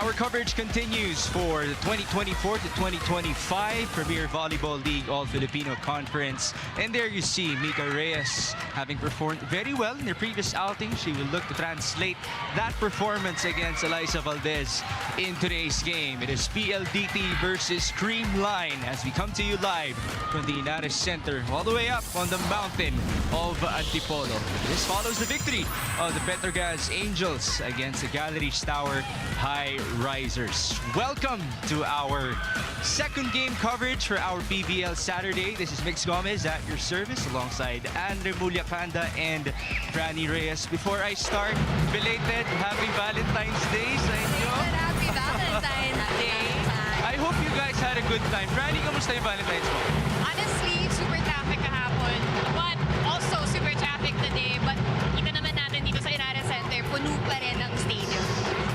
Our coverage continues for the 2024 to 2025 Premier Volleyball League All-Filipino Conference. And there you see Mika Reyes having performed very well in her previous outing. She will look to translate that performance against Eliza Valdez in today's game. It is PLDT versus Creamline as we come to you live from the Inares Center all the way up on the mountain of Antipolo. This follows the victory of the Petrogas Angels against the Galleries Tower High Risers. Welcome to our second game coverage for our PVL Saturday. This is Mix Gomez at your service alongside Andre Mulyakanda and Franny Reyes. Before I start, belated Happy Valentine's Day sa inyo. Happy Valentine's Day. I hope you guys had a good time. Franny, kamusta yung Valentine's mo? Honestly, super traffic kahapon. But also super traffic today. But kita naman natin dito sa Inares Center, puno pa rin ang stadium.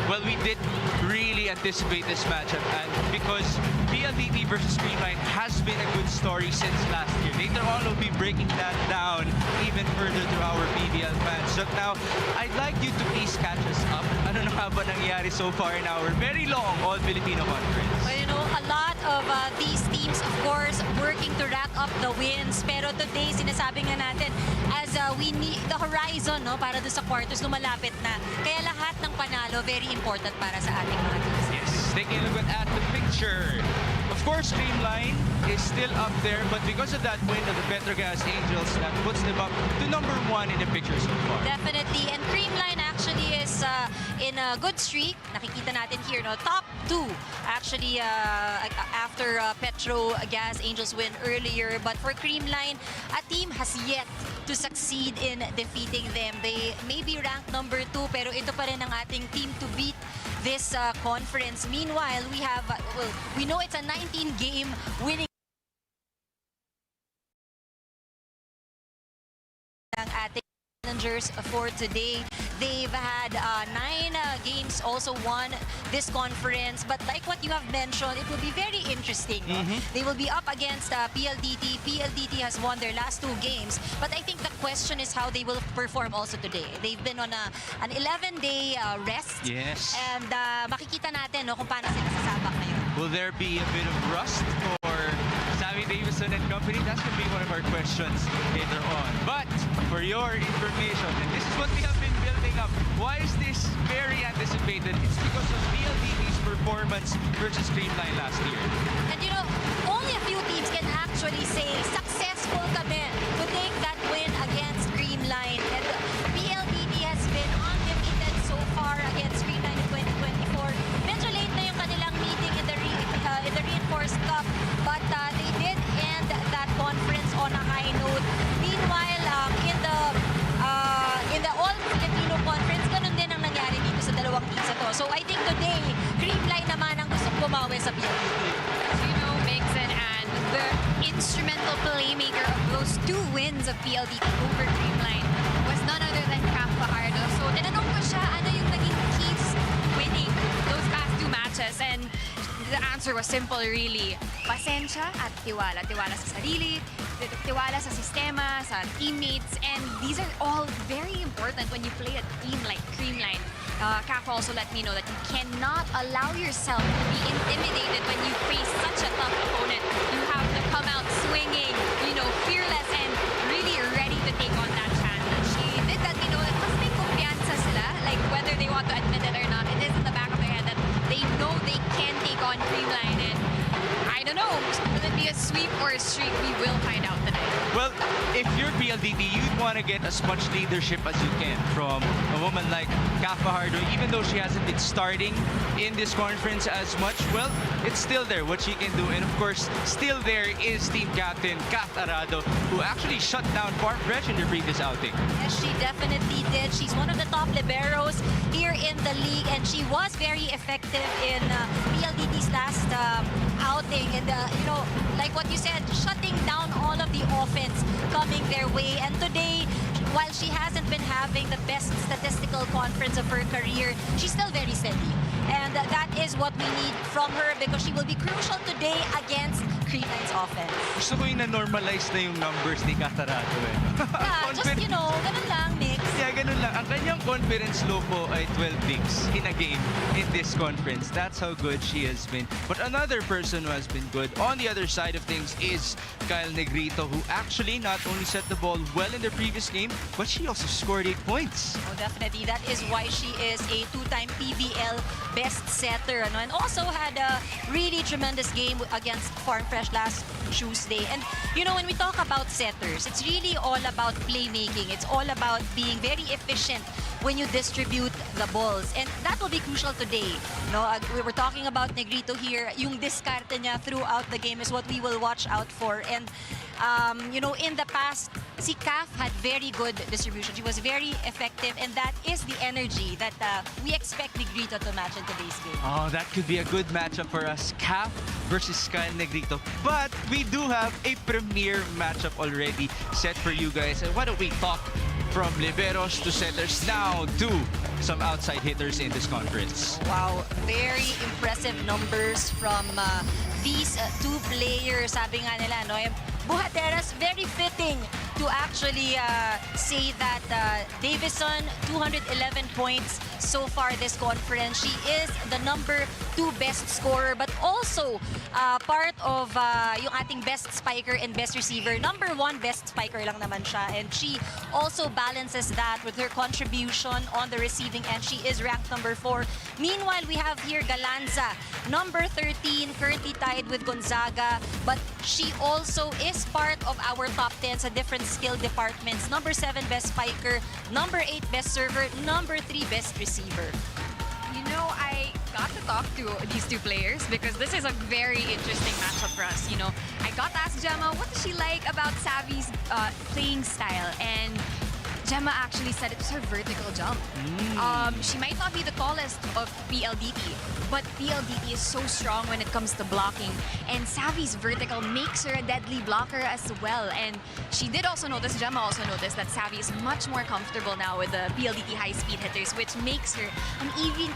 Well, we did really anticipate this matchup, and because PLDT versus Creamline has been a good story since last year. Later on, we'll be breaking that down even further to our PVL fans. But now, I'd like you to please catch us up. Ano na nga ba nangyari so far in our very long All-Filipino Conference? Well, you know, a lot of these teams, of course, working to rack up the wins. Pero today, sinasabi nga natin, as we need the horizon, no, para doon sa quarters, lumalapit na. Kaya lahat ng panalo, very important para sa ating mga teams. Yes, taking a look at the picture. Of course, Creamline is still up there, but because of that win of the Petrogas Angels, that puts them up to #1 in the picture so far. Definitely. And Creamline actually is in a good streak. Nakikita natin here, no? Top 2 actually after Petrogas Angels win earlier. But for Creamline, a team has yet to succeed in defeating them. They may be ranked #2, pero ito pa rin ang ating team to beat this conference. Meanwhile, we have, well, we know it's a 19-game winning ang ating challengers for today. They've had 9 games also won this conference, but like what you have mentioned, it will be very interesting. No? They will be up against PLDT. PLDT has won their last 2 games, but I think the question is how they will perform also today. They've been on an 11-day rest. Yes. And makikita natin, no, kung paano sila sasabak ngayon. Will there be a bit of rust for Sammy Davison and company? That's going to be one of our questions later on. But for your information, and this is what we have been building up. Why is this very anticipated? It's because of PLDT's performance versus Creamline last year. And you know, only a few teams can actually say successful kami to take that win against Creamline. And PLDT has been undefeated so far against Creamline in 2024. Medyo late na yung kanilang meeting in the Reinforced Cup, but they did end that conference on a high note. Meanwhile, in the All-Filipino Conference, ganun din ang nangyari dito sa dalawang teams na to. So I think today, Creamline naman ang gustong bumawi sa PLDT. You know, Mixon, and the instrumental playmaker of those 2 wins of PLDT over Creamline was none other than Cap Fajardo. So tinanong ko siya, ano yung naging keys winning those past 2 matches? And the answer was simple, really. Pasensya at tiwala. Tiwala sa sarili, tiwala sa sistema, sa teammates, and these are all very important when you play a team like Creamline. Cap also let me know that you cannot allow yourself to be intimidated when you face such a tough opponent. You have to come out swinging, you know, fearless and really ready to take on that challenge. She did let me know that mas may kumpiyansa sila, like whether they want to admit it or not, it is in the back of their head that they know they can take on Creamline, and I don't know, will it be a sweep or a streak? We will find out tonight. Well, if you're PLDT, you'd want to get as much leadership as you can from a woman like Cap Fajardo. Even though she hasn't been starting in this conference as much, well, it's still there what she can do. And of course, still there is team captain Kat Arado, who actually shut down Farm Fresh in her previous outing. Yes, she definitely did. She's one of the top liberos here in the league, and she was very effective in PLDT's last outing. And, you know, like what you said, shutting down all of the offense coming their way. And today, while she hasn't been having the best statistical conference of her career, she's still very steady. And that is what we need from her because she will be crucial today against Creamline's offense. Gusto ko yung na-normalize na yung numbers ni Kat Arado. Yeah, just, you know, ganun lang, Mix. Yeah, ganun lang. Ang kanyang confidence low po ay 12 bigs in a game in this conference. That's how good she has been. But another person who has been good on the other side of things is Kyle Negrito, who actually not only set the ball well in the previous game, but she also scored 8 points. Oh, definitely. That is why she is a two-time PVL best setter. Ano? And also had a really tremendous game against Farm Fresh last Tuesday. And, you know, when we talk about setters, it's really all about playmaking. It's all about being very efficient when you distribute the balls. And that will be crucial today. No, we were talking about Negrito here. Yung diskarte niya throughout the game is what we will watch out for. And, you know, in the past, si Kaf had very good distribution. She was very effective. And that is the energy that we expect Negrito to match in today's game. Oh, that could be a good matchup for us. Cap versus Kyle Negrito. But we do have a premier matchup already set for you guys. And why don't we talk from liberos to setters now to some outside hitters in this conference. Wow, very impressive numbers from these two players. Sabi nga nila, no, Buhateras, very fitting to actually say that Davison, 211 points so far this conference. She is the number 2 best scorer, but also part of yung ating best spiker and best receiver. Number 1 best spiker lang naman siya, and she also balances that with her contribution on the receiving end. She is ranked number 4. Meanwhile, we have here Galanza, number 13, currently tied with Gonzaga, but she also is part of our top 10 sa different skill departments. Number 7 best spiker, number 8 best server, number 3 best receiver. You know, I got to talk to these two players because this is a very interesting matchup for us. You know, I got to ask Gemma, what does she like about Savvy's playing style? And Gemma actually said it was her vertical jump. She might not be the tallest of PLDT, but PLDT is so strong when it comes to blocking. And Savvy's vertical makes her a deadly blocker as well. And she did also notice, Gemma also noticed, that Savvy is much more comfortable now with the PLDT high-speed hitters, which makes her an even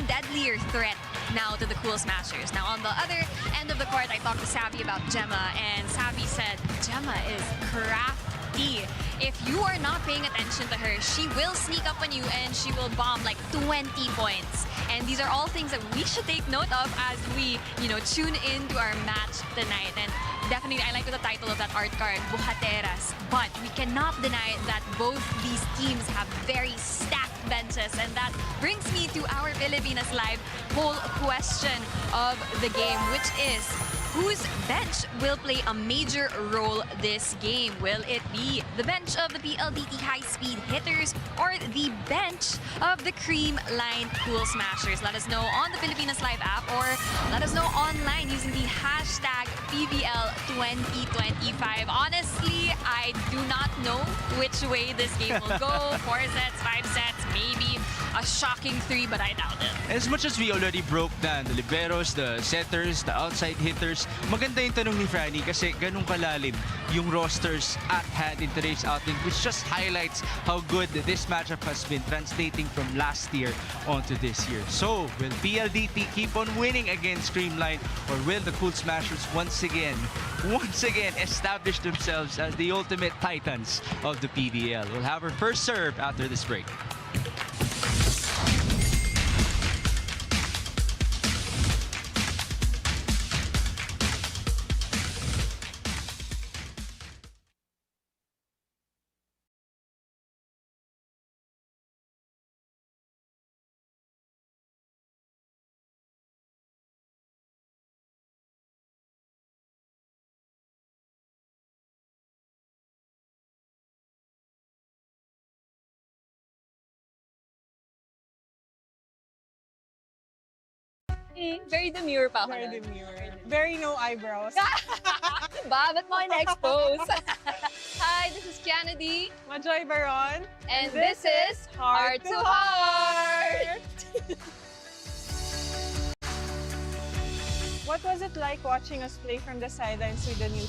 deadlier threat now to the Cool Smashers. Now, on the other end of the court, I talked to Savvy about Gemma, and Savvy said Gemma is crafty. If you are not paying attention to her, she will sneak up on you and she will bomb like 20 points. And these are all things that we should take note of as we, you know, tune into our match tonight. And definitely, I like the title of that art card, Buhateras. But we cannot deny that both these teams have very stacked benches. And that brings me to our Pilipinas Live poll question of the game, which is, whose bench will play a major role this game? Will it be the bench of the PLDT high-speed hitters or the bench of the Creamline Cool Smashers? Let us know on the Pilipinas Live app or let us know online using the hashtag PVL2025. Honestly, I do not know which way this game will go. 4 sets, 5 sets, maybe a shocking 3, but I doubt it. As much as we already broke down the liberos, the setters, the outside hitters, maganda yung tanong ni Franny kasi ganun kalalim yung rosters at hand in today's outing, which just highlights how good this matchup has been translating from last year onto this year. So, will PLDT keep on winning against Creamline, or will the Cool Smashers once again establish themselves as the ultimate titans of the PVL? We'll have our first serve after this break. Very demure pa ako. Very demure. Very no eyebrows. Ba, ba't mo na-expose? Hi, this is Kennedy. Majoy Baron. And this is Heart to Heart. What was it like watching us play from the sidelines with the new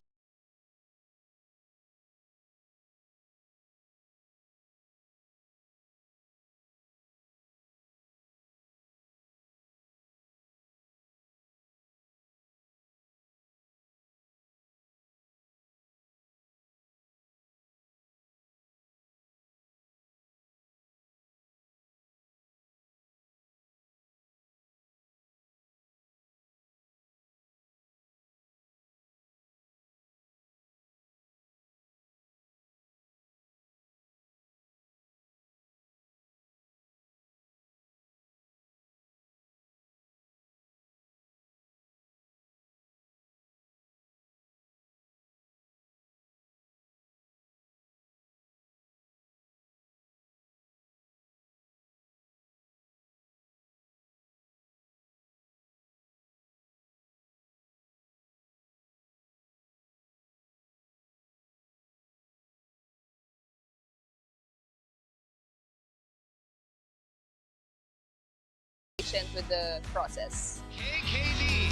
patient with the process. KKD,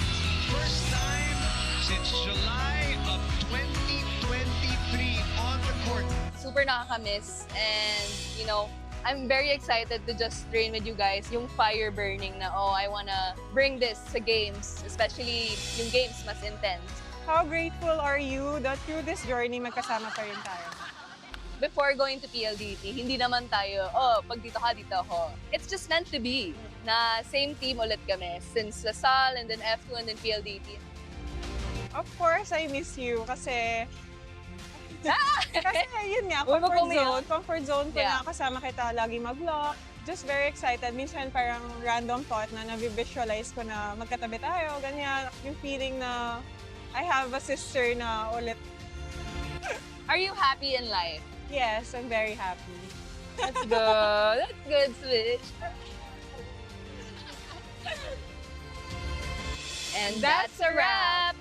first time since July of 2023 on the court. Super nakakamiss, and I'm very excited to just train with you guys. Yung fire burning na, I wanna bring this sa games, especially yung games mas intense. How grateful are you that through this journey magkasama pa rin tayo? Before going to PLDT, hindi naman tayo, pag dito ka, dito ako. It's just meant to be na same team ulit kami since Lasal and then F2 and then PLDT. Of course, I miss you kasi yun nga, Uy, comfort zone ko Yeah. na kasama kita lagi mag-vlog. Just very excited. Minsan parang random thought na nabivisualize ko na magkatabi tayo, ganyan. Yung feeling na I have a sister na ulit. Are you happy in life? Yes, I'm very happy. That's good. That's good, Switch. And that's a wrap.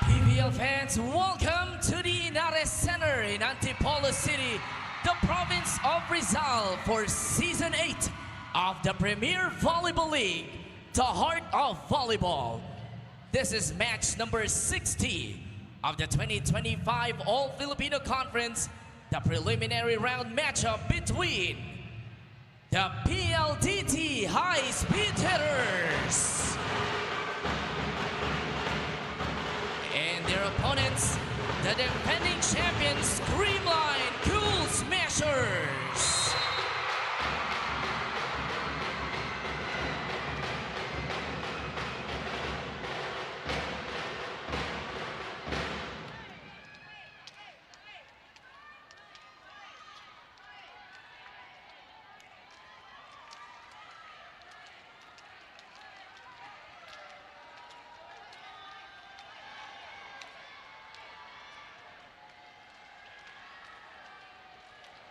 PVL fans, welcome to the Inares Center in Antipolo City, the province of Rizal, for Season 8 of the Premier Volleyball League, the heart of volleyball. This is match number 60 of the 2025 All-Filipino Conference, the preliminary round matchup between the PLDT High-Speed Hitters and their opponents, the defending champions, Creamline Cool Smashers.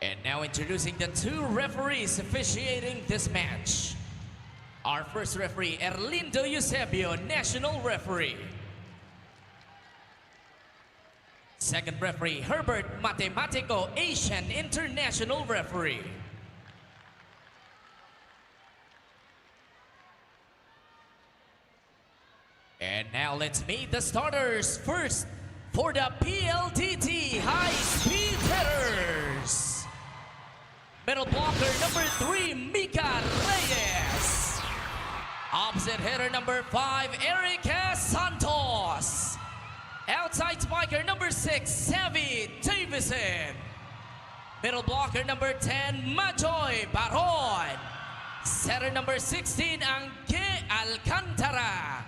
And now introducing the two referees officiating this match. Our first referee, Erlindo Eusebio, National Referee. Second referee, Herbert Matematico, Asian International Referee. And now let's meet the starters. First, for the PLDT High-Speed Hitters. Middle blocker number 3, Mika Reyes. Opposite hitter number 5, Erica Santos. Outside spiker number 6, Savvy Davison. Middle blocker number 10, Majoy Baron. Setter number 16, Angge Alcantara.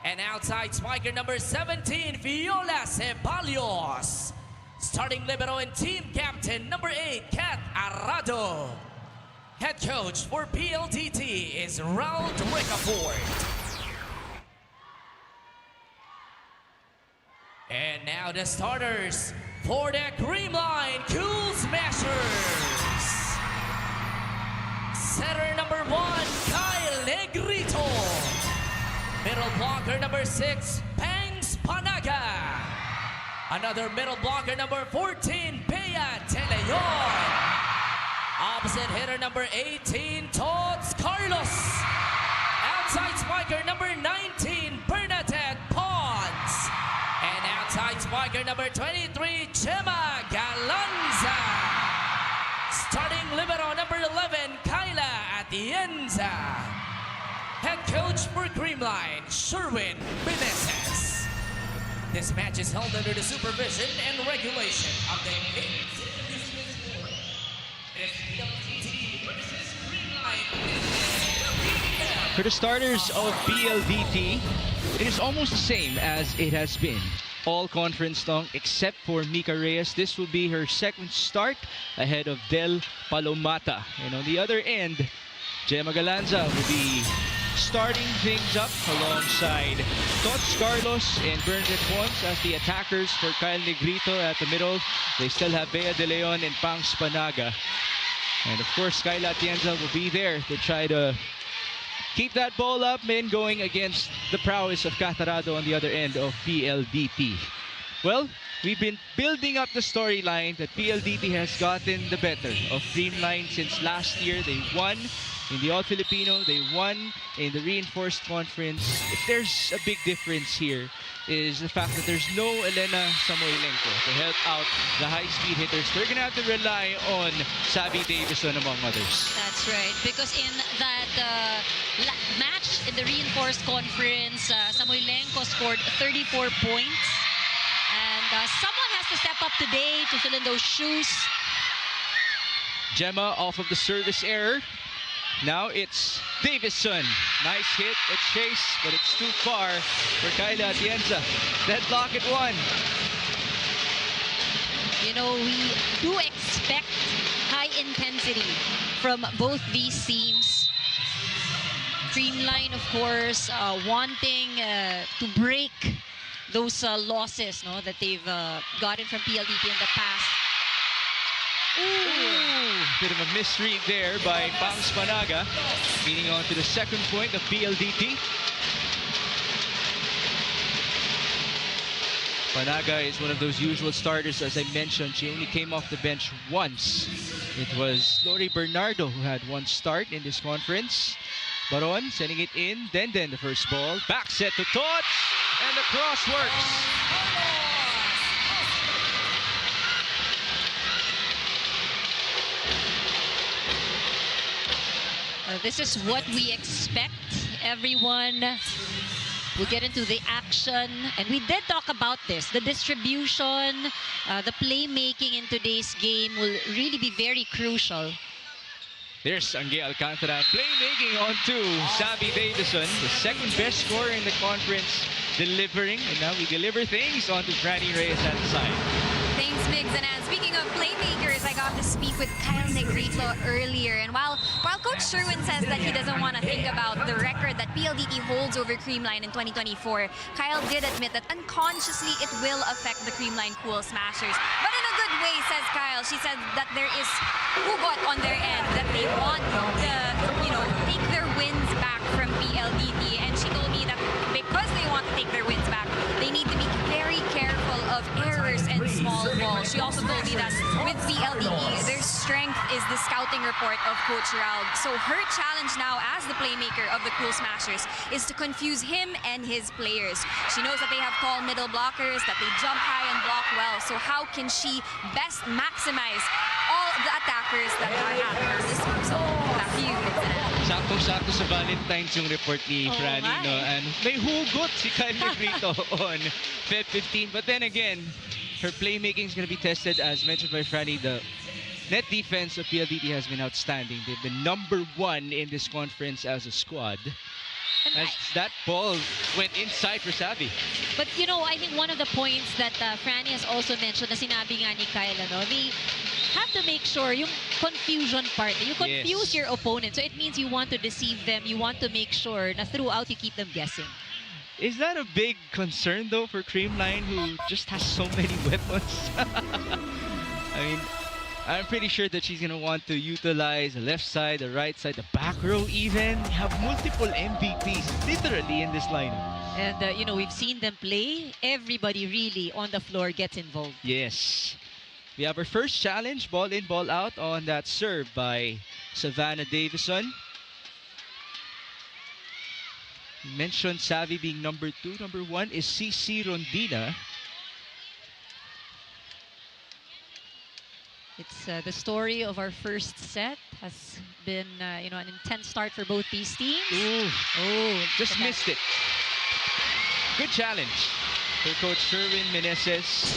And outside spiker number 17, Viola Ceballos. Starting libero and team captain number 8, Kat Arado. Head coach for PLDT is Raul Ricafort. And now the starters for the Creamline Cool Smashers. Setter number 1, Kyle Negrito. Middle blocker number 6, Pangs Panaga. Another middle blocker number 14, Bea Teleon. Opposite hitter number 18, Tots Carlos. Outside spiker number 19, Bernadette Pons. And outside spiker number 23, Gemma Galanza. Starting libero number 11, Kyla Atienza. Head coach for Creamline, Sherwin Meneses. This match is held under the supervision and regulation of the For the starters of PLDT, it is almost the same as it has been all conference long except for Mika Reyes. This will be her second start ahead of Del Palomata. And on the other end, Gemma Galanza will be starting things up alongside Tots Carlos and Bernadette Pons as the attackers for Kyle Negrito at the middle. They still have Bea De Leon and Pangs Panaga. And of course, Kyla Atienza will be there to try to keep that ball up and going against the prowess of Catarado on the other end of PLDT. Well, we've been building up the storyline that PLDT has gotten the better of Creamline since last year. They won in the All-Filipino, they won in the reinforced conference. If there's a big difference here is the fact that there's no Elena Samoilenko to help out the high-speed hitters. They're going to have to rely on Sabi Davison, among others. That's right, because in that match in the reinforced conference, Samoilenko scored 34 points. And someone has to step up today to fill in those shoes. Gemma off of the service error. Now it's Davison. Nice hit, a chase, but it's too far for Kyla Atienza. Deadlock at 1. You know, we do expect high intensity from both these teams. Creamline, of course, wanting to break those losses, no, that they've gotten from PLDT in the past. Ooh, bit of a misread there by Pangs Panaga, leading on to the second point of PLDT. Panaga is one of those usual starters. As I mentioned, she only came off the bench once. It was Lori Bernardo who had one start in this conference. Baron sending it in, then the first ball. Back set to Tots, and the cross works. This is what we expect. Everyone will get into the action. And we did talk about this. The distribution, the playmaking in today's game will really be very crucial. There's Angge Alcantara playmaking on to Sabi Davison, the second best scorer in the conference, delivering. And now we deliver things on to Franny Reyes at the side. Thanks, Migs. And speaking of playmakers, I got to speak with Kyle Negrito earlier. And while Coach Sherwin says that he doesn't want to think about the record that PLDT holds over Creamline in 2024, Kyle did admit that unconsciously it will affect the Creamline Cool Smashers. But in a good way, says Kyle. She said that there is hugot on their end, that they want to, take their wins back from PLDT. And she told me that because they want to take their wins back, they need to be very careful of errors and small balls. She also told me that with PLDT, their strength is the scouting report of Coach Raul. So her challenge now as the playmaker of the Cool Smashers is to confuse him and his players. She knows that they have tall middle blockers, that they jump high and block well. So how can she best maximize all the attackers that are happening this week? So back to you, Sakto-sakto sa Valentine's yung report ni Franny, no? And may hugot si Kyle Negrito on Feb 15. But then again, her playmaking is going to be tested. As mentioned by Franny, the net defense of PLDT has been outstanding. They've been #1 in this conference as a squad. As that ball went inside for Sabi. But I think one of the points that Franny has also mentioned na sinabi nga ni Kyle, they have to make sure yung confusion part, you confuse your opponent. So it means you want to deceive them. You want to make sure na throughout you keep them guessing. Is that a big concern, though, for Creamline, who just has so many weapons? I mean, I'm pretty sure that she's going to want to utilize the left side, the right side, the back row even. We have multiple MVPs literally in this lineup. And, we've seen them play. Everybody really on the floor gets involved. Yes. We have our first challenge, ball in, ball out on that serve by Savannah Davison. You mentioned Savi being number 2. Number 1 is CC Rondina. It's the story of our first set. Has been, an intense start for both these teams. Ooh, just missed it. Good challenge for Coach Sherwin Meneses.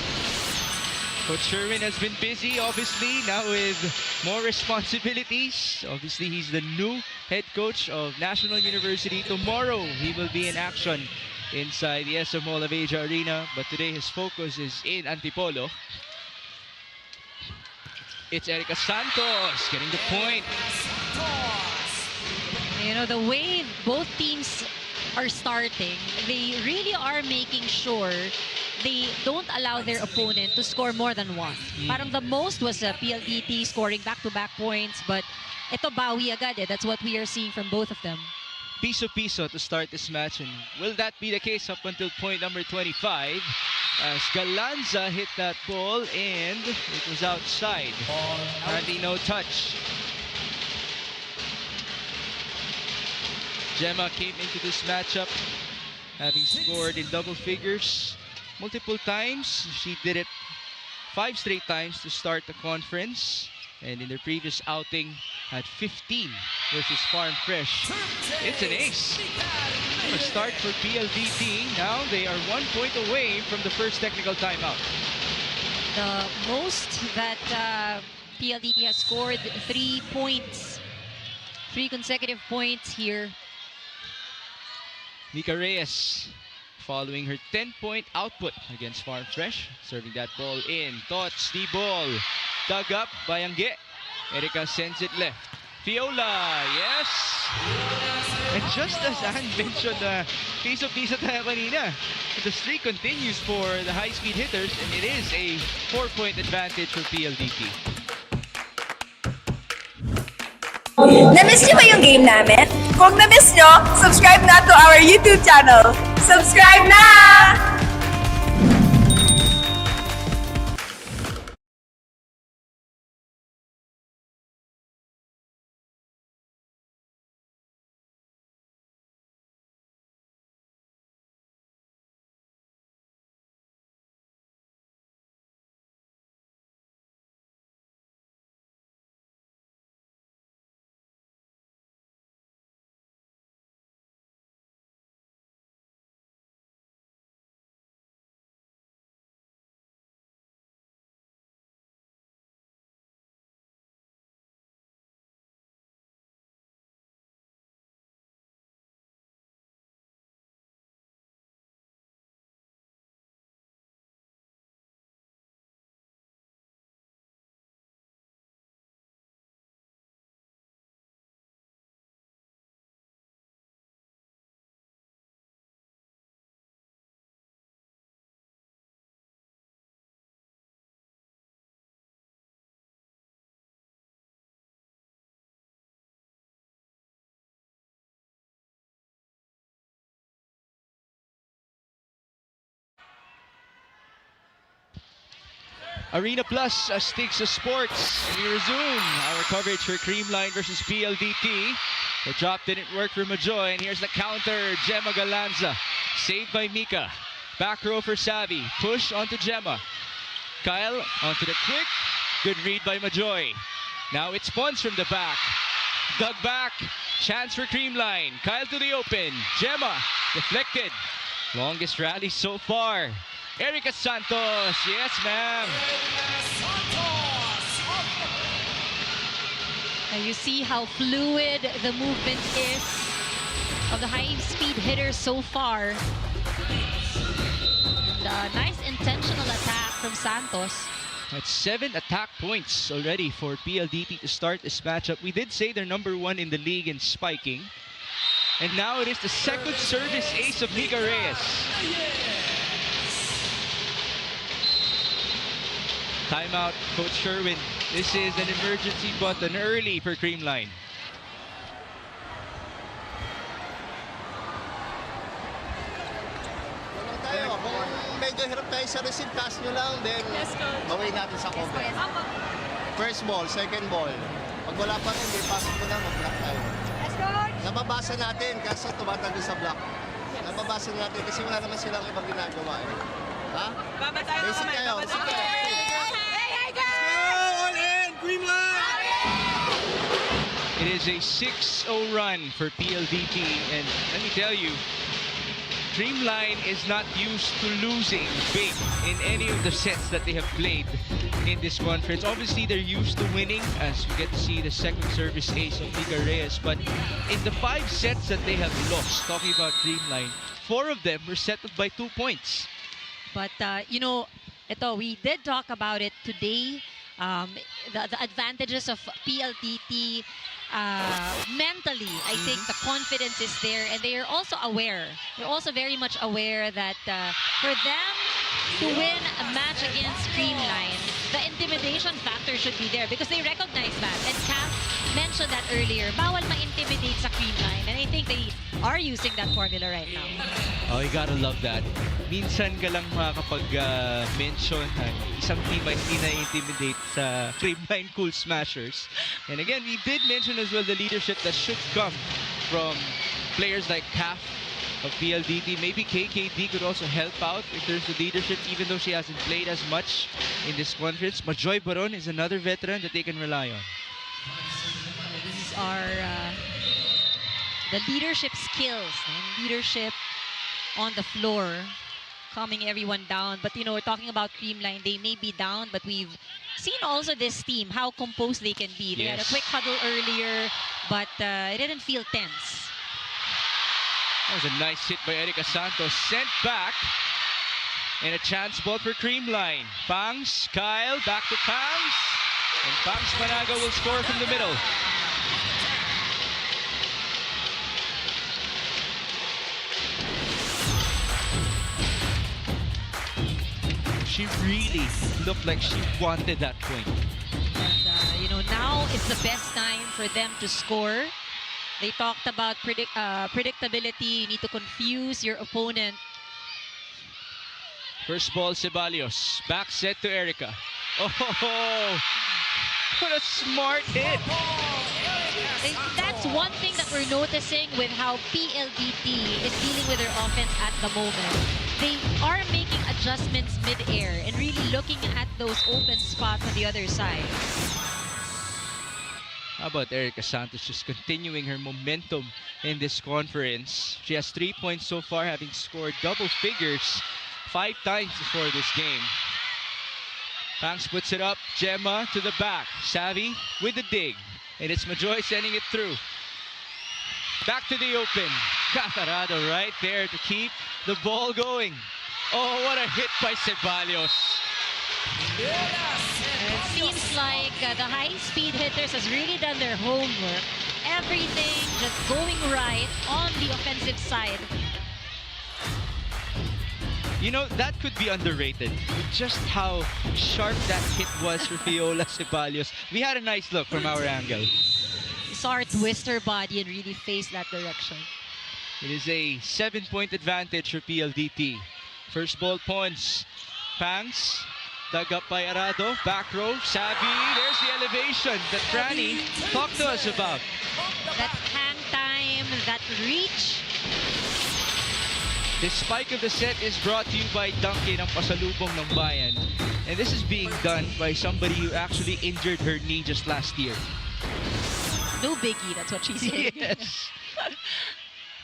Coach Sherwin has been busy, obviously, now with more responsibilities. Obviously, he's the new head coach of National University. Tomorrow, he will be in action inside the SM Mall of Asia Arena. But today, his focus is in Antipolo. It's Erica Santos getting the point. The way both teams are starting, they really are making sure they don't allow their opponent to score more than one. Parang the most was PLDT scoring back-to-back points, but ito bawi agad. That's what we are seeing from both of them. piso-piso to start this match. And will that be the case up until point number 25? As Galanza hit that ball and it was outside. Apparently no touch. Gemma came into this matchup having scored in double figures multiple times. She did it 5 straight times to start the conference. And in their previous outing had 15 versus Farm Fresh. It's an ace. A start for PLDT. Now they are 1 point away from the first technical timeout. The most that PLDT has scored, 3 points. 3 consecutive points here. Mika Reyes following her 10-point output against Farm Fresh. Serving that ball in. Tots the ball. Dug up by Angge. Erica sends it left. Fiola, yes! And just as Ann mentioned, piso-piso tayo kanina. The streak continues for the high-speed hitters, and it is a 4-point advantage for PLDT. Na-miss niyo ba yung game namin? Kung na-miss niyo, subscribe na to our YouTube channel. Subscribe na! Arena Plus, Sticks of Sports. We resume our coverage for Creamline versus PLDT. The drop didn't work for Majoy, and here's the counter. Gemma Galanza, saved by Mika. Back row for Savvy. Push onto Gemma. Kyle onto the quick. Good read by Majoy. Now it's Pons from the back. Dug back. Chance for Creamline. Kyle to the open. Gemma deflected. Longest rally so far. Erica Santos. Yes, ma'am. Now you see how fluid the movement is of the high-speed hitters so far. And nice intentional attack from Santos. That's 7 attack points already for PLDT to start this matchup. We did say they're #1 in the league in spiking. And now it is the second service ace of Mika Reyes. Timeout, Coach Sherwin. This is an emergency button early for Creamline. Kung medyo hirap tayo sa receive, pass nyo lang, then bawin natin sa cover. First ball, second ball. Pag wala pa rin, pass mo na, mag-block tayo. Nababasa natin kasi tumatago sa block. Nababasa natin kasi wala naman silang ibang ginagawa. Ha? Basic kayo. It is a 6-0 run for PLDT, and let me tell you, Creamline is not used to losing big in any of the sets that they have played in this conference. Obviously, they're used to winning as we get to see the second service ace of Mika Reyes, but in the 5 sets that they have lost, talking about Creamline, 4 of them were settled by 2 points. But, you know, we did talk about it today. The advantages of PLDT mentally, I think the confidence is there, and they are also aware. They're also very much aware that for them to win a match against Creamline, the intimidation factor should be there because they recognize that. And Kath mentioned that earlier. Bawal ma-intimidate sa Creamline. And I think they are using that formula right now. Oh, you gotta love that. Minsan ka lang makakapag-mention na isang team ay hindi na-intimidate sa Creamline Cool Smashers. And again, we did mention as well the leadership that should come from players like Kaf of PLDT. Maybe KKD could also help out in terms of leadership, even though she hasn't played as much in this conference. Majoy Baron is another veteran that they can rely on. These are the leadership skills and leadership on the floor, calming everyone down. But, you know, we're talking about Creamline. They may be down, but we've seen also this team, how composed they can be. They had a quick huddle earlier, but it didn't feel tense. That was a nice hit by Erica Santos. Sent back. And a chance ball for Creamline. Pangs, Kyle, back to Pangs. And Pangs Managa will score from the middle. She really looked like she wanted that point. And, you know, now is the best time for them to score. They talked about predictability. You need to confuse your opponent. First ball, Ceballos. Back set to Erica. Oh, what a smart hit. That's one thing that we're noticing with how PLDT is dealing with their offense at the moment. They are making adjustments mid-air and really looking at those open spots on the other side. How about Erica Santos just continuing her momentum in this conference? She has 3 points so far, having scored double figures 5 times before this game. Pangs puts it up. Gemma to the back. Savvy with the dig. And it's Majoy sending it through. Back to the open. Catarado right there to keep the ball going. Oh, what a hit by Ceballos. It seems like the high-speed hitters has really done their homework. Everything just going right on the offensive side. You know, that could be underrated. Just how sharp that hit was for Fiola Ceballos. We had a nice look from our angle. Saw her twist her body and really face that direction. It is a 7-point advantage for PLDT. First ball, Pons. Pangs. Dug up by Arado. Back row. Savvy. There's the elevation that Franny talked to us about. That hang time, that reach. This spike of the set is brought to you by Dunkin ng Pasalubong ng Bayan. And this is being done by somebody who actually injured her knee just last year. No biggie, that's what she said. Yes.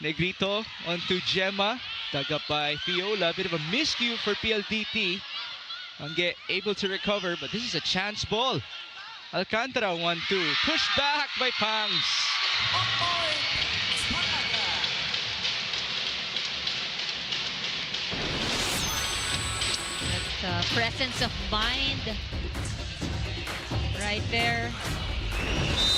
Negrito onto Gemma. Dug up by Fiola. Bit of a miscue for PLDT. Angge able to recover, but this is a chance ball. Alcantara 1-2. Pushed back by Pangs. That presence of mind right there.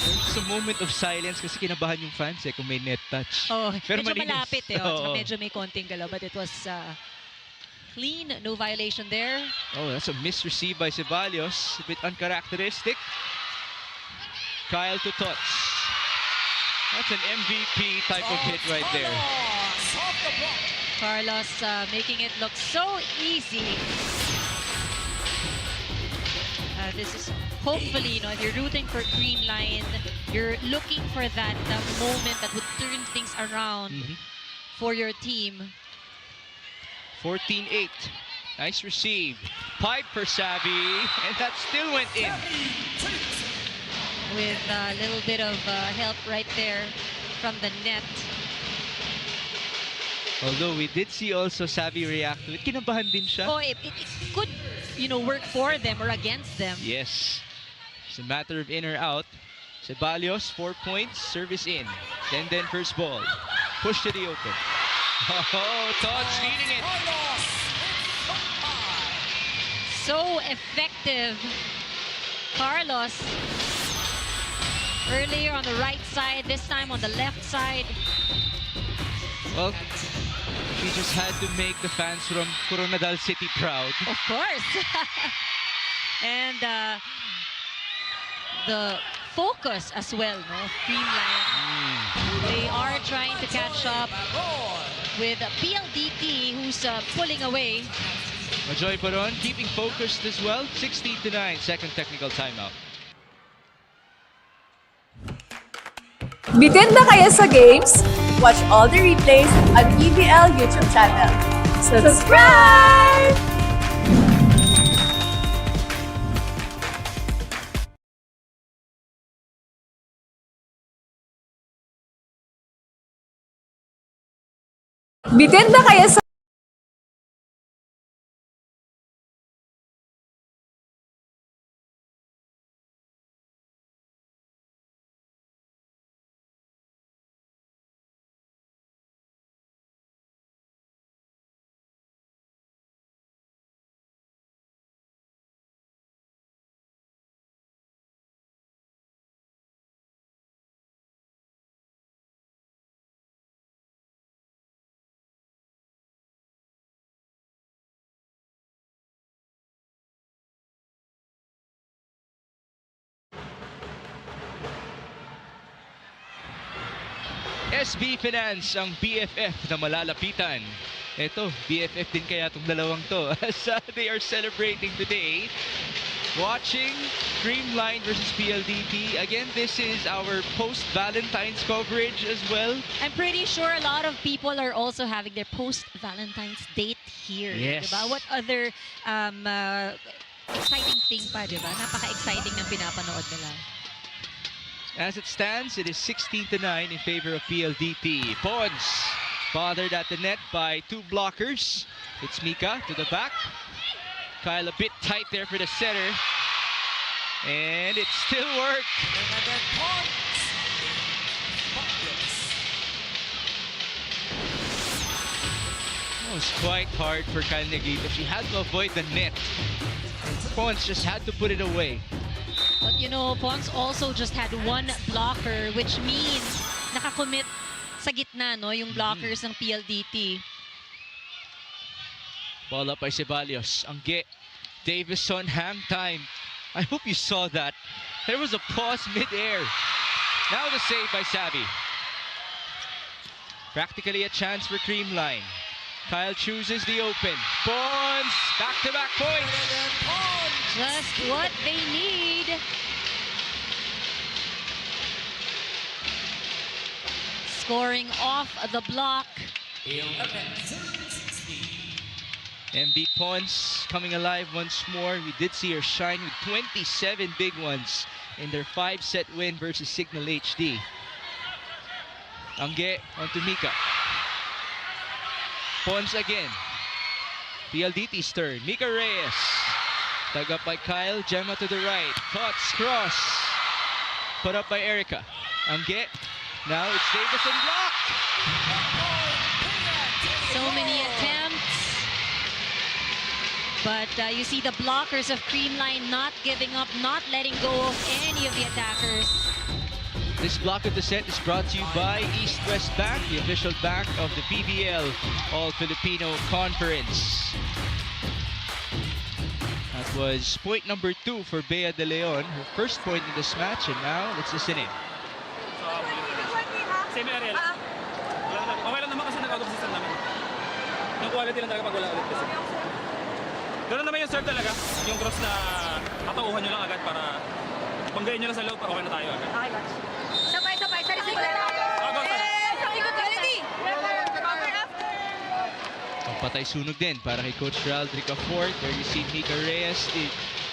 There's a moment of silence kasi kinabahan yung fans kung may net touch. Oh, pero medyo malinis. malapit medyo may konting galaw, but it was clean, no violation there. Oh, that's a misreceive by Ceballos. A bit uncharacteristic. Kyle to Tots. That's an MVP type of hit right there. Carlos making it look so easy. This is hopefully, you know, if you're rooting for Creamline, you're looking for that moment that would turn things around for your team. 14-8. Nice receive. Pipe for Savvy, and that still went in. With a little bit of help right there from the net. Although we did see also Savvy react to it. Kinabahan din siya. Oh, it could, you know, work for them or against them. Yes. It's a matter of in or out. Ceballos, 4 points. Service in. Then first ball. Push to the open. Oh, Tots leading it. So effective. Carlos. Earlier on the right side, this time on the left side. Well, she just had to make the fans from Coronadal City proud. Of course. And the focus as well, no? Creamline. They are trying to catch up with PLDT, who's pulling away. Majoy Paron keeping focused as well. 16-9, second technical timeout. Bitin na kayo sa games? Watch all the replays on PVL YouTube channel. Subscribe! Bitin na kayo sa SB Finance ang BFF na malalapitan. Ito, BFF din kaya itong dalawang to. As they are celebrating today, watching Creamline versus PLDT. Again, this is our post-Valentine's coverage as well. I'm pretty sure a lot of people are also having their post-Valentine's date here. Yes. Diba? What other exciting thing pa, diba? Napaka-exciting ng pinapanood nila. As it stands, it is 16-9 in favor of PLDT. Pons bothered at the net by two blockers. It's Mika to the back. Kyle a bit tight there for the setter. And it still worked. It was quite hard for Kyle Negrito. She had to avoid the net. Pons just had to put it away. But you know, Pons also just had one blocker, which means nakakommit sa gitna, no, yung blockers ng PLDT. Ball up by Ceballos. Angge. Davison, hang time. I hope you saw that. There was a pause mid-air. Now the save by Savvy. Practically a chance for Creamline. Kyle chooses the open. Pons, back-to-back points. Just what they need. Scoring off the block. MB Pons coming alive once more. We did see her shine with 27 big ones in their 5-set win versus Signal HD. Angge onto Mika. Pons again. PLDT's turn. Mika Reyes. Dug up by Kyle. Gemma to the right. Tots cross. Put up by Erica. Angge. Now it's Davison blocked. So many attempts. But you see the blockers of Creamline not giving up, not letting go of any of the attackers. This block of the set is brought to you by East West Bank, the official bank of the PVL All-Filipino Conference. That was point number 2 for Bea De Leon, her first point in this match, and now let's listen in. Same area lang. Okay lang naman kasi nag-out of system namin. Yung quality lang talaga pag wala ulit kasi. Ganun naman yung serve talaga. Yung cross na patauhan nyo lang agad para panggayin nyo lang sa low para okay na tayo agad. Okay, guys. Sabay. Sa receiver. Ang patay sunog din para kay Coach Raldrick Fort. There you see Mika Reyes, the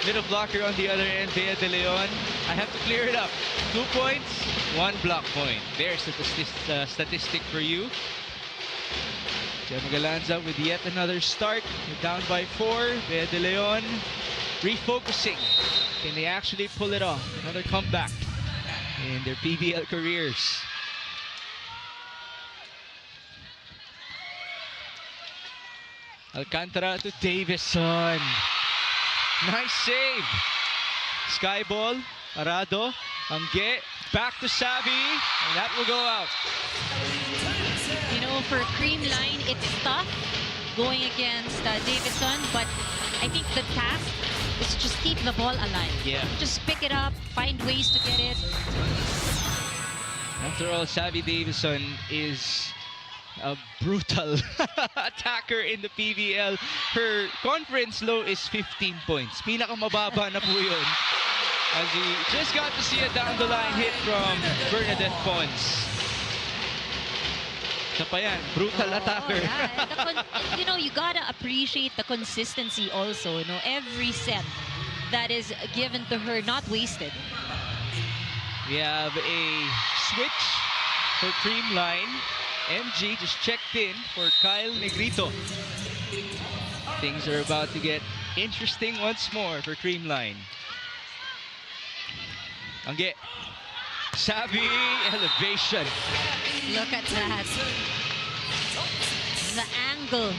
little blocker on the other end, Bea De Leon. I have to clear it up. 2 points, 1 block point. There's the statistic for you. Gemma Galanza with yet another start. They're down by 4. Bea De Leon refocusing. Can they actually pull it off? Another comeback in their PVL careers. Alcantara to Davison. Nice save. Sky ball. Arado. Angge. Back to Savvy. And that will go out. You know, for Creamline, it's tough going against Davison, but I think the task is to just keep the ball alive. Yeah. Just pick it up, find ways to get it. After all, Savvy Davison is a brutal attacker in the PVL. Her conference low is 15 points. Pinakamababa na po yun. As we just got to see a down-the-line hit from Bernadette Pons. Isa pa yan, brutal attacker. Yeah. You know, you gotta appreciate the consistency also. You know, every set that is given to her, not wasted. We have a switch for Creamline. MG just checked in for Kyle Negrito. Things are about to get interesting once more for Creamline. Angge. Savvy elevation. Look at that. The angle.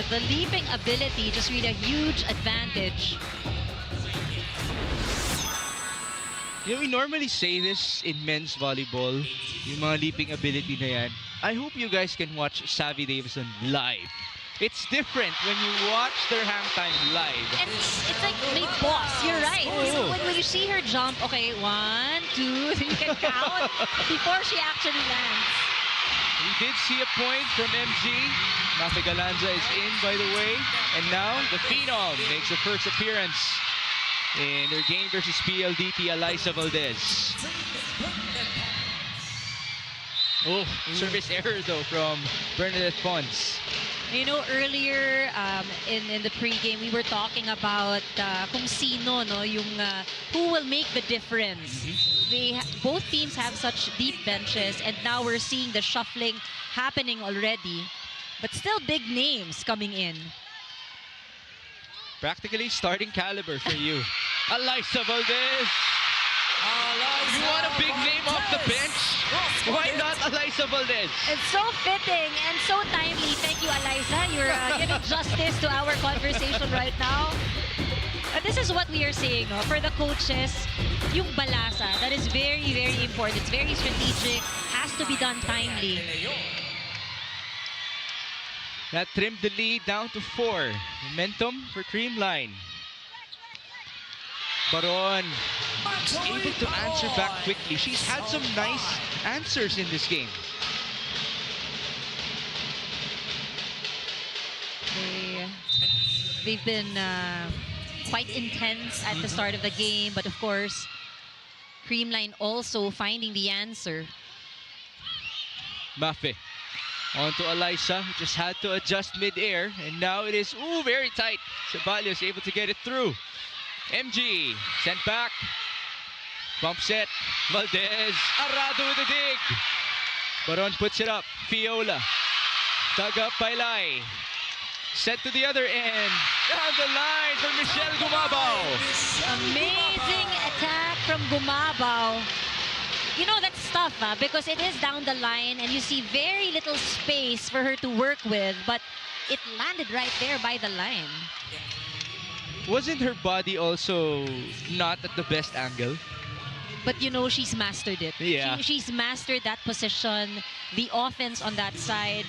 The leaping ability just really a huge advantage. You know, we normally say this in men's volleyball, yung mga leaping ability na yan. I hope you guys can watch Savvy Davison live. It's different when you watch their hang time live. And it's like may boss, you're right. Oh. When you see her jump, okay, 1, 2, you can count before she actually lands. We did see a point from MG. Mafe Galanza is in, by the way. And now, the Phenom makes her first appearance in her game versus PLDT, Alyssa Valdez. Oh, service error though from Bernadette Pons. You know, earlier in the pregame, we were talking about kung sino, no, yung who will make the difference. Both teams have such deep benches, and now we're seeing the shuffling happening already. But still big names coming in. Practically starting caliber for you. Alyssa Valdez. You want a big name off the bench? Why not Alyssa Valdez? It's so fitting and so timely. Thank you, Alyssa. You're giving justice to our conversation right now. This is what we are saying, no? For the coaches, yung balasa, that is very, very important. It's very strategic, has to be done timely. That trimmed the lead down to 4. Momentum for Creamline. Baron is able to answer back quickly. She's had some nice answers in this game. They've been quite intense at the start of the game, but of course, Creamline also finding the answer. Mafe on to Alyssa, who just had to adjust mid-air, and now it is, very tight. Ceballos able to get it through. MG sent back. Bump set. Valdez. Arado with a dig. Baron puts it up. Fiola. Dug up by Lai. Set to the other end. Down the line for Michelle Gumabao. Amazing attack from Gumabao. You know, that's tough, because it is down the line and you see very little space for her to work with, but it landed right there by the line. Wasn't her body also not at the best angle? But you know, she's mastered it. Yeah. She's mastered that position, the offense on that side.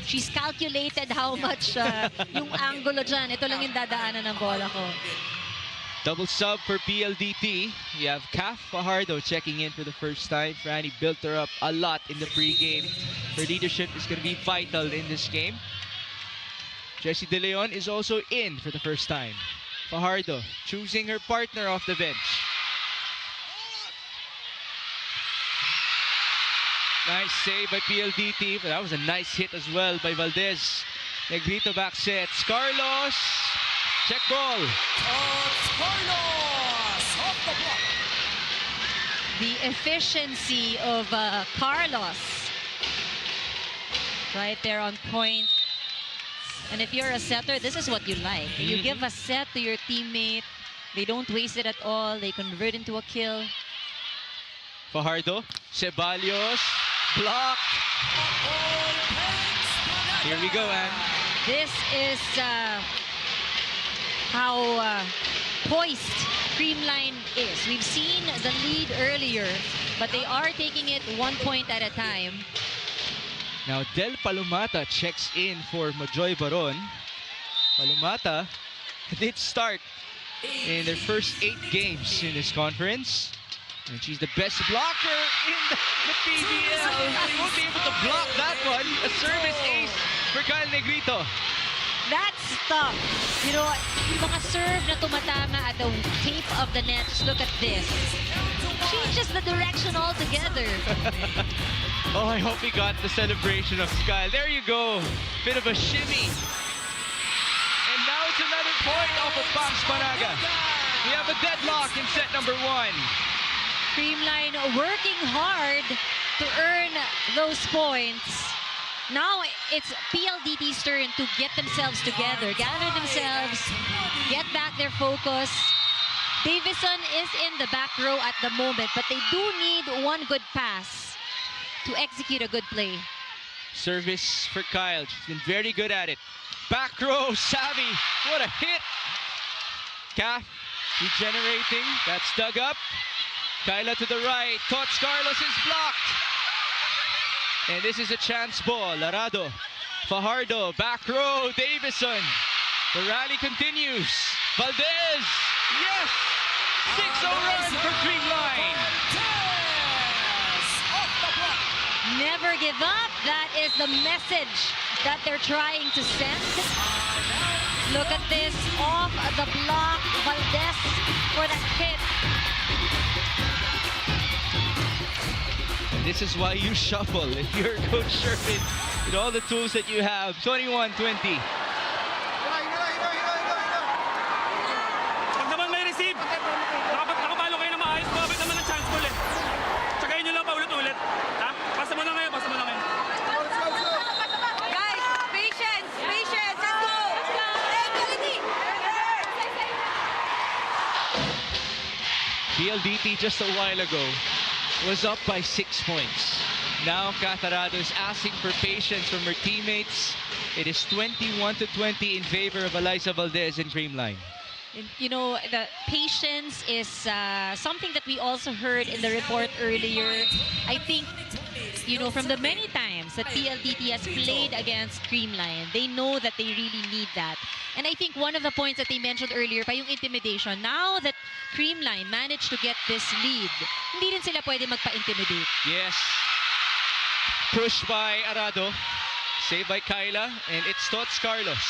She's calculated how much yung angulo dyan. Ito lang yung dadaanan ng bola ko. Double sub for PLDT. We have Kaf Fajardo checking in for the first time. Franny built her up a lot in the pregame. Her leadership is going to be vital in this game. Jessie De Leon is also in for the first time. Fajardo choosing her partner off the bench. Nice save by PLDT, but that was a nice hit as well by Valdez. Negrito back sets. Carlos, check ball. Carlos off the block. The efficiency of Carlos. Right there on point. And if you're a setter, this is what you like. You give a set to your teammate. They don't waste it at all. They convert into a kill. Fajardo, Ceballos, blocked. Here we go, Ann. This is how poised Creamline is. We've seen the lead earlier, but they are taking it 1 point at a time. Now, Del Palomata checks in for Majoy Baron. Palomata did start in their first 8 games in this conference. And she's the best blocker in the PVL. They won't be able to block that one. A service ace for Kyle Negrito. That's tough. You know, yung mga serve na tumatama at the tape of the net, just look at this. Changes the direction altogether. Oh, I hope he got the celebration of Kyle. There you go. Bit of a shimmy. And now it's another point off of Pax Panaga. We have a deadlock in set number 1. Creamline working hard to earn those points. Now it's PLDT's turn to get themselves together, gather themselves, get back their focus. Davison is in the back row at the moment, but they do need one good pass to execute a good play. Service for Kyle. She's been very good at it. Back row, Savvy. What a hit. Calf regenerating. That's dug up. Kyla to the right. Tots Carlos is blocked. And this is a chance ball. Larado, Fajardo, back row, Davison. The rally continues. Valdez, yes! 6-0 run for Creamline. Never give up. That is the message that they're trying to send. Look at this, off the block, Valdez for the hit. This is why you shuffle if you're Coach Sherman with all the tools that you have. 21-20. Pag naman may receive, nakapalo kayo na maayos, mabit naman ng chance ball eh. Tsagayin nyo lang paulit-ulit. Ha? Pasa mo na ngayon, pasa mo na ngayon. Guys, patience, patience. Let's go. PLDT just a while ago was up by 6 points. Now Catarado is asking for patience from her teammates. It is 21-20 in favor of Eliza Valdez and Creamline. You know, the patience is something that we also heard in the report earlier. I think, you know, from the many times that PLDT has played against Creamline, they know that they really need that. And I think one of the points that they mentioned earlier, pa yung intimidation, now that Creamline managed to get this lead, hindi rin sila pwede magpa-intimidate. Yes. Pushed by Arado. Saved by Kyla. And it's Tots Carlos.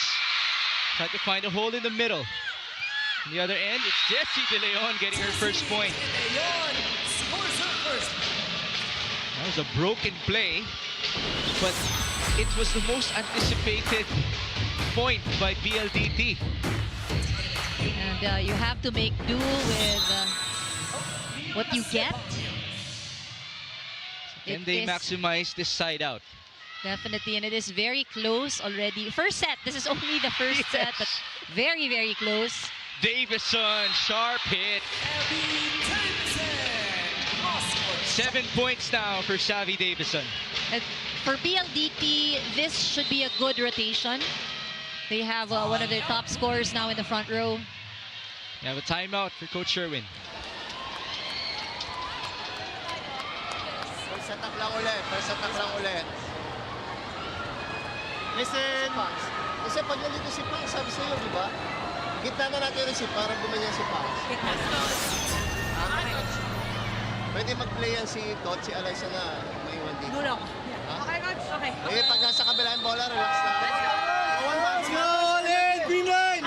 Trying to find a hole in the middle. On the other end, it's Jessie De Leon getting her first point. That was a broken play, but it was the most anticipated point by PLDT. And you have to make do with what you get. Can they maximize this side out? Definitely, and it is very close already. First set, this is only the first set, but very, very close. Davison, sharp hit. 7 points now for Savvy Davison. For PLDT, this should be a good rotation. They have one of their top scorers now in the front row. We have a timeout for Coach Sherwin. First attack lang ulit. First attack lang ulit. Listen. Kasi pag nandito si Pang, sabi sa'yo, di ba? Gitna na natin rin si Pang, para gumanyan si Pang. Pwede mag-play yan si Tot, si Eliza na maiwan dito. Dulo. Okay, coach. Okay. Eh, pag nasa kabila yung bola, relax na. Let's go, Len! Greenline!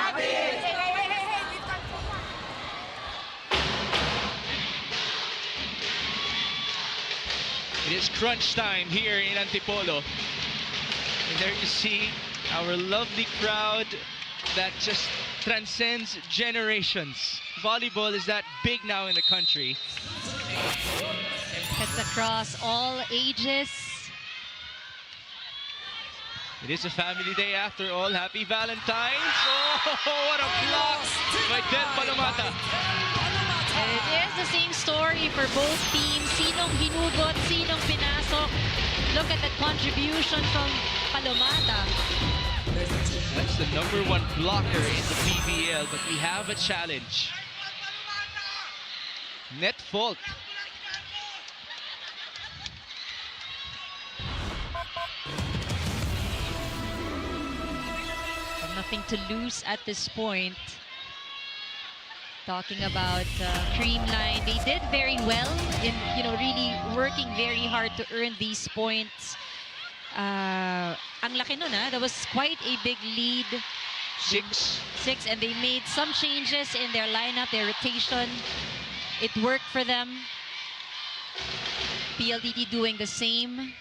It is crunch time here in Antipolo. And there you see our lovely crowd that just transcends generations. Volleyball is that big now in the country. It's across all ages. It is a family day after all. Happy Valentine's. Oh, what a block by Del Palomata. And it is the same story for both teams. Sinong hinugot, sinong pinasok. Look at the contribution from Palomata. That's the #1 blocker in the PVL, but we have a challenge. Net fault. From the nothing to lose at this point. Talking about Creamline, they did very well in really working very hard to earn these points. Ang laki nun, that was quite a big lead. 6. 6, and they made some changes in their lineup, their rotation. It worked for them. PLDT doing the same.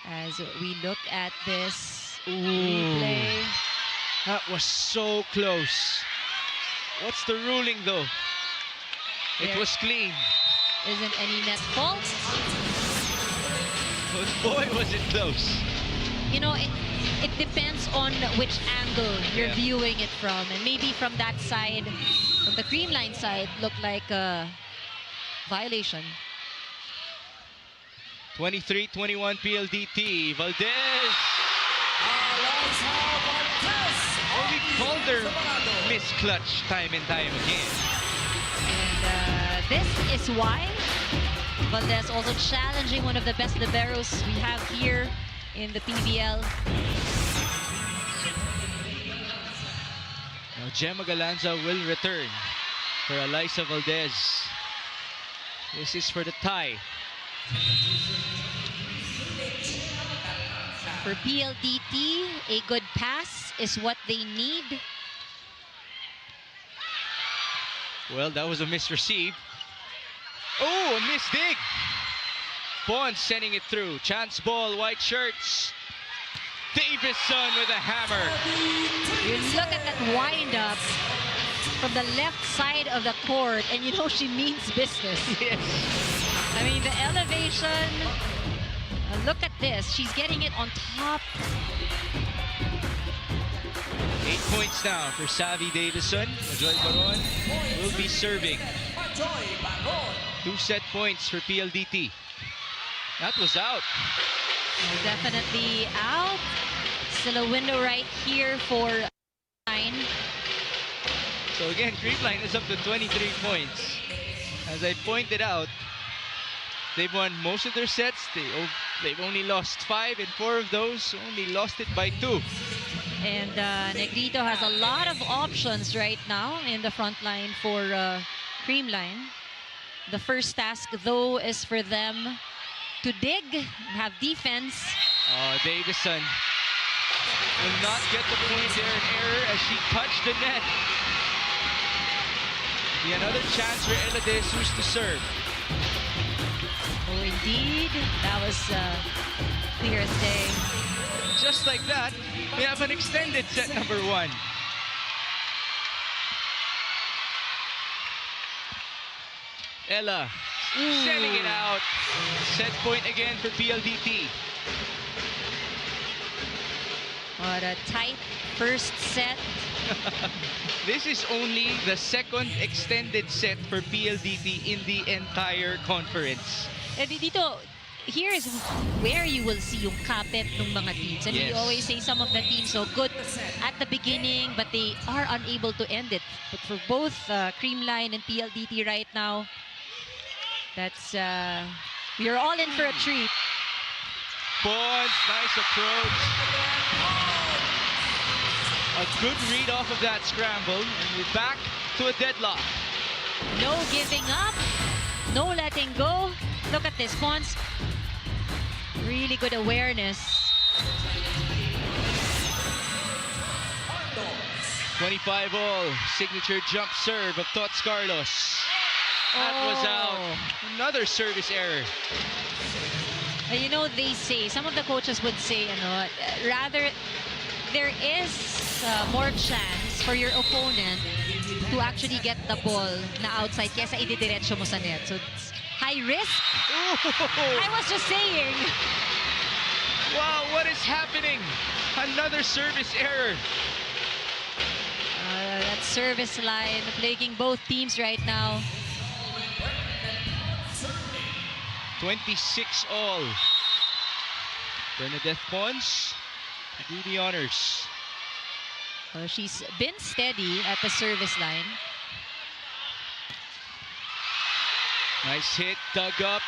As we look at this replay. That was so close. What's the ruling though? It There was clean. isn't any net fault. But boy, was it close. It depends on which angle you're Yeah. viewing it from. And maybe from that side, from the Creamline side, looked like a violation. 23-21 PLDT. Valdez. Only Calder missed clutch time and time again. And this is why Valdez also challenging one of the best liberos we have here in the PVL. Now Gemma Galanza will return for Alyssa Valdez. This is for the tie. For PLDT, a good pass is what they need. Well, that was a misreceive. Oh, a missed dig. Pons sending it through. Chance ball, white shirts. Davison with a hammer. You look at that wind-up from the left side of the court, and she means business. Yes. I mean, the elevation. Look at this. She's getting it on top. 8 points now for Savvy Davison. Joy Baron will be serving. 2 set points for PLDT. That was out. Definitely out. Still a window right here for 9. So again, Creamline is up to 23 points. As I pointed out, they've won most of their sets. They've only lost 5, and 4 of those only lost it by 2. And Negrito has a lot of options right now in the front line for Creamline. The first task, though, is for them to dig, have defense. Oh, Davison will not get the point there. An error as she touched the net. Be another chance for Ella De Jesus to serve. Oh, indeed. That was clear as day. Just like that, we have an extended set number 1. Ella sending it out. Set point again for PLDT. What a tight first set. This is only the second extended set for PLDT in the entire conference. And dito, here is where you will see yung kapit ng mga teams. And we Yes. always say some of the teams so good at the beginning, but they are unable to end it. But for both Creamline and PLDT right now, that's we are all in for a treat. Pons, nice approach. A good read off of that scramble, and we're back to a deadlock. No giving up, no letting go. Look at this, Pons. Really good awareness. 25 all, signature jump serve of Tots Carlos. That was out. Another service error. They say, some of the coaches would say, rather there is more chance for your opponent to actually get the ball na outside kesa ididiretso mo sa net. So it's high risk. I was just saying. Wow, what is happening? Another service error. That service line plaguing both teams right now. 26 all. Bernadette Pons to do the honors. Well, she's been steady at the service line. Nice hit, dug up.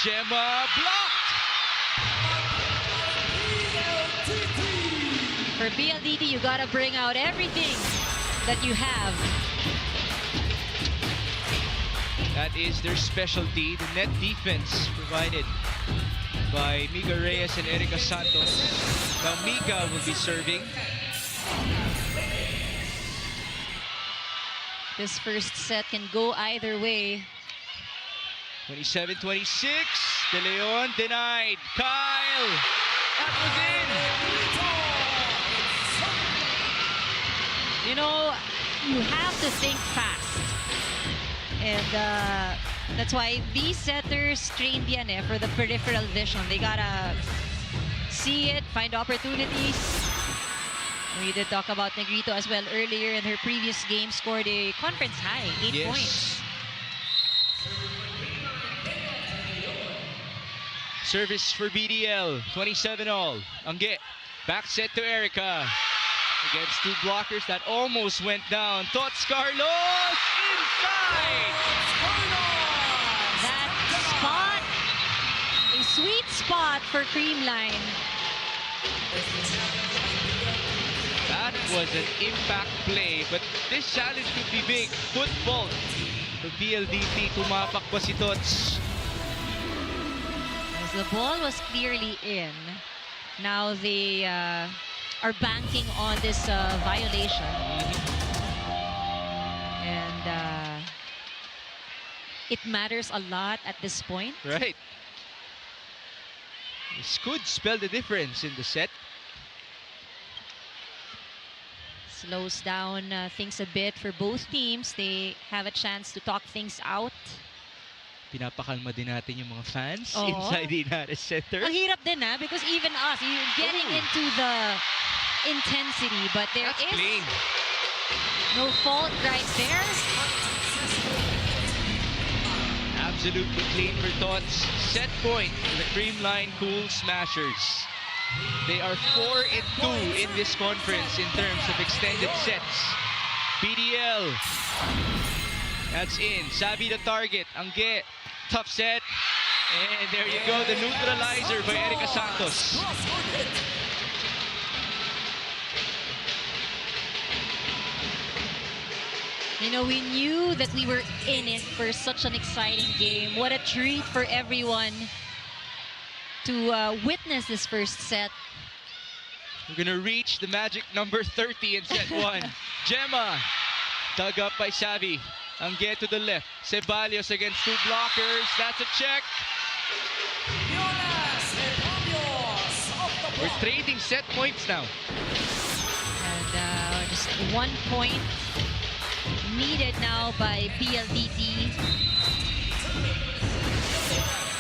Gemma blocked. For for PLDT, you gotta bring out everything that you have. That is their specialty, the net defense provided by Mika Reyes and Erica Santos. Now Mika will be serving. This first set can go either way. 27-26, De Leon denied. Kyle, that was in. You know, you have to think fast. And that's why these setters trained yan for the peripheral vision. They gotta see it, find opportunities. We did talk about Negrito as well earlier. In her previous game, scored a conference high, 8 points. Service for BDL, 27-all. Angge, back set to Erica. Against two blockers that almost went down. Tots Carlos inside! That spot, a sweet spot for Creamline. That was an impact play, but this challenge could be big. Foot fault for PLDT. Tumapak pa si Tots. As the ball was clearly in, now they are banking on this violation. And it matters a lot at this point. Right. This could spell the difference in the set. Slows down things a bit for both teams. They have a chance to talk things out. Pinapakalma din natin yung mga fans Oo. inside the Inares Center. Ang hirap din because even us, you're getting into the intensity, but there That's is clean. no fault right there. Absolutely clean for Tots. Set point for the Creamline Cool Smashers. They are 4-2 in this conference in terms of extended sets. PDL. That's in. Sabi the target. Angge. Tough set. And there you go. The neutralizer by Erica Santos. You know, we knew that we were in it for such an exciting game. What a treat for everyone to witness this first set. We're gonna reach the magic number 30 in set 1. Gemma, dug up by Savi. Angge to the left. Ceballos against two blockers. That's a check. We're trading set points now. And just 1 point needed now by PLDT.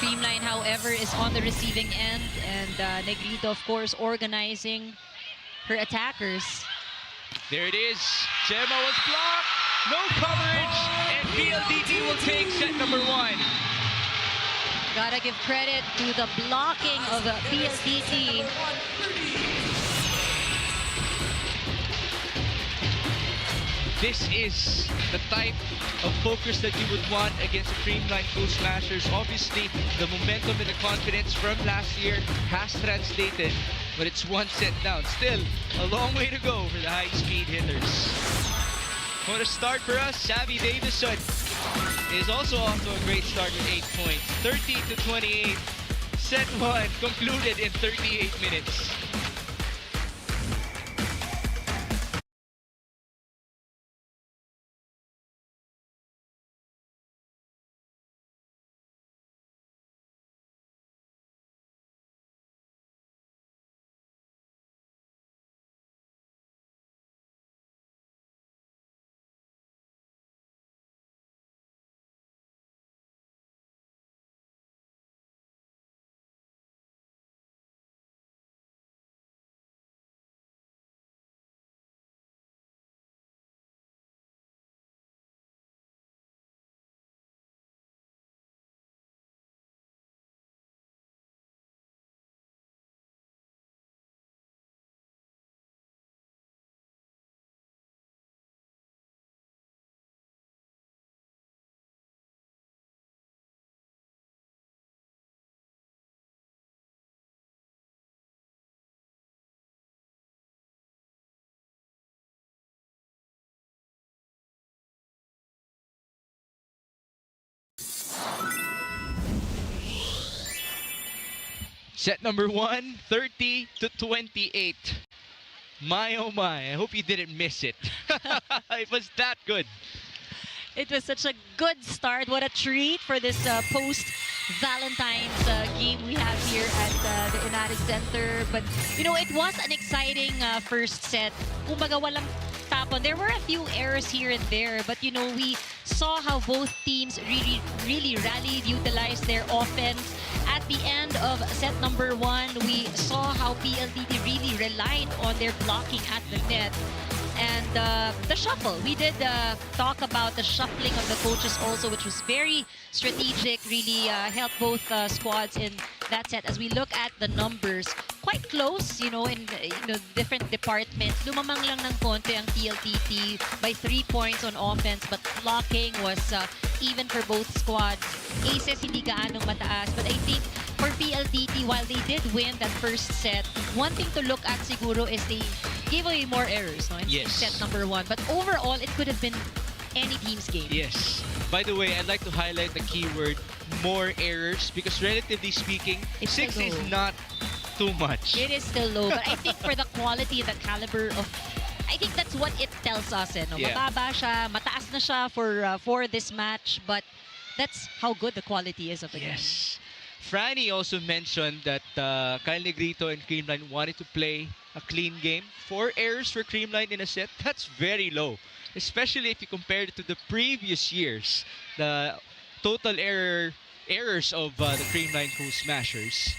Creamline, however, is on the receiving end, and Negrito, of course, organizing her attackers. There it is. Gemma was blocked. No coverage, and PLDT will take set number 1. Gotta give credit to the blocking of PLDT. This is the type of focus that you would want against the Creamline Cool Smashers. Obviously, the momentum and the confidence from last year has translated, but it's 1 set down. Still, a long way to go for the high-speed hitters. What a start for us. Savi Davison is also off to a great start with 8 points. 30-28. Set 1 concluded in 38 minutes. Set number 1, 30-28. My oh my, I hope you didn't miss it. It was that good. It was such a good start. What a treat for this post-Valentine's game we have here at the United Center. But, you know, it was an exciting first set. Kumbaga, walang tapon. There were a few errors here and there. But, you know, we saw how both teams really rallied, utilized their offense. At the end of set number 1, we saw how PLDT really relied on their blocking at the net. And the shuffle, we did talk about the shuffling of the coaches also, which was very strategic, really helped both squads in that set. As we look at the numbers, quite close, you know, in different departments. Lumamang lang ng konti ang PLDT by 3 points on offense, but blocking was even for both squads. Aces hindi gaanong mataas, but I think for PLDT, while they did win that first set, one thing to look at siguro is they gave away more errors, no, in set number 1. But overall, it could have been any team's game. Yes. By the way, I'd like to highlight the keyword more errors, because relatively speaking, It's 6 still is low. not too much. It is still low, but I think for the quality, the caliber of, I think that's what it tells us. No? Yeah. Mababa siya, mataas na siya for this match, but that's how good the quality is of the game. Yes. Franny also mentioned that Kyle Negrito and Creamline wanted to play a clean game. 4 errors for Creamline in a set. That's very low, especially if you compare it to the previous years. The total errors of the Creamline Cool Smashers.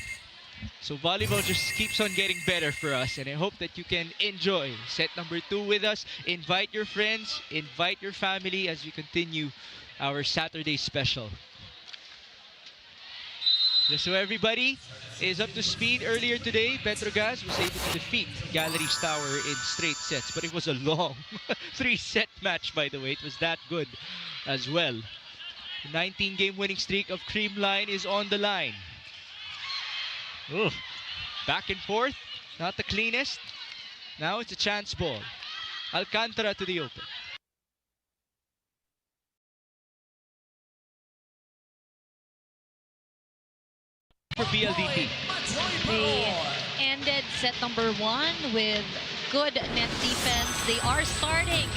So volleyball just keeps on getting better for us, and I hope that you can enjoy set number 2 with us. Invite your friends, invite your family as we continue our Saturday special. Just so everybody is up to speed, earlier today, Petrogas was able to defeat Galleries Tower in straight sets, but it was a long 3-set match, by the way. It was that good as well. The 19-game winning streak of Creamline is on the line. Ugh. Back and forth, not the cleanest. Now it's a chance ball. Alcantara to the open. For PLDT. They ended set number 1 with good net defense. They are starting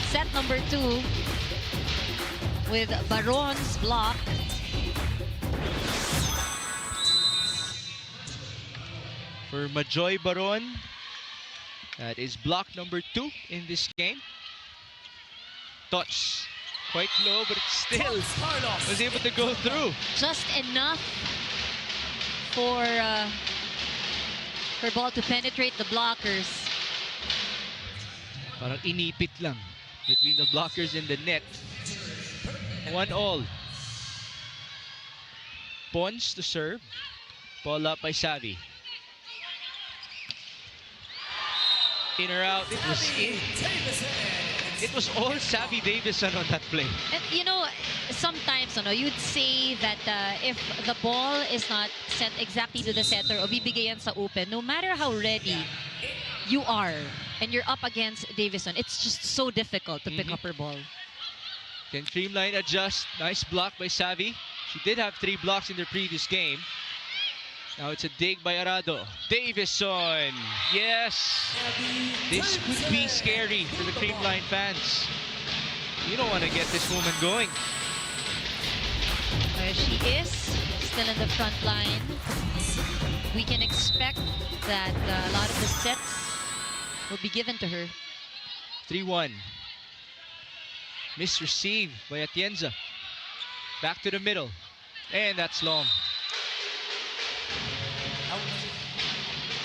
set number 2 with Baron's block. For Majoy Baron, that is block number 2 in this game. Touch quite low, but it still was able to go through. Just enough for ball to penetrate the blockers. Parang inipit lang between the blockers and the net. 1-all. Pons to serve. Ball up by Savvy. In or out, it was in. It was all Savvy Davison on that play. And you know, sometimes you'd say that if the ball is not sent exactly to the center o bibigay yan sa open, no matter how ready you are and you're up against Davison, it's just so difficult to pick up her ball. Can Creamline adjust? Nice block by Savvy. She did have 3 blocks in their previous game. Now it's a dig by Arado. Davison! Yes! This could be scary for the Creamline fans. You don't want to get this woman going. There she is, still in the front line. We can expect that a lot of the sets will be given to her. 3-1. Misreceived by Atienza. Back to the middle. And that's long.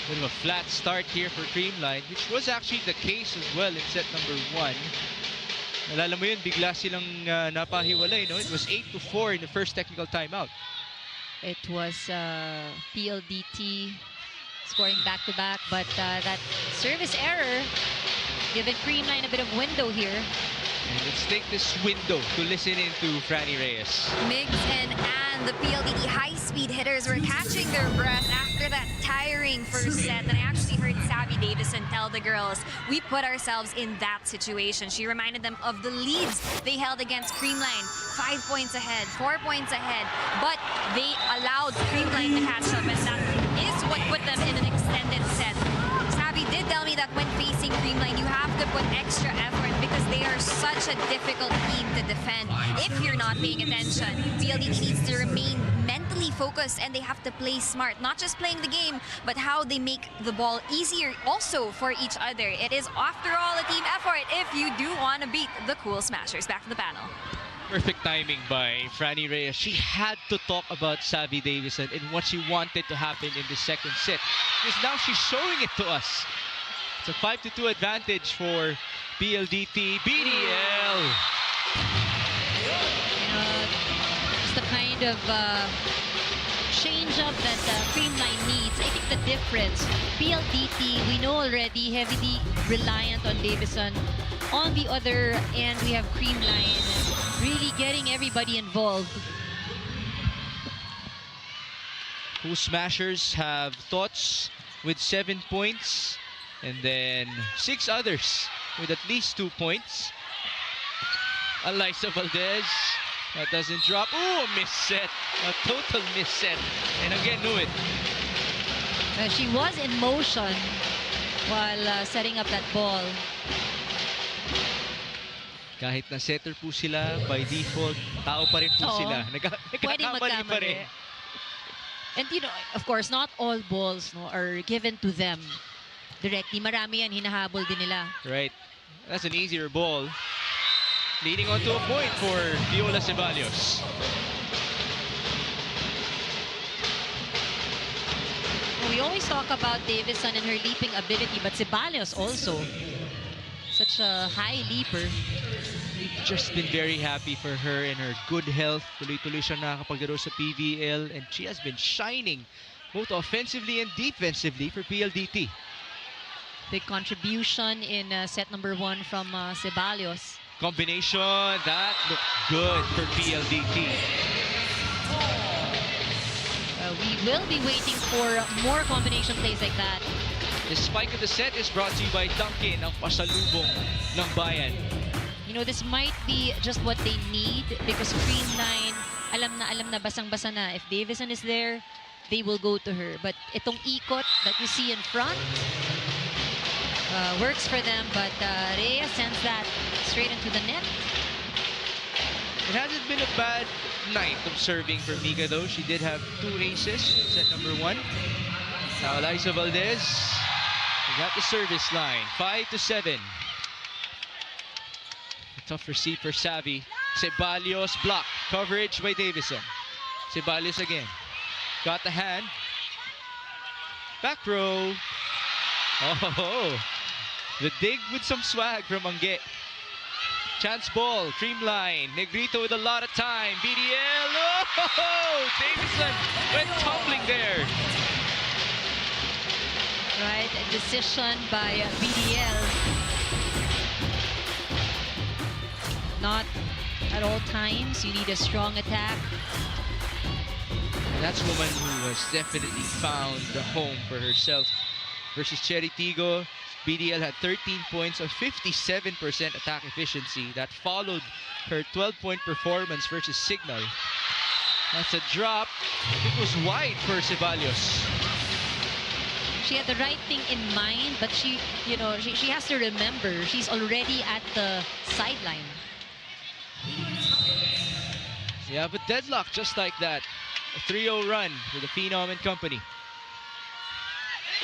Bit of a flat start here for Creamline, which was actually the case as well in set number 1. Nalala mo yun, bigla silang napahiwalay, no? It was 8-4 in the first technical timeout. It was PLDT scoring back-to-back, but that service error giving Creamline a bit of window here. And let's take this window to listen into Franny Reyes. Migs and Ann, the PLDT high-speed hitters, were catching their breath after that tiring first set. And I actually heard Savvy Davison tell the girls, we put ourselves in that situation. She reminded them of the leads they held against Creamline. 5 points ahead, 4 points ahead. But they allowed Creamline to catch up, and that is what put them in an extended set. Savvy did tell me that when facing Creamline, you have to put extra effort because they are such a difficult team to defend. If you're not paying attention, PLDT needs to remain mentally focused and they have to play smart. Not just playing the game, but how they make the ball easier also for each other. It is, after all, a team effort if you do want to beat the Cool Smashers. Back to the panel. Perfect timing by Franny Reyes. She had to talk about Savvy Davison and what she wanted to happen in the second set. Because now she's showing it to us. It's a 5-2 advantage for PLDT. BDL. Just the kind of change-up that Creamline needs. I think the difference, PLDT, we know already, heavily reliant on Davison. On the other end, we have Creamline really getting everybody involved. Cool Smashers have Thoughts with 7 points. And then 6 others with at least 2 points. Alyssa Valdez. That doesn't drop. Ooh, a miss set. A total miss set. And again, knew it. She was in motion while setting up that ball. Kahit na setter po sila, by default, tao pa rin po Oo. sila. Pwedeng Nagkakamali pa rin. And you know, of course, not all balls are given to them directly. Marami yan, hinahabol din nila. Right. That's an easier ball. Leading on to a point for Viola Ceballos. We always talk about Davison and her leaping ability, but Ceballos also. Such a high leaper. We've just been very happy for her and her good health. Tuloy-tuloy siya nakapaglaro sa PVL and she has been shining both offensively and defensively for PLDT. Big contribution in set number 1 from Ceballos. Combination, that looked good for PLDT. We will be waiting for more combination plays like that. The spike of the set is brought to you by Dunkin, ang pasalubong ng bayan. You know, this might be just what they need because Creamline, alam na basang-basa na. If Davison is there, they will go to her. But itong ikot that you see in front works for them, but Reyes sends that straight into the net. It hasn't been a bad night of serving for Mika though. She did have 2 aces in set number 1. Now Alyssa Valdez, we got the service line, 5-7. A tough receive for Savvy. Ceballos block, coverage by Davison. Ceballos again, got the hand. Back row. Oh, the dig with some swag from Angge. Chance ball, Creamline, Negrito with a lot of time, BDL, oh, Davison went tumbling there. Right, a decision by BDL. Not at all times, you need a strong attack. And that's a woman who has definitely found the home for herself. Versus Cherry Tigo, BDL had 13 points of 57% attack efficiency. That followed her 12-point performance versus Signal. That's a drop. It was wide for Ceballos. She had the right thing in mind, but she has to remember she's already at the sideline. Yeah, but deadlock just like that. A 3-0 run for the Phenom and company.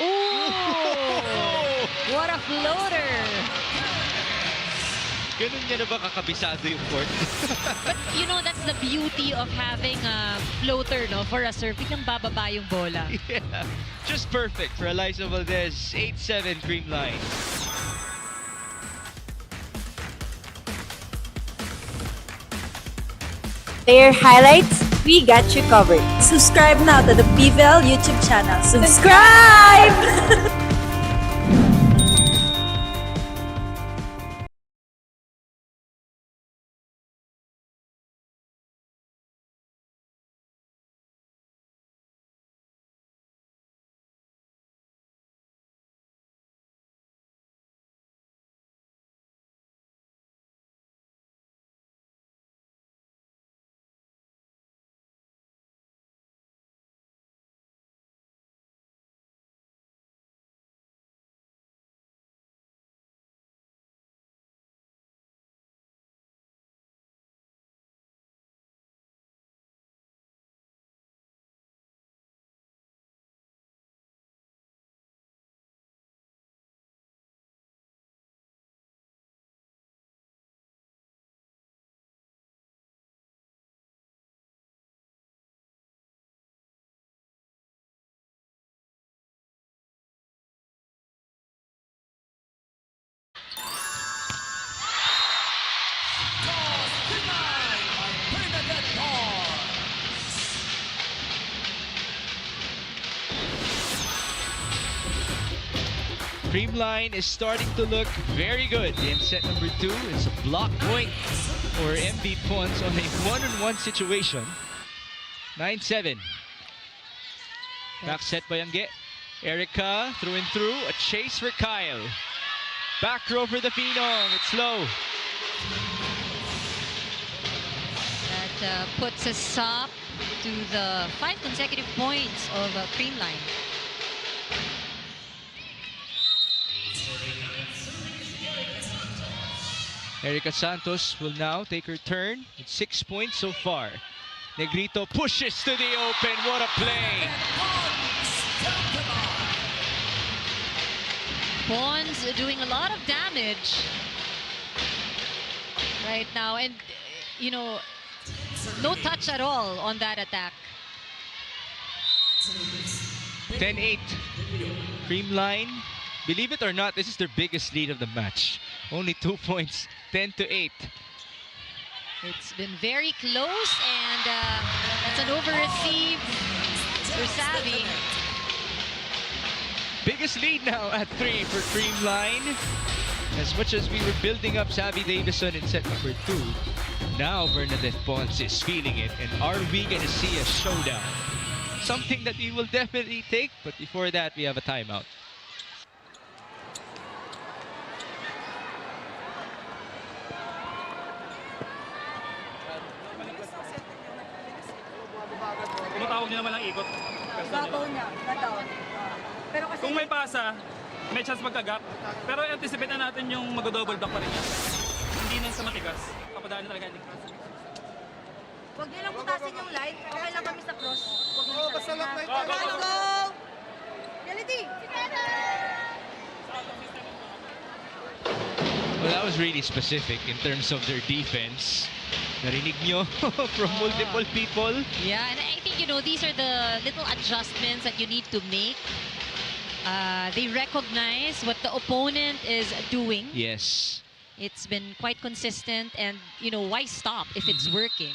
Oh! What a floater! Ganun niya na ba kakabisado yung court? But you know, that's the beauty of having a floater, no? For a serve, biglang bababa yung bola. Yeah, just perfect for Alyssa Valdez. 8-7 Creamline. Player highlights, we got you covered. Subscribe now to the PVL YouTube channel. Subscribe! Creamline is starting to look very good in set number 2. It's a block point for MB Pons on a one-on-one situation. 9-7. Back set by Angge. Erica through and through. A chase for Kyle. Back row for the Phenom. It's low. That puts a stop to the 5 consecutive points of Creamline. Erica Santos will now take her turn with 6 points so far. Negrito pushes to the open. What a play! Pons doing a lot of damage right now, and you know, no touch at all on that attack. 10-8. Creamline, believe it or not, this is their biggest lead of the match. Only 2 points, 10-8. It's been very close, and that's an over-receive for Savvy. Biggest lead now at 3 for Creamline. As much as we were building up Savvy Davison in set number 2, now Bernadette Pons is feeling it. And are we going to see a showdown? Something that we will definitely take, but before that, we have a timeout. Tumatawag niya naman ng ikot. Babaw niya, nataon. Pero kasi... Kung may pasa, may chance magkagap. Pero anticipate na natin yung mag-double block pa rin yan. Hindi na sa matigas. Papadaan na talaga yung cross. Huwag niyo lang butasin yung line. Okay lang kami sa cross. Huwag niyo sa line. Go! Let's go! Reality! Well, that was really specific in terms of their defense. Narinig nyo from multiple people. Yeah, and I think, you know, these are the little adjustments that you need to make. They recognize what the opponent is doing. Yes. It's been quite consistent, and, you know, why stop if it's working?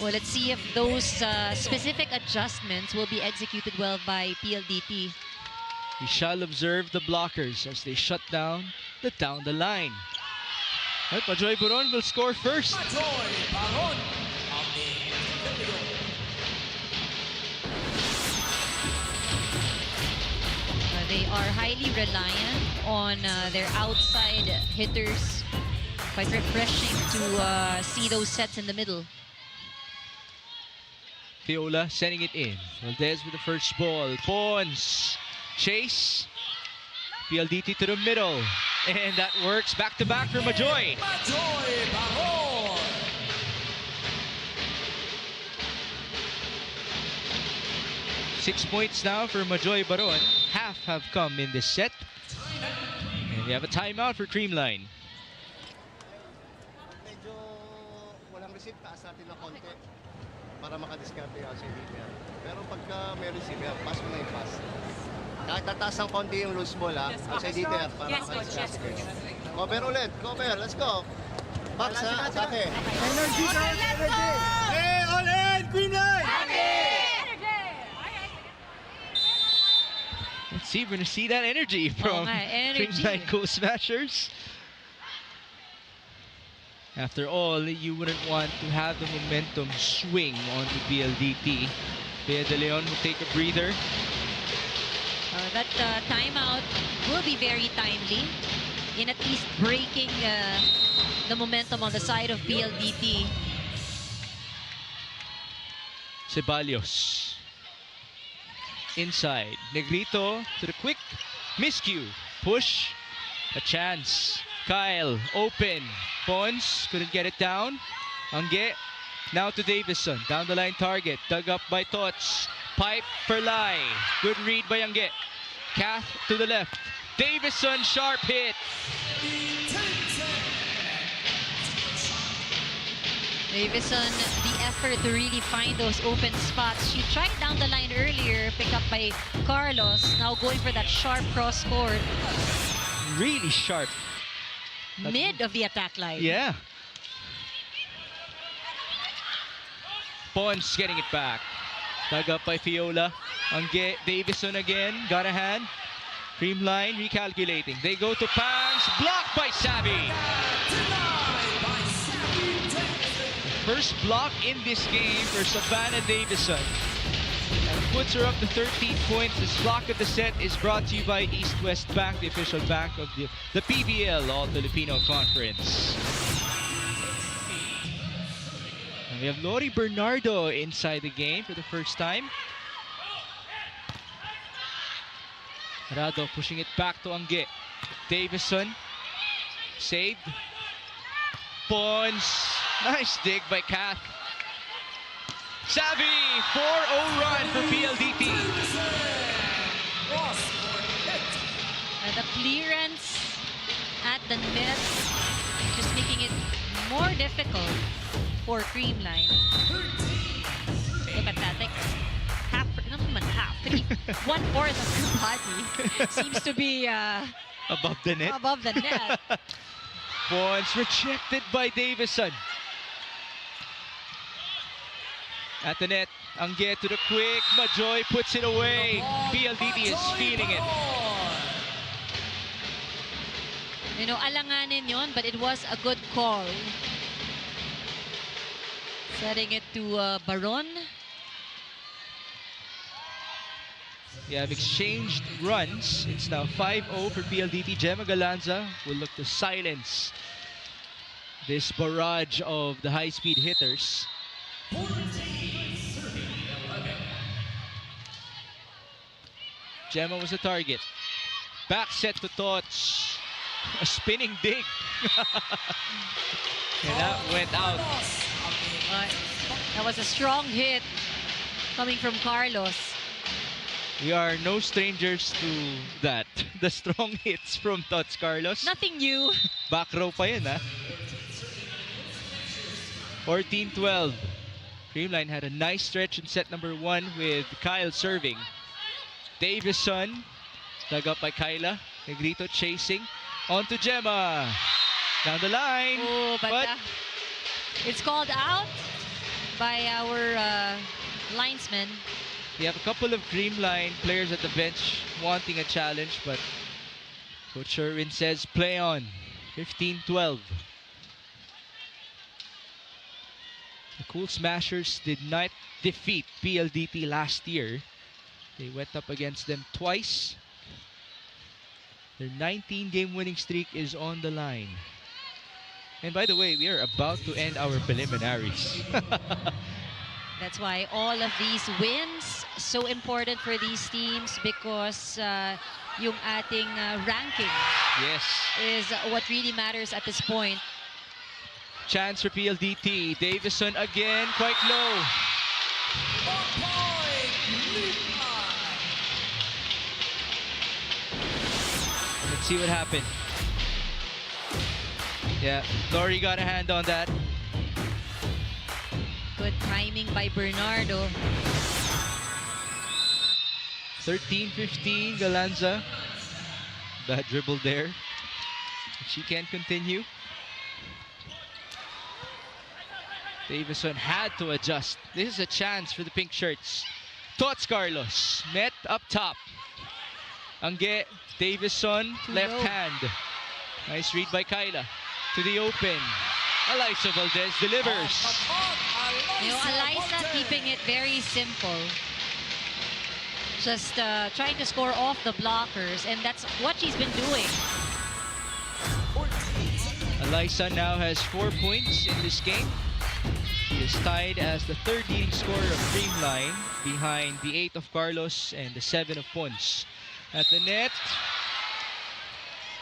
Well, let's see if those specific adjustments will be executed well by PLDT. We shall observe the blockers as they shut down the line. Right, Majoy Buron will score first. They are highly reliant on their outside hitters. Quite refreshing to see those sets in the middle. Fiola sending it in. Valdez with the first ball. Pons. Chase. PLDT to the middle. And that works back to back for Majoy. 6 points now for Majoy Baron. Half have come in this set. And we have a timeout for Creamline. Medyo walang receive, taas natin na konti para makadiskarte yung LCD. Pero pagka may receiver, pass mo na yung pass. Kahit tataas ng konti yung loose ball, ha? LCD para makadiskarte. Cover ulit, cover, let's go. Box, ha, atake. Energy, energy! Hey, all in, Creamline! Let's see, we're going to see that energy from Creamline Coast Smashers. After all, you wouldn't want to have the momentum swing onto PLDT. Bea De Leon will take a breather. That timeout will be very timely in at least breaking the momentum on the side of PLDT. Ceballos. Inside. Negrito to the quick. Miscue. Push. A chance. Kyle. Open. Pons couldn't get it down. Angge. Now to Davison. Down the line target. Dug up by Tots. Pipe for Lai. Good read by Angge. Kath to the left. Davison. Sharp hit. Davison, the effort to really find those open spots. She tried down the line earlier, picked up by Carlos. Now going for that sharp cross court. Really sharp. Mid of the attack line. Yeah. Pons getting it back. Dug up by Fiola. Angge, Davison again. Got a hand. Creamline recalculating. They go to Pangs, blocked by Savvy. First block in this game for Savannah Davison. And puts her up to 13 points. This block of the set is brought to you by East West Bank, the official bank of the PVL, All-Filipino Conference. And we have Lori Bernardo inside the game for the first time. Rado pushing it back to Angge. Davison. Saved. Pons. Nice dig by Kath. Savvy, 4-0 run for PLDT. And the clearance at the net, just making it more difficult for Creamline. Look at that, like half, not even half, 1/4 of her body seems to be Above the net. above the net. Points rejected by Davison. At the net, Angge to the quick. Majoy puts it away. PLDT is feeling it. You know, alanganin yon, but it was a good call. Setting it to Baron. We have exchanged runs. It's now 5-0 for PLDT. Gemma Galanza will look to silence this barrage of the high-speed hitters. Gemma was the target. Back set to Tots. A spinning dig. And that went out. That was a strong hit coming from Carlos. We are no strangers to that. The strong hits from Tots, Carlos. Nothing new. Back row pa yun, ha? 14-12. Creamline had a nice stretch in set number 1 with Kyle serving. Davison, dug up by Kyla. Negrito chasing. On to Gemma. Down the line. Oh, but it's called out by our linesman. We have a couple of Creamline players at the bench wanting a challenge, but Coach Sherwin says play on. 15-12. The Cool Smashers did not defeat PLDT last year. They went up against them twice. Their 19-game winning streak is on the line. And by the way, we are about to end our preliminaries. That's why all of these wins so important for these teams, because yung ating ranking Yes. is what really matters at this point. Chance for PLDT. Davison again, quite low. Let's see what happened. Yeah, Lori got a hand on that. Good timing by Bernardo. 13-15, Galanza. Bad dribble there. She can't continue. Davison had to adjust. This is a chance for the pink shirts. Tots Carlos, net up top. Angge, Davison, left hand. Nice read by Kyla. To the open. Alyssa Valdez delivers. You know, Alyssa keeping it very simple. Just trying to score off the blockers, and that's what she's been doing. Alyssa now has 4 points in this game. She is tied as the third leading scorer of Creamline, behind the 8 of Carlos and the 7 of Pons. At the net,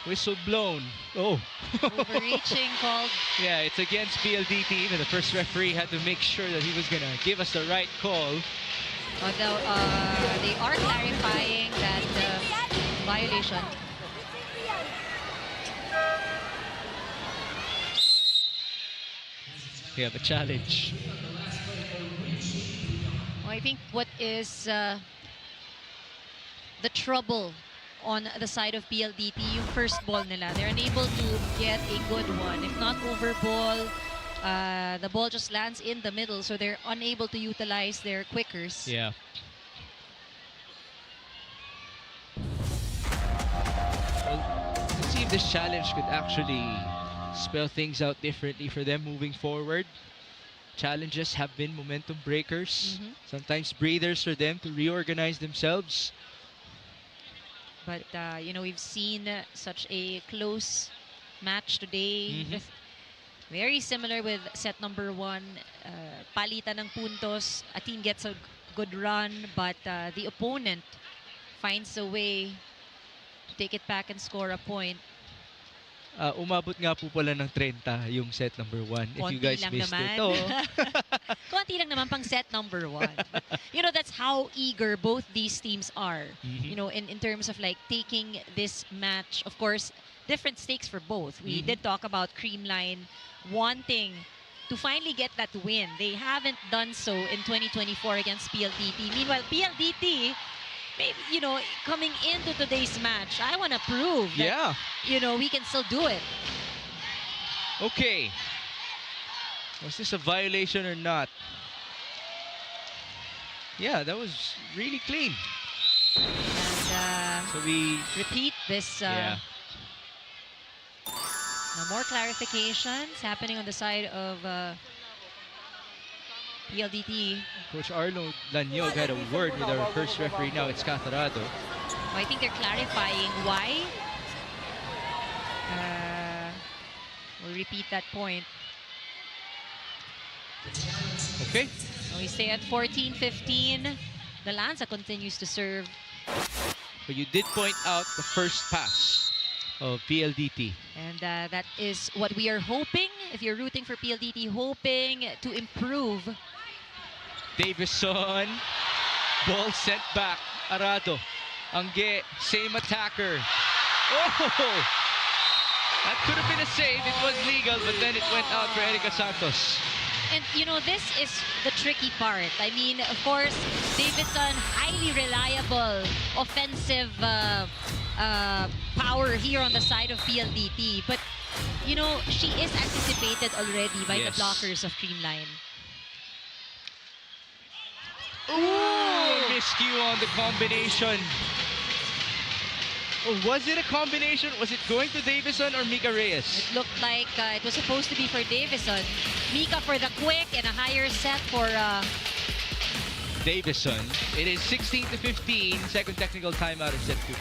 whistle blown. Oh. Overreaching called. Yeah, it's against PLDT. Even the first referee had to make sure that he was going to give us the right call. Although they are clarifying that violation. We have a challenge. Well, I think what is the trouble on the side of PLDT, yung first ball nila. They're unable to get a good one. If not over ball, the ball just lands in the middle, so they're unable to utilize their quickers. Yeah. Let's see if this challenge could actually spell things out differently for them moving forward. Challenges have been momentum breakers, sometimes breathers for them to reorganize themselves. But, you know, we've seen such a close match today. Very similar with set number 1. Palitan ng puntos. A team gets a good run, but the opponent finds a way to take it back and score a point. Umabot nga po pala ng 30 yung set number 1. If you guys missed it. Konti lang naman pang set number 1. But, you know, that's how eager both these teams are. You know, in terms of like taking this match. Of course, different stakes for both. We did talk about Creamline wanting to finally get that win. They haven't done so in 2024 against PLDT. Meanwhile, PLDT, maybe, you know, coming into today's match, I want to prove that, you know, we can still do it. Okay. Was this a violation or not? Yeah, that was really clean. And so we repeat this. Now more clarifications happening on the side of PLDT. Coach Arnold Lanyog had a word with our first referee. Now it's Catarado. I think they're clarifying why. We'll repeat that point. Okay. We stay at 14-15. The Lanza continues to serve. But you did point out the first pass of PLDT. And that is what we are hoping. If you're rooting for PLDT, hoping to improve. Davison. Ball sent back. Arado. Angge. Same attacker. Oh! That could have been a save. It was legal, but then it went out for Erica Santos. And, you know, this is the tricky part. I mean, of course, Davison, highly reliable offensive power here on the side of PLDT. But, you know, she is anticipated already by the blockers of Creamline. Ooh! Miscue on the combination. Oh, was it a combination? Was it going to Davison or Mika Reyes? It looked like it was supposed to be for Davison. Mika for the quick and a higher set for Davison. It is 16-15. Second technical timeout of set 2.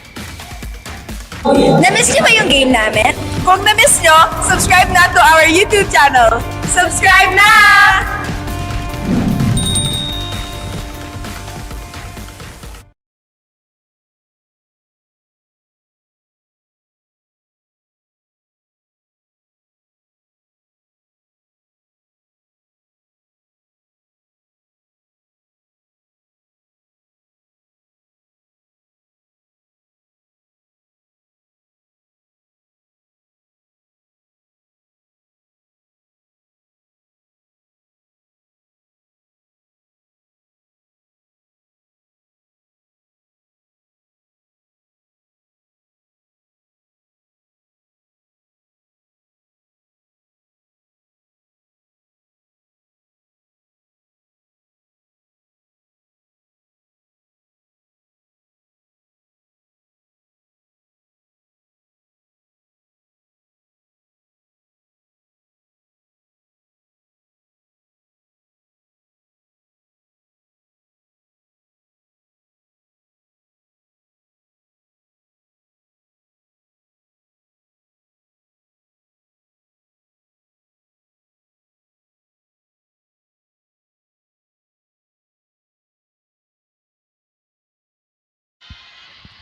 Na-miss niyo ba yung game namin? Kung na-miss niyo, subscribe na to our YouTube channel. Subscribe na!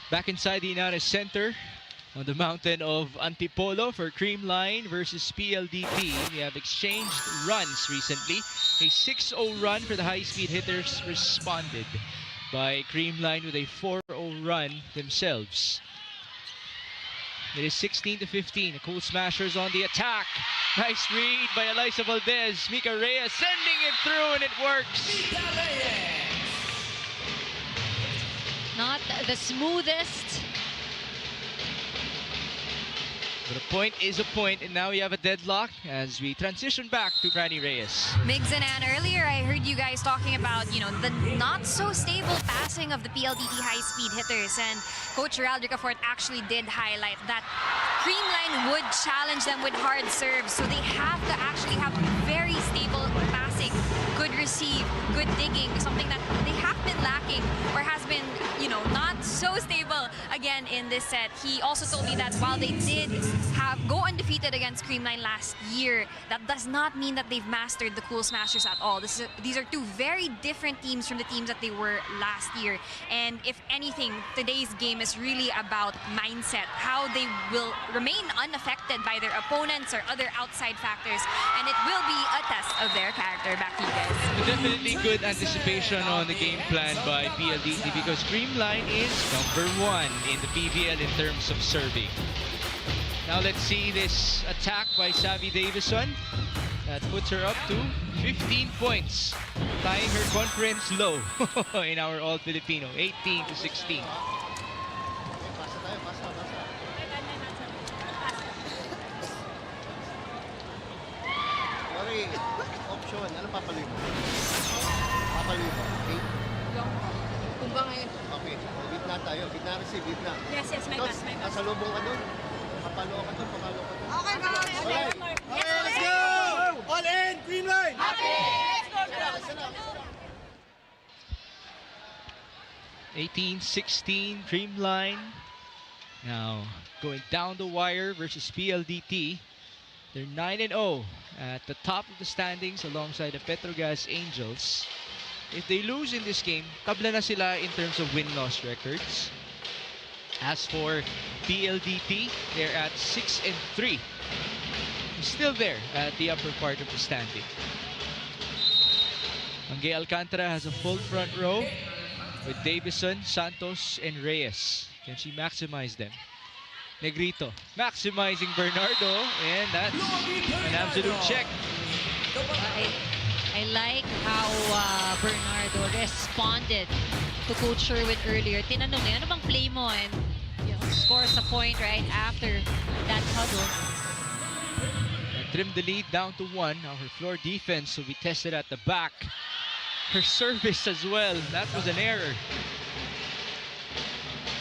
Back inside the Inares Center on the mountain of Antipolo for Creamline versus PLDT. We have exchanged runs recently. A 6-0 run for the high-speed hitters responded by Creamline with a 4-0 run themselves. It is 16-15. The Cool Smashers on the attack. Nice read by Elisa Valdez. Mika Reyes sending it through, and it works. Not the smoothest But a point is a point, and now we have a deadlock as we transition back to Granny Reyes. Migs and Ann, earlier I heard you guys talking about, the not so stable passing of the PLDT high-speed hitters, and Coach Gerald Ricafort actually did highlight that Creamline would challenge them with hard serves, so they have to actually have very stable passing, good receive, good digging, something that they have been lacking or has been, not so stable again in this set. He also told me that while they did go undefeated against Creamline last year, that does not mean that they've mastered the Cool Smashers at all. These are two very different teams from the teams that they were last year. And if anything, today's game is really about mindset, how they will remain unaffected by their opponents or other outside factors. And it will be a test of their character. Back to you guys. Definitely good anticipation on the game plan by PLDT because Creamline is #1 in the PVL in terms of serving. Now let's see this attack by Savvy Davison. That puts her up to 15 points, tying her conference low in our All-Filipino, 18-16. Pasa tayo, pasa. Sorry, option. Ano papaliw? Papaliw ba? Okay. Kumba ngayon. Okay. Gitna tayo. Gitna receive, gitna. Yes, my pass. Kasalubong ka doon. Papalo ka doon, papalo ka doon. Okay, Okay. let's go! All in! Creamline! Let's go, 18-16 Creamline. Now going down the wire versus PLDT. They're 9-0 at the top of the standings alongside the Petrogas Angels. If they lose in this game, tabla na sila in terms of win-loss records. As for PLDT, they're at 6-3. Still there at the upper part of the standing. Angge Alcantara has a full front row with Davison, Santos, and Reyes. Can she maximize them? Negrito maximizing Bernardo, and that's an absolute check. I like how Bernardo responded to Coach Sherwin earlier. Tinanong niya, ano bang play mo? And scores a point right after that huddle. And trimmed the lead down to 1. Now her floor defense will be tested at the back. Her service as well. That was an error.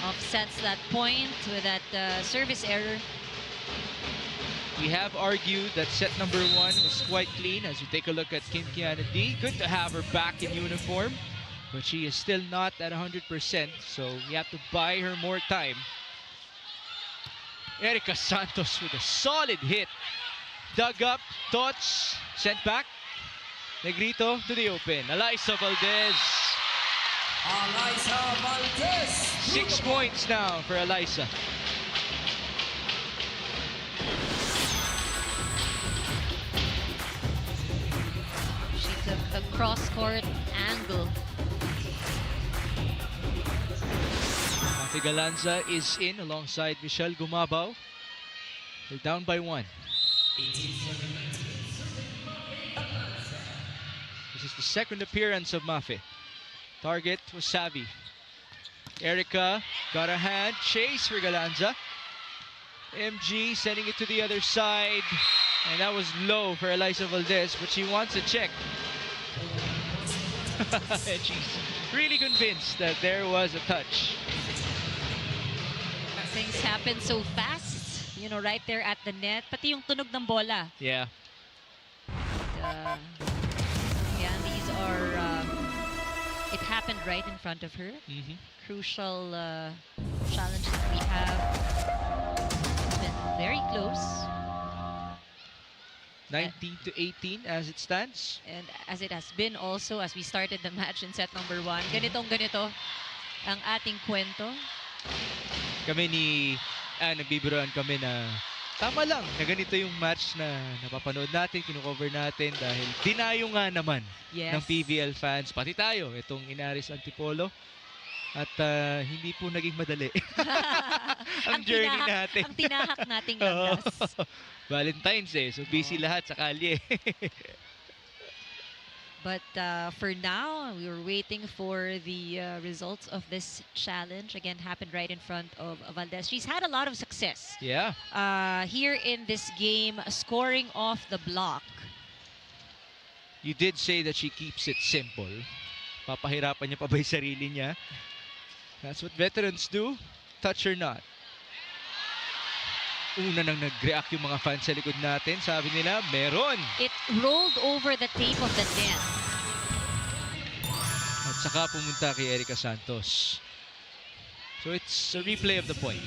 Offsets that point with that service error. We have argued that set number 1 was quite clean as we take a look at Kim Kiana D. Good to have her back in uniform, but she is still not at 100%, so we have to buy her more time. Erica Santos with a solid hit. Dug up, touch, sent back. Negrito to the open. Eliza Valdez. 6 points now for Eliza. She took the cross-court angle. Mafi Galanza is in alongside Michelle Gumabao. They're down by 1. This is the second appearance of Mafi. Target was Savvy. Erica got a hand. Chase for Galanza. MG sending it to the other side. And that was low for Eliza Valdez, but she wants a check. And she's really convinced that there was a touch. Things happen so fast, right there at the net. Pati yung tunog ng bola. Yeah. Yeah, these are... it happened right in front of her. Crucial challenge that we have. Been very close. 19-18 as it stands. And as it has been also as we started the match in set number 1. Ganito ang ating kwento. Kami ni nagbibiroan kami na tama lang na ganito yung match na napapanood natin, kinukover natin dahil dinayo nga naman ng PVL fans, pati tayo, itong Inaris Antipolo. At hindi po naging madali ang journey natin. Ang tinahak nating landas. Valentine's so busy lahat sa kalye. But for now, we were waiting for the results of this challenge. Again, happened right in front of Valdez. She's had a lot of success. Yeah. Here in this game, scoring off the block. You did say that she keeps it simple. Papahirapan niya pa ba yung sarili niya? That's what veterans do. Touch or not. Una nang nag-react yung mga fans sa likod natin. Sabi nila, meron. It rolled over the tape of the net. At saka pumunta kay Erica Santos. So it's a replay of the point.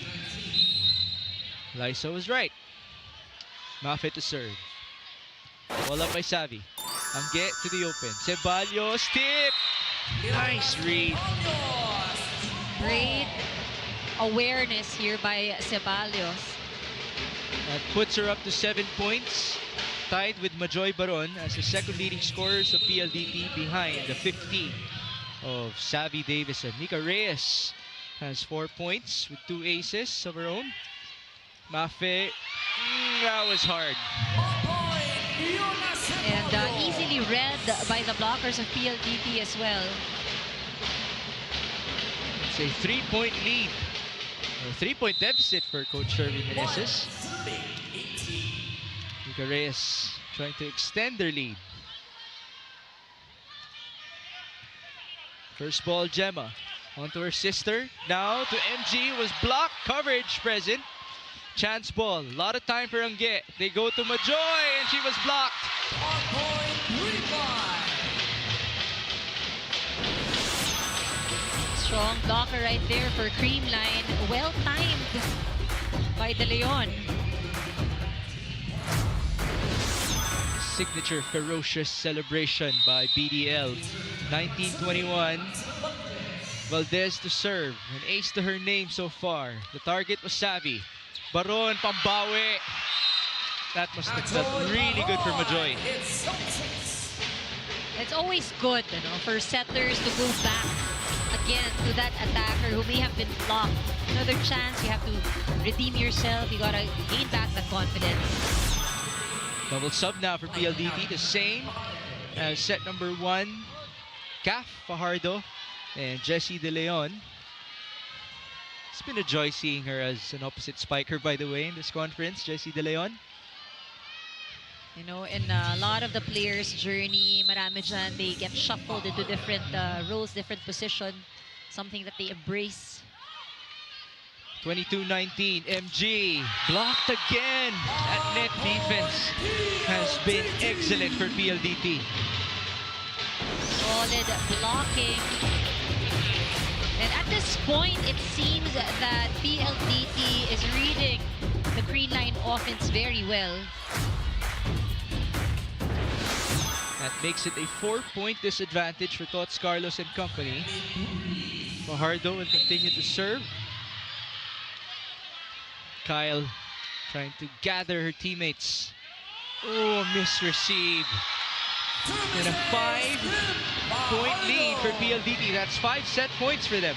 Liza was right. Mafe to serve. Ball up by Savi. Angge to the open. Ceballos, tip! Nice read. Great awareness here by Ceballos. That puts her up to 7 points. Tied with Majoy Baron as the second leading scorers of PLDT behind the 15 of Savi Davis. And Mika Reyes has 4 points with 2 aces of her own. Mafe, that was hard. And easily read by the blockers of PLDT as well. It's a 3-point lead. A 3-point deficit for Coach Sherwin Meneses. Mika Reyes trying to extend their lead. First ball, Gemma. Onto her sister. Now to MG. Was blocked. Coverage present. Chance ball. A lot of time for Angge. They go to Majoy and she was blocked. Strong blocker right there for Creamline. Well timed by De Leon. Signature ferocious celebration by BDL. 19-21. Valdez to serve. An ace to her name so far. The target was Savi. Baron, pambawi. That must have felt really good for Majoy. It's always good, for settlers to go back again to that attacker who may have been flopped. Another chance, you have to redeem yourself. You gotta gain back that confidence. Double sub now for PLDT, the same as set number 1. Caf Fajardo and Jessie De Leon. It's been a joy seeing her as an opposite spiker, by the way, in this conference, Jessie De Leon. In a lot of the players' journey, marami dyan, they get shuffled into different roles, different position, something that they embrace. 22-19, MG blocked again. That net defense has been excellent for PLDT. Solid blocking. And at this point, it seems that PLDT is reading the Creamline offense very well. That makes it a 4-point disadvantage for Tots Carlos and company. Fajardo will continue to serve. Kyle trying to gather her teammates. Oh, misreceive. And a 5-point lead for PLDT. That's 5 set points for them.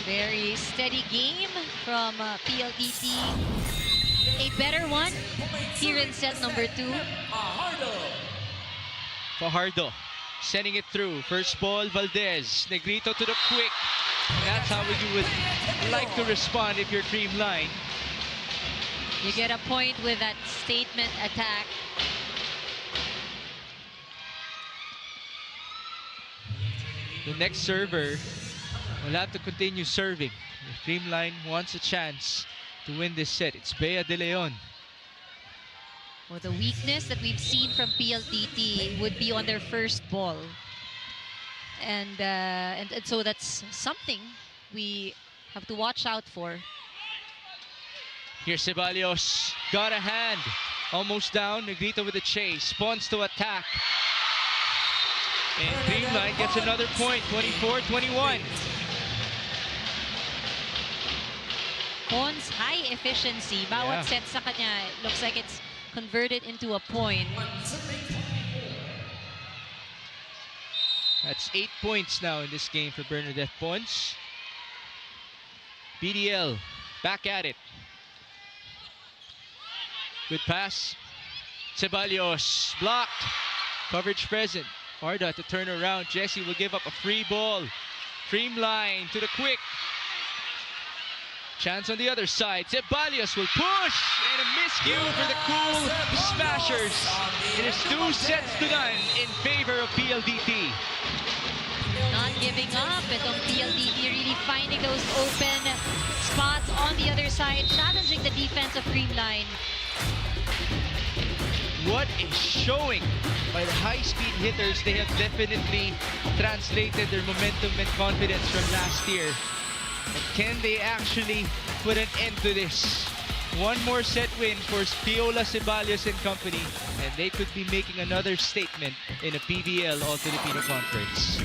Very steady game from PLDT. A better one here in set number 2. Fajardo sending it through. First ball, Valdez. Negrito to the quick. That's how you would like to respond if you're Creamline. You get a point with that statement attack. The next server will have to continue serving. If Creamline wants a chance to win this set, it's Bea De Leon. Well, the weakness that we've seen from PLDT would be on their first ball. And so that's something we have to watch out for. Here's Ceballos. Got a hand. Almost down. Negrito with a chase. Spawns to attack. And Creamline gets another point. 24-21. Pon's high efficiency. Bawat set sa kanya, it looks like it's converted into a point. That's 8 points now in this game for Bernadette Pons. BDL back at it. Good pass. Ceballos blocked. Coverage present. Farda to turn around. Jesse will give up a free ball. Creamline to the quick. Chance on the other side. Ceballos will push and a miscue for the cool Smashers. It is 2-0 in favor of PLDT. Not giving up. Itong PLDT really finding those open spots on the other side, challenging the defense of Creamline. What is showing by the high-speed hitters, they have definitely translated their momentum and confidence from last year. But can they actually put an end to this? One more set win for Piola, Ceballos and company, and they could be making another statement in a PVL All-Filipino Conference.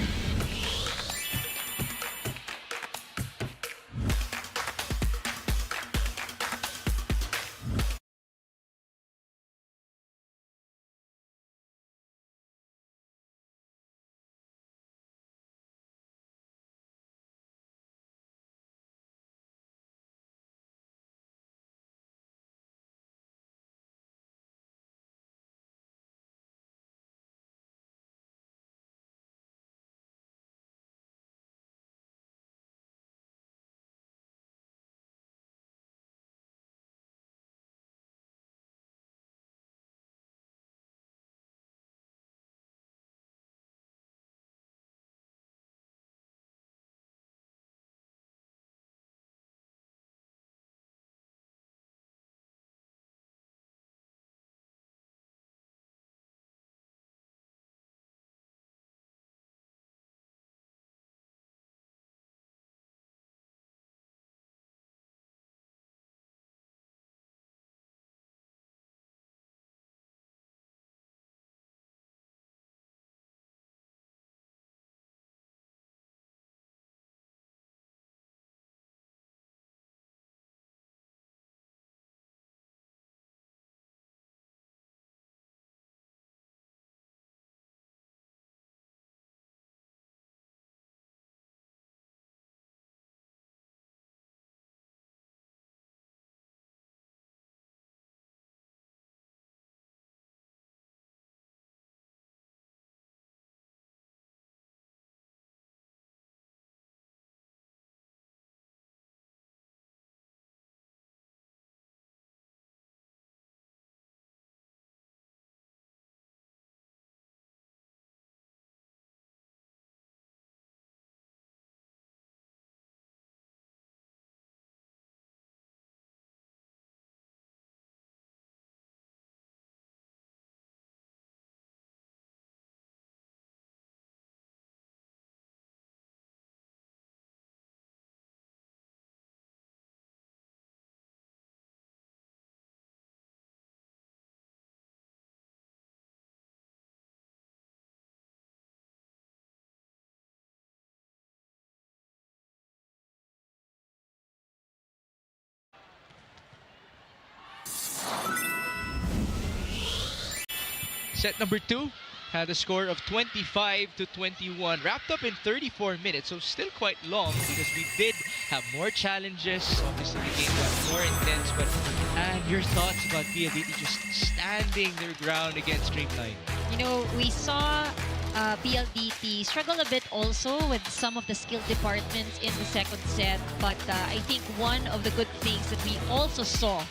Set number 2 had a score of 25-21, wrapped up in 34 minutes, so still quite long because we did have more challenges. Obviously, the game got more intense, but and your thoughts about PLDT just standing their ground against Creamline? You know, we saw PLDT struggle a bit also with some of the skill departments in the second set, but I think one of the good things that we also saw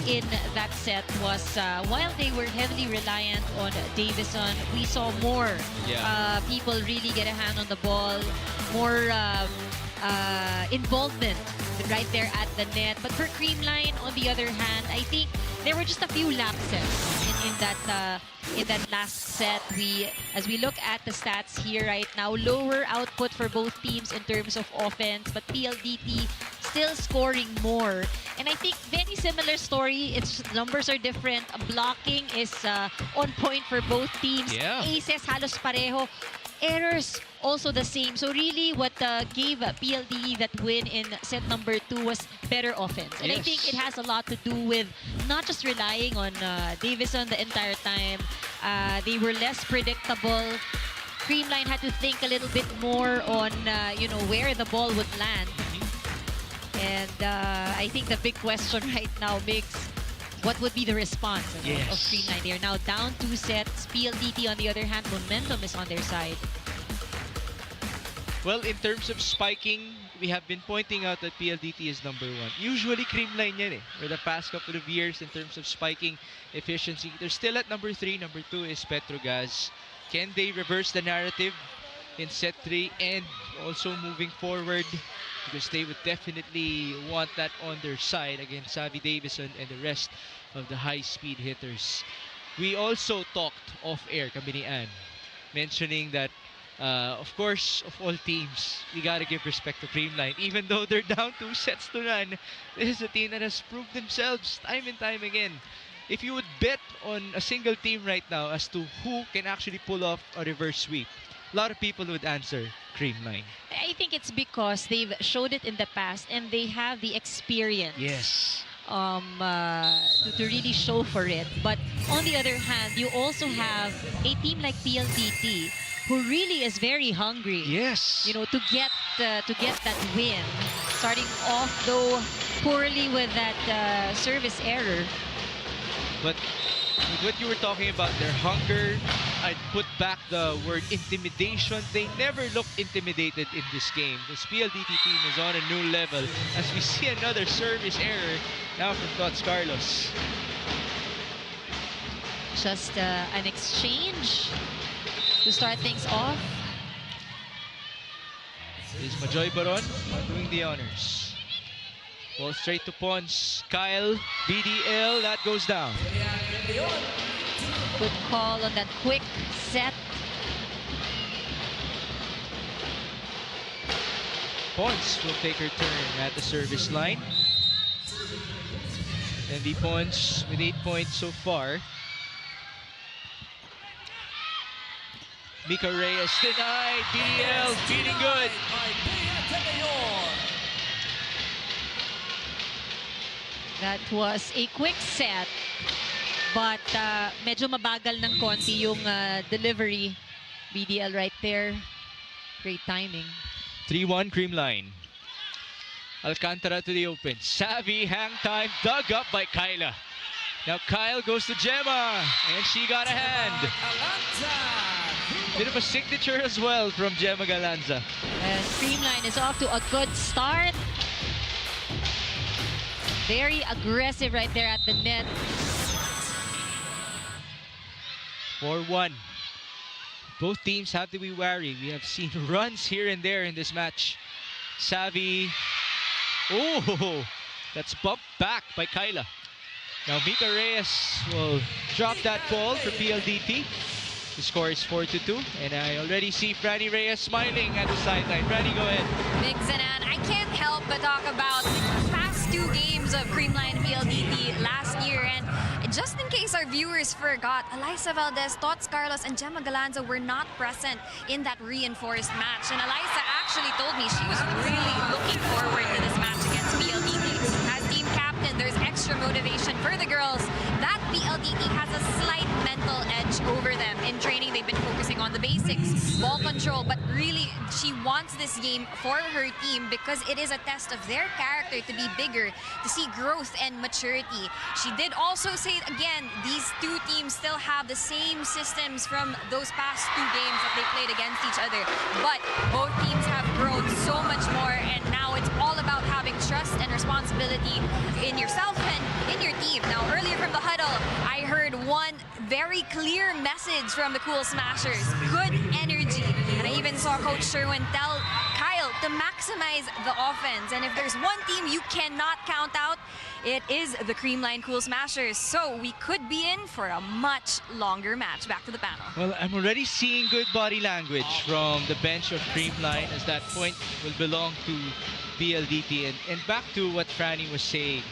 in that set was while they were heavily reliant on Davison, we saw more people really get a hand on the ball, more involvement right there at the net. But for Creamline, on the other hand, I think there were just a few lapses in that last set. As we look at the stats here right now, lower output for both teams in terms of offense, but PLDT still scoring more. And I think very similar story. Its numbers are different. Blocking is on point for both teams. Aces halos pareho. Errors also the same. So really what gave PLDT that win in set number 2 was better offense. And I think it has a lot to do with not just relying on Davison the entire time. They were less predictable. Creamline had to think a little bit more on you know, where the ball would land. And I think the big question right now, Migs, what would be the response Yes. of Creamline. They are now down 2 sets. PLDT, on the other hand, momentum is on their side. Well, in terms of spiking, we have been pointing out that PLDT is number 1. Usually, Creamline yan for the past couple of years in terms of spiking efficiency. They're still at number 3. Number 2 is Petrogas. Can they reverse the narrative in set 3 and also moving forward? Because they would definitely want that on their side against Savvy Davison and the rest of the high-speed hitters. We also talked off-air, kami ni Ann, mentioning that of course, of all teams, we gotta give respect to Creamline. Even though they're down 2 sets to none, this is a team that has proved themselves time and time again. If you would bet on a single team right now as to who can actually pull off a reverse sweep, a lot of people would answer Creamline. I think it's because they've showed it in the past and they have the experience. Yes. To really show for it. But on the other hand, you also have a team like PLDT who really is very hungry. Yes. You know, to get that win. Starting off though poorly with that service error. But with what you were talking about, their hunger, I'd put back the word intimidation. They never looked intimidated in this game. This PLDT team is on a new level as we see another service error now from Tots Carlos. Just an exchange to start things off. Is Majoy Baron doing the honors? Ball straight to Pons. Kyle, BDL, that goes down. Good call on that quick set. Pons will take her turn at the service line. And the Pons with 8 points so far. Mika Reyes denied. BDL feeling good. That was a quick set, but medyo mabagal ng konti yung delivery. BDL right there. Great timing. 3-1 Creamline. Alcantara to the open. Savvy hang time dug up by Kyla. Now Kyle goes to Gemma and she got a hand. Bit of a signature as well from Gemma Galanza. And Creamline is off to a good start. Very aggressive right there at the net. 4-1. Both teams have to be wary. We have seen runs here and there in this match. Savvy. Oh, that's bumped back by Kyla. Now Mika Reyes will drop that ball for PLDT. The score is 4-2, and I already see Franny Reyes smiling at the sideline. Franny, go ahead. Mix and Ann, I can't help but talk about the past 2 games of Creamline PLDT last year. And just in case our viewers forgot, Alyssa Valdez, Tots Carlos, and Gemma Galanza were not present in that reinforced match. And Alyssa actually told me she was really looking forward to this match against PLDT. As team captain, there's extra motivation for the girls that PLDT has a slight mental edge over them. In training, they've been focusing on the basics, ball control, but really, she wants this game for her team because it is a test of their character to be bigger, to see growth and maturity. She did also say, again, these 2 teams still have the same systems from those past 2 games that they played against each other, but both teams have grown so much more, and now it's all about having trust and responsibility in yourself and in your team. Now, earlier from the huddle, I heard one very clear message from the Cool Smashers. Good energy. And I even saw Coach Sherwin tell Kyle to maximize the offense. And if there's one team you cannot count out, it is the Creamline Cool Smashers. So we could be in for a much longer match. Back to the panel. Well, I'm already seeing good body language from the bench of Creamline as that point will belong to PLDT. And back to what Franny was saying.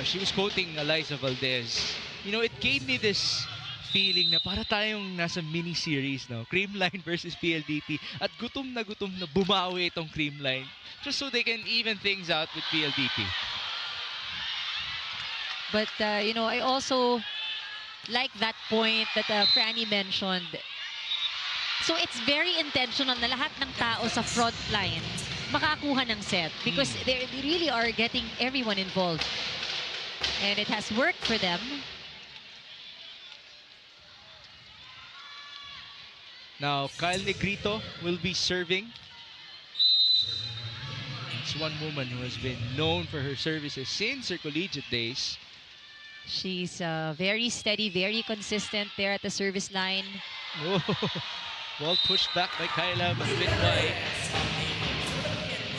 She was quoting Alyssa Valdez. You know, it gave me this feeling na para tayong nasa mini-series, no? Creamline versus PLDT. At gutom na bumawi itong Creamline. Just so they can even things out with PLDT. But, you know, I also like that point that Franny mentioned. So it's very intentional na lahat ng tao sa front line makakuha ng set because they really are getting everyone involved. And it has worked for them. Now, Kyle Negrito will be serving. It's one woman who has been known for her services since her collegiate days. She's very steady, very consistent there at the service line. Oh, ball pushed back by Kyla, but bit wide.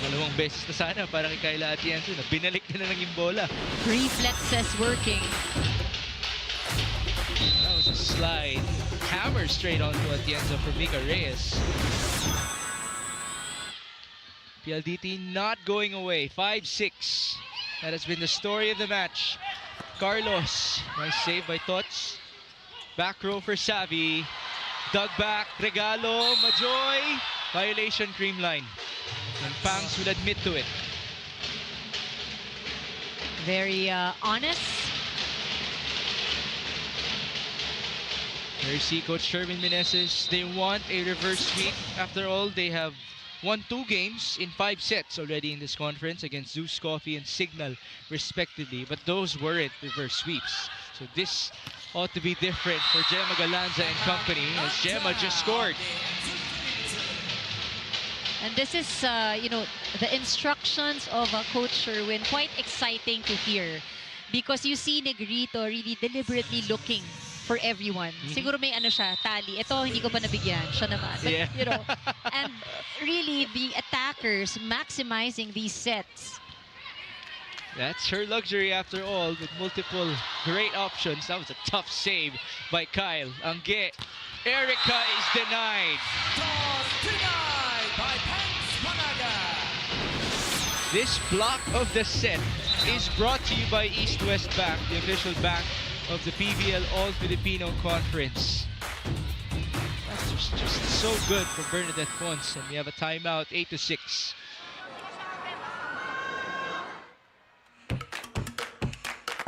Dalawang beses na sana para kay Kyla Atienzo na binalik na lang yung bola. Reflexes working. That was a slide. Hammer straight onto Atienzo from Mika Reyes. PLDT not going away. 5-6. That has been the story of the match. Carlos, nice save by Tots. Back row for Savi. Dug back, Regalo, Majoy. Violation, Creamline. And Pangs will admit to it. Very honest. There you see Coach Sherwin Meneses. They want a reverse sweep. After all, they have won 2 games in 5 sets already in this conference against Zeus Coffee and Signal, respectively. But those weren't reverse sweeps. So this ought to be different for Gemma Galanza and company, as Gemma just scored. And this is, you know, the instructions of Coach Sherwin, quite exciting to hear. Because you see Negrito really deliberately looking for everyone. Siguro may ano siya, tali. Ito, hindi ko pa nabigyan. Siya naman. But, Yeah. you know, and really, the attackers maximizing these sets. That's her luxury after all, with multiple great options. That was a tough save by Kyle. Angge. Erica is denied. Denied by Pans Panaga. This block of the set is brought to you by East West Bank, the official bank of the PVL All-Filipino Conference. That's just so good for Bernadette Pons, and we have a timeout, 8-6.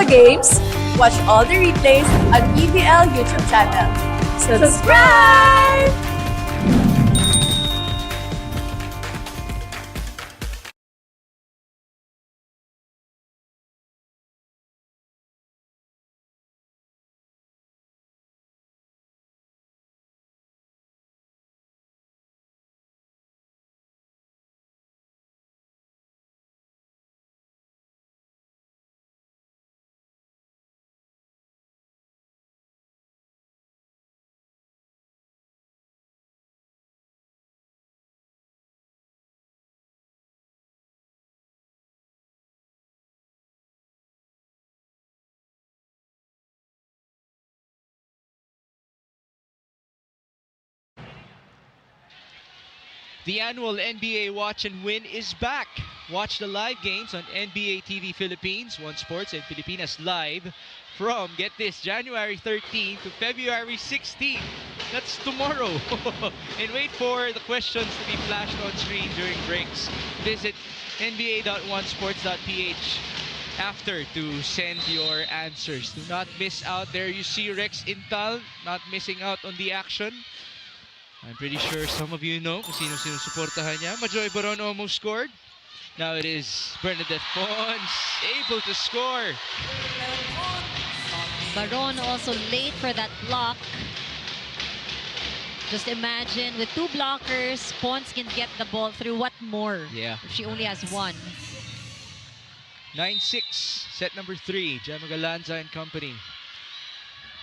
Games, watch all the replays on PVL YouTube channel. Subscribe! The annual NBA Watch and Win is back. Watch the live games on NBA TV Philippines, One Sports, and Pilipinas Live from, get this, January 13 to February 16. That's tomorrow. And wait for the questions to be flashed on screen during breaks. Visit nba.onesports.ph after to send your answers. Do not miss out. There you see Rex Intal not missing out on the action. I'm pretty sure some of you know kung sino suportahan niya. Majoy Baron almost scored. Now it is Bernadette Pons able to score. Baron also late for that block. Just imagine, with 2 blockers, Pons can get the ball through. What more? Yeah. If she only has 1. 9-6, set number 3, Gemma Galanza and company.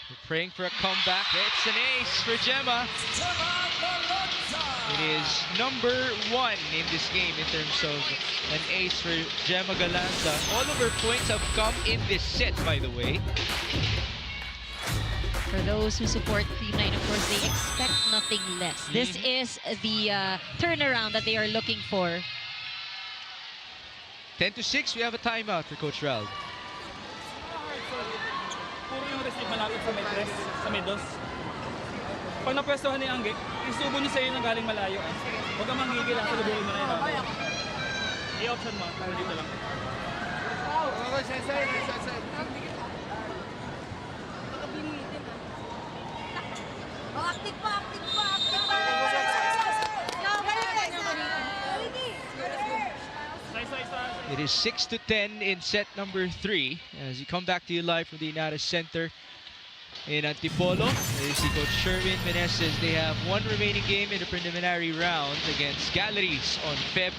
We're praying for a comeback. It's an ace for Gemma. It is number 1 in this game in terms of an ace for Gemma Galanza. All of her points have come in this set, by the way. For those who support Creamline, of course, they expect nothing less. This is the turnaround that they are looking for. 10-6, we have a timeout for Coach Ralph. Puro yung receive malapit sa may press, sa may dos. Pag napwestohan ni Angge, isubo niya sa'yo ng galing malayo. Huwag kang manggigil lang, salubuhin mo na yun. I-option mo, dito lang. Active pa! Sa isa. It is 6-10 in set number 3 as you come back to you live from the Inares Center in Antipolo. There you see Coach Sherwin Meneses. They have one remaining game in the preliminary round against Galleries on Feb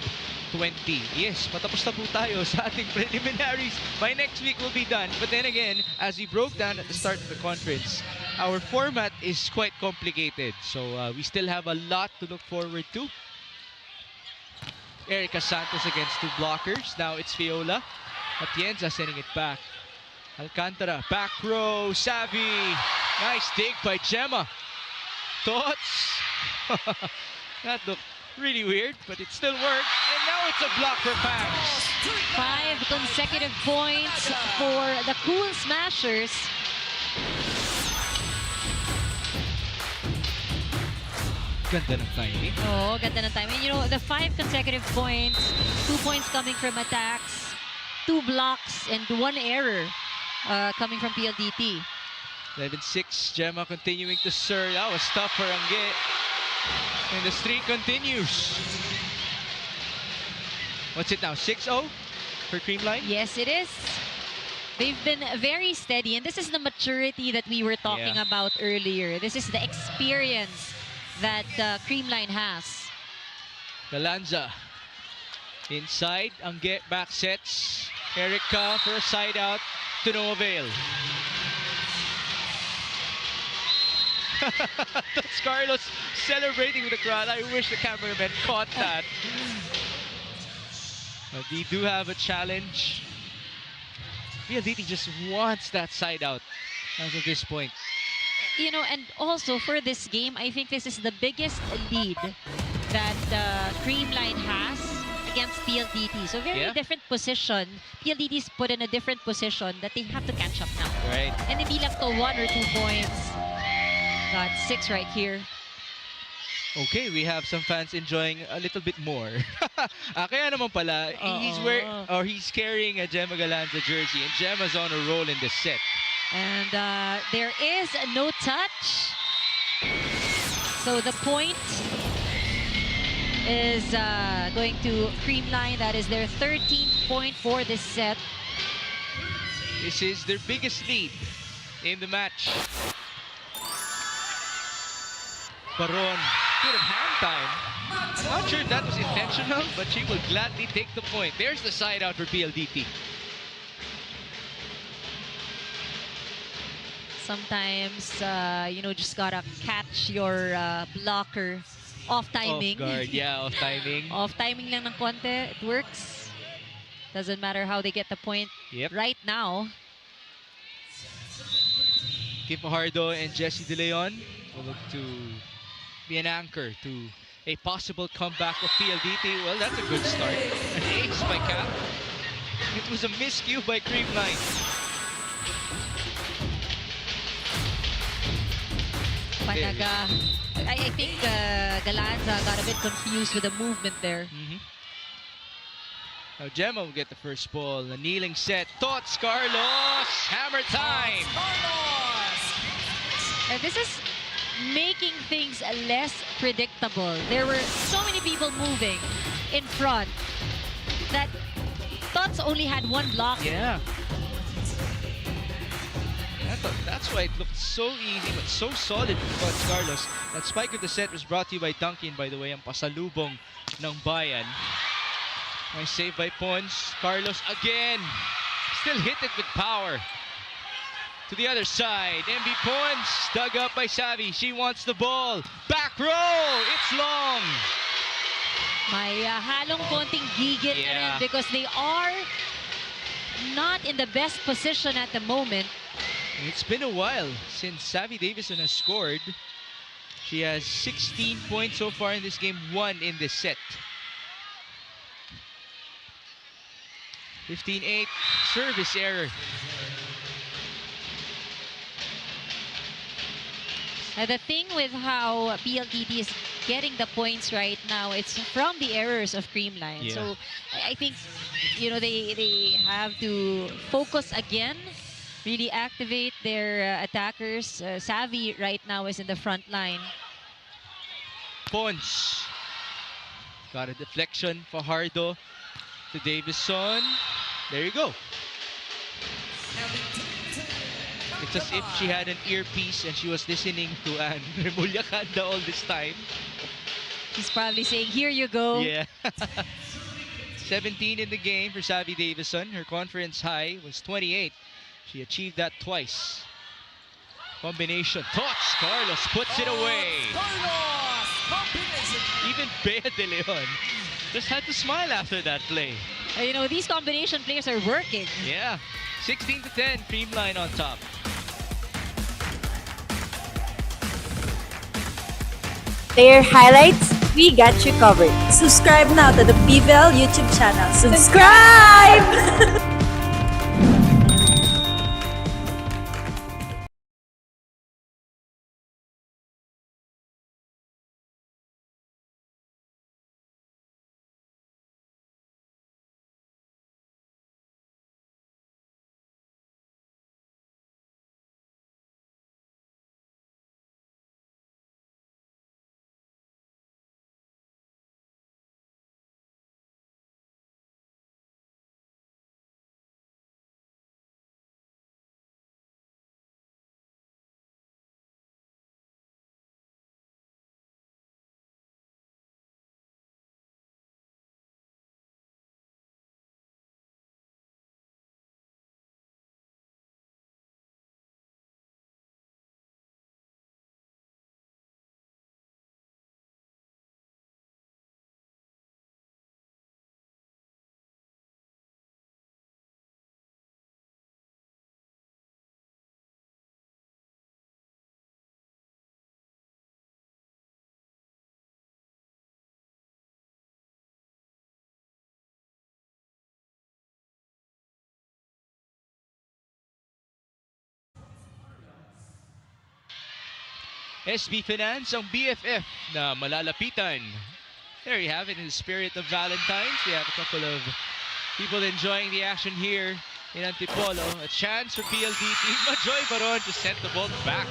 20. Yes, patapos na po tayo sa ating preliminaries. By next week, we'll be done. But then again, as we broke down at the start of the conference, our format is quite complicated. So we still have a lot to look forward to. Erica Santos against 2 blockers. Now it's Viola. Atienza sending it back. Alcantara, back row, Savvy. Nice dig by Gemma. Thoughts? That looked really weird, but it still worked. And now it's a block for Pax. 5 consecutive points for the Cool Smashers. Ganda ng timing. Oh, ganda ng timing. You know, the 5 consecutive points, 2 points coming from attacks, 2 blocks, and 1 error coming from PLDT. 11-6, Gemma continuing to serve. That was tough for Angge. And the streak continues. What's it now, 6-0 for Creamline? Yes, it is. They've been very steady, and this is the maturity that we were talking about earlier. This is the experience that Creamline has. Galanza inside, Angge back sets. Erica for a side out to no avail. That's Carlos celebrating with the crowd. I wish the cameraman caught that. But we do have a challenge. PLDT just wants that side out as of this point. You know, and also for this game, I think this is the biggest lead that Creamline has against PLDT. So very different position. PLDT is put in a different position that they have to catch up now. Right. And hindi lang to 1 or 2 points. Got 6 right here. Okay, we have some fans enjoying a little bit more. Kaya naman pala, he's carrying a Gemma Galanza jersey, and Gemma's on a roll in this set. And there is no touch. So the point is going to Creamline. That is their 13th point for this set. This is their biggest lead in the match. Baron, bit of hand time. I'm not sure if that was intentional, but she will gladly take the point. There's the side out for PLDT. Sometimes, you know, just gotta catch your blocker off timing. Off guard, yeah, off timing. Off timing lang ng konti, it works. Doesn't matter how they get the point right now. Kim Fajardo and Jessie De Leon will look to be an anchor to a possible comeback of PLDT. Well, that's a good start. An ace by Cap. It was a miscue by Creamline. Panaga. I think Galanza got a bit confused with the movement there. Now Gemma will get the first ball. A kneeling set. Thoughts, Carlos. Hammer time. And this is making things less predictable. There were so many people moving in front that Tots only had 1 block. Yeah. That's why it looked so easy but so solid for Tots Carlos. That spike of the set was brought to you by Duncan, by the way, ang pasalubong ng bayan. Nice save by Pons. Carlos again. Still hit it with power. To the other side, MB Pons dug up by Savvy. She wants the ball. Back row, it's long. May halong konting gigit na rin because they are not in the best position at the moment. It's been a while since Savvy Davison has scored. She has 16 points so far in this game, 1 in this set. 15-8, service error. The thing with how PLDT is getting the points right now, it's from the errors of Creamline. So I think, you know, they have to focus again, really activate their attackers. Savvy right now is in the front line. Pons got a deflection. Fajardo to Davison. There you go. It's as if she had an earpiece and she was listening to Anne Remulla Kanda all this time. She's probably saying, here you go. Yeah. 17 in the game for Savvy Davison. Her conference high was 28. She achieved that twice. Combination touch. Carlos puts it away. Even Bea De Leon just had to smile after that play. You know, these combination players are working. Yeah. 16 to 10. Creamline on top. Player highlights, we got you covered. Subscribe now to the PVL YouTube channel. Subscribe! SB Finance, ang BFF na malalapitan. There you have it, in the spirit of Valentine's. We have a couple of people enjoying the action here in Antipolo. A chance for PLDT. Majoy Baron to send the ball back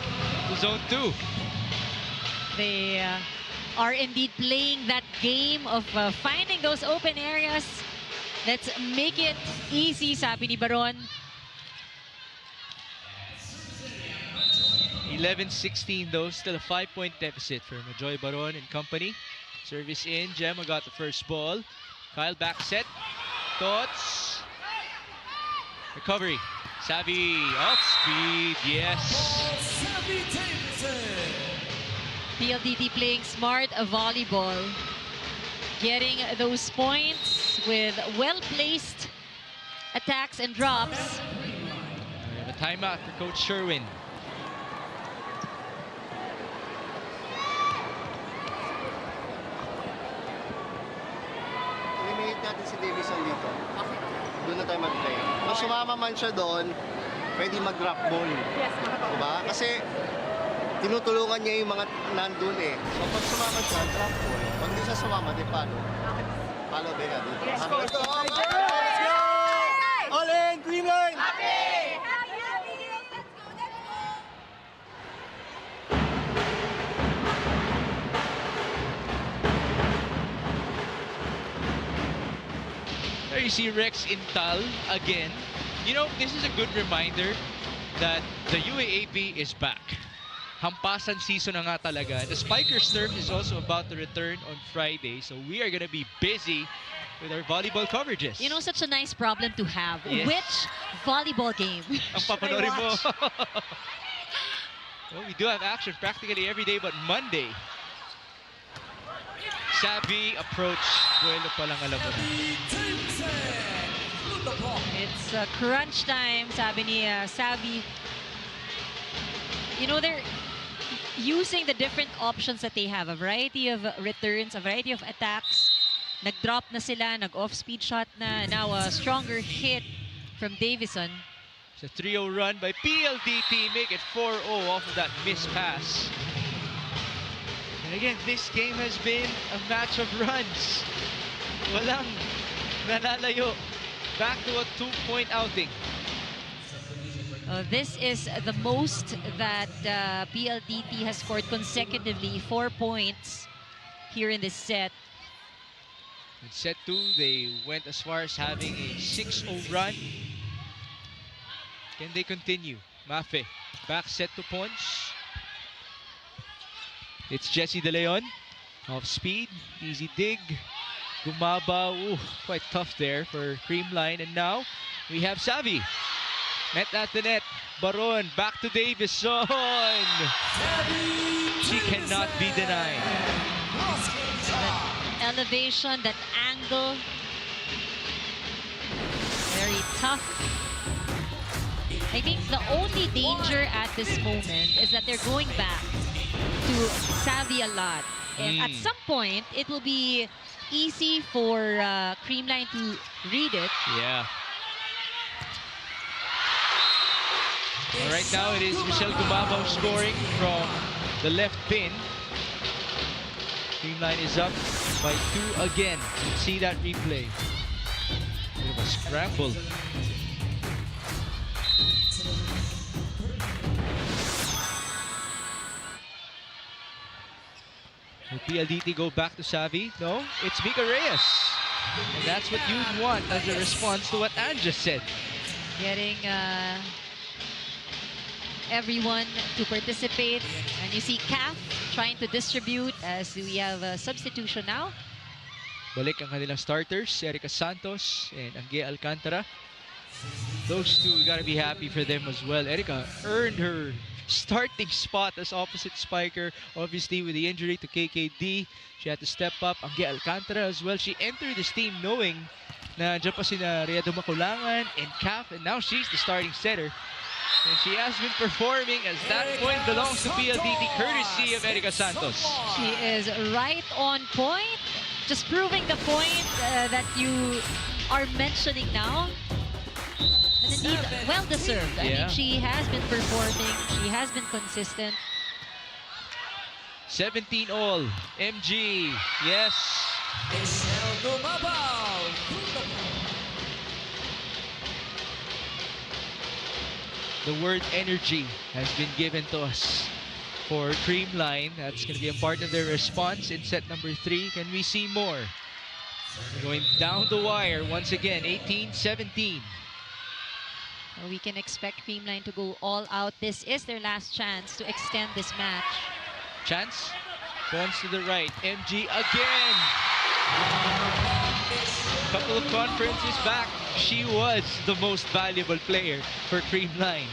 to zone 2. They are indeed playing that game of finding those open areas. Let's make it easy, sabi ni Baron. 11-16 though, still a 5-point deficit for Majoy Baron and company. Service in, Gemma got the first ball. Kyle back set. Thoughts? Recovery. Savvy off speed, yes. PLDT playing smart volleyball. Getting those points with well-placed attacks and drops. We have a timeout for Coach Sherwin. Natin si Davison dito. Doon na tayo mag-play. Kung sumama man siya doon, pwede mag-drop ball. Yes, diba? Kasi tinutulungan niya yung mga nandun eh. So pag sumama siya, drop ball. Pag di siya sumama, di paano? Paano ba yan? Yes, let's go! All in! Creamline! Happy! There you see Rex Intal again. You know, this is a good reminder that the UAAP is back. Hampasan season na nga talaga. The Spikers turf is also about to return on Friday, so we are gonna be busy with our volleyball coverages. You know, such a nice problem to have. Yes. Which volleyball game? Ang papanorin mo. Well, we do have action practically every day but Monday. Savvy approach. Duelo pa lang alam mo na. It's crunch time, sabi ni Savvy. You know, they're using the different options that they have. A variety of returns, a variety of attacks. Nag-drop na sila, nag-off-speed shot na. Now a stronger hit from Davison. It's a 3-0 run by PLDT. Make it 4-0 off of that missed pass. And again, this game has been a match of runs. Walang nanalayo. Back to a 2-point outing. This is the most that PLDT has scored consecutively, 4 points here in this set. In set 2, they went as far as having a 6-0 run. Can they continue? Mafe, back set to Ponce. It's Jesse De Leon. Off speed, easy dig. Gumabaw, ooh, quite tough there for Creamline. And now we have Savi. Met at the net. Baron, back to Davison. She cannot be denied. That elevation, that angle. Very tough. I think the only danger at this moment is that they're going back to Savi a lot. And at some point, it will be easy for Creamline to read it. Yeah. Well, right now, it is Michelle Gumabaw scoring from the left pin. Creamline is up by 2 again. Let's see that replay. Bit of a scramble. Will PLDT go back to Savi? No, it's Mika Reyes. And that's what you'd want as a response to what Anne just said. Getting everyone to participate. And you see CAF trying to distribute as we have a substitution now. Balik ang kanilang starters, Erica Santos and Angge Alcantara. Those two, we gotta be happy for them as well. Erica earned her starting spot as opposite spiker. Obviously, with the injury to KKD, she had to step up. Angge Alcantara as well. She entered this team knowing na dyan pa sina Riado Maculangan and CAF, and now she's the starting setter. And she has been performing as that point belongs to PLDT courtesy of Erica Santos. She is right on point. Just proving the point that you are mentioning now. And indeed, well-deserved. I mean, she has been performing. She has been consistent. 17 all. MG. Yes. The word energy has been given to us for Creamline. That's going to be a part of their response in set number 3. Can we see more? They're going down the wire once again, 18-17. We can expect Creamline to go all out. This is their last chance to extend this match. Chance. Ponce to the right. MG again. Couple of conferences back, she was the most valuable player for Creamline.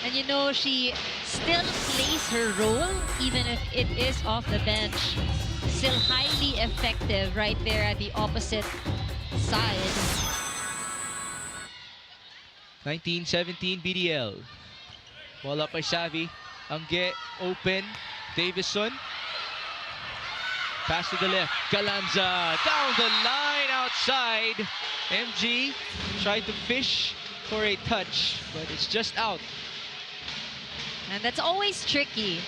And you know, she still plays her role, even if it is off the bench. Still highly effective right there at the opposite side. 19-17 BDL. Ball up by Savi. Angge open. Davison. Pass to the left. Galanza down the line outside. MG tried to fish for a touch, but it's just out. And that's always tricky.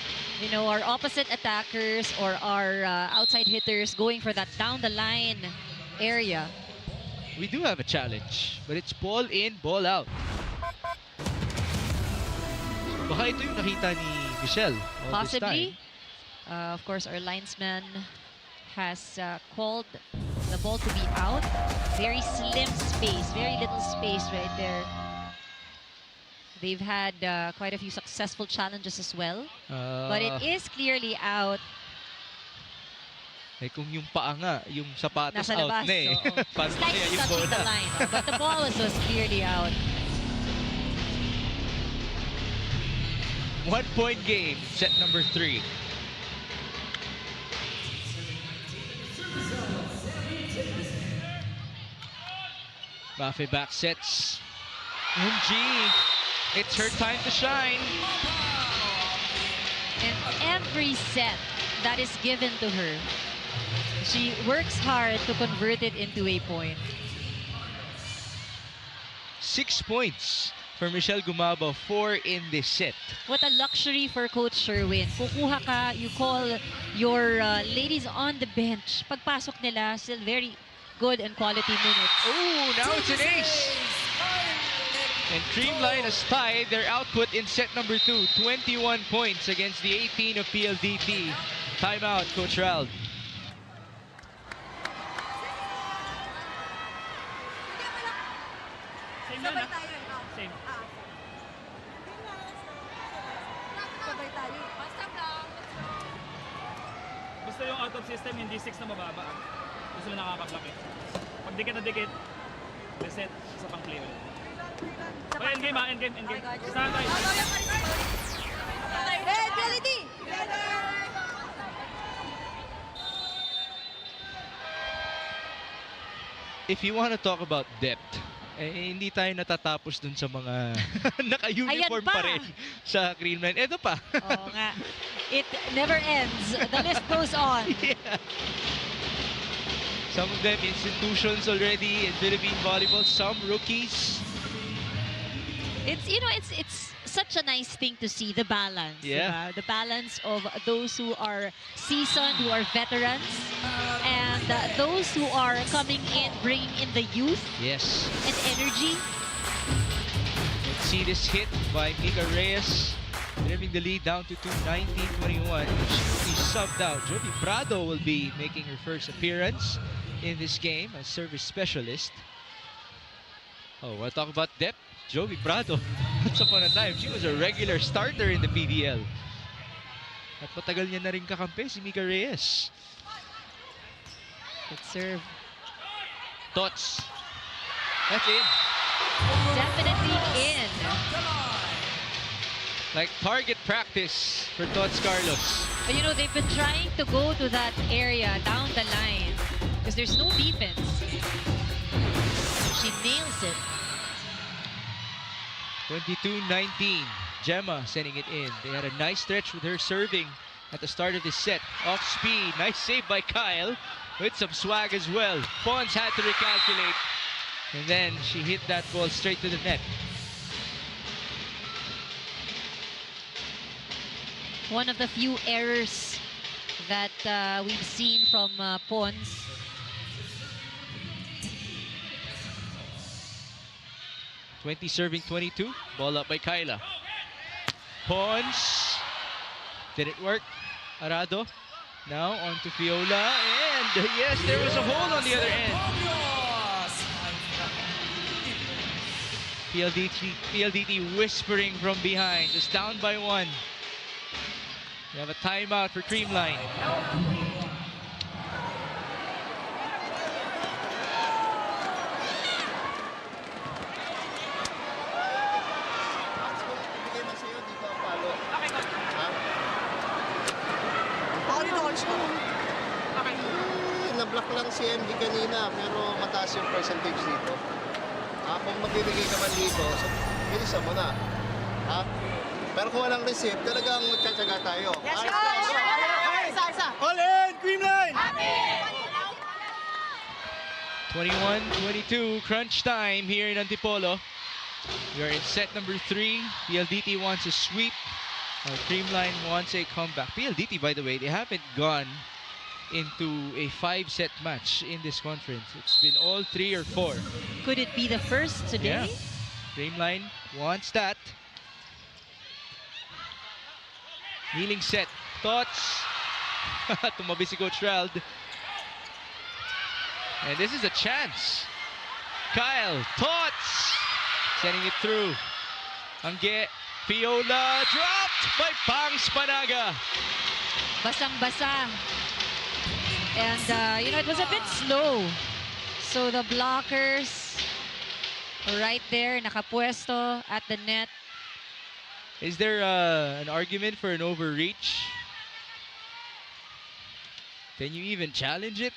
You know, our opposite attackers or our outside hitters going for that down the line area. We do have a challenge, but it's ball in, ball out. Baka ito yung nakita ni Michelle all this Possibly. time. Of course, our linesman has called the ball to be out. Very slim space, very little space right there. They've had quite a few successful challenges as well. But it is clearly out. Eh kung yung paa nga, yung sapatos Nasa out labas, na eh. oo. Paano kaya Slightly yung touching the bola? line. But the ball was clearly out. 1 point game, set number 3. Mafe back sets. MG, it's her time to shine. And every set that is given to her, she works hard to convert it into a point. 6 points for Michelle Gumabaw, 4 in this set. What a luxury for Coach Sherwin. Kukuha ka, you call your ladies on the bench. Pagpasok nila, still very good and quality minutes. Oh, now it's an ace. And Creamline has tied their output in set number 2. 21 points against the 18 of PLDT. Timeout, Coach Rald. Same na. Same. Sabay tayo. Basta lang. Gusto yung out of system, hindi 6 na mababa. Gusto mo nakaka-block eh. Pag dikit na dikit, reset sa pang play ulit. Oh, endgame ha, endgame. Saan tayo? Red, PLDT! If you want to talk about depth, hindi tayo natatapos dun sa mga naka-uniform Ayan pa. pa rin sa Creamline. Ito pa. Oo nga. It never ends. The list goes on. Yeah. Some of them institutions already in Philippine volleyball, some rookies. It's it's such a nice thing to see, the balance. Yeah. The balance of those who are seasoned, who are veterans, and those who are coming in, bringing in the youth Yes. and energy. Let's see this hit by Mika Reyes, bringing the lead down to 19-21. She's subbed out. Jovi Prado will be making her first appearance in this game as service specialist. Oh, we'll talk about depth. Jovi Prado, once upon a time, she was a regular starter in the PVL. At matagal niya na rin kakampi si Mika Reyes. Good serve. Thoughts? That's it. Definitely in. Like target practice for Tots Carlos. But you know, they've been trying to go to that area down the line because there's no defense. She nails it. 22-19. Gemma sending it in. They had a nice stretch with her serving at the start of this set. Off speed. Nice save by Kyle with some swag as well. Pons had to recalculate. And then she hit that ball straight to the net. One of the few errors that we've seen from Pons. Serving 22. Ball up by Kyla. Pons. Did it work? Arado. Now on to Fiola. And yes, there was a hole on the other end. PLDT whispering from behind. Just down by 1. We have a timeout for Creamline. Na-block lang si MD kanina pero mataas yung percentage dito. Kung magbibigay ka man dito, so, bilisan mo na. Pero kung walang receive, talagang magtsatsaga tayo. Let's go! All in! Creamline! 21-22, crunch time here in Antipolo. We are in set number 3. PLDT wants a sweep. Creamline wants a comeback. PLDT, by the way, they haven't gone into a 5-set match in this conference. It's been all 3 or 4. Could it be the first today? Yeah. Creamline wants that. Kneeling set. Thoughts. Tumabi si Coach Rald. And this is a chance. Kyle. Thoughts. Sending it through. Angge. Fiola. Dropped by Pangs Panaga. Basang-basa. And, you know, it was a bit slow. So the blockers right there, nakapuesto at the net. Is there an argument for an overreach? Can you even challenge it?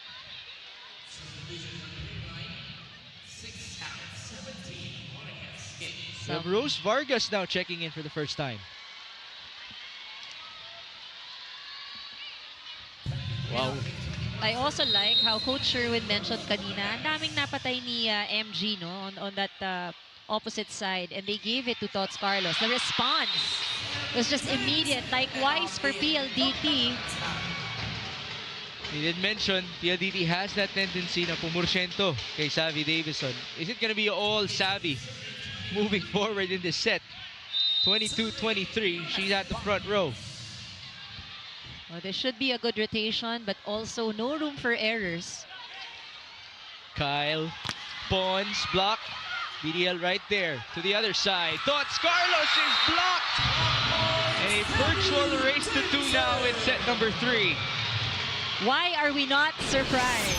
We have Rose Vargas now checking in for the first time. Wow. I also like how Coach Sherwin mentioned kanina, ang daming napatay ni MG no on that opposite side, and they gave it to Tots Carlos. The response was just immediate. Likewise for PLDT. He did mention PLDT has that tendency na pumursyento kay Savvy Davison. Is it going to be all Savvy moving forward in this set? 22-23, she's at the front row. Well, there should be a good rotation, but also no room for errors. Kyle, Pons, block. PDL right there to the other side. Thoughts Carlos is blocked. And a virtual race to 2 now in set number 3. Why are we not surprised?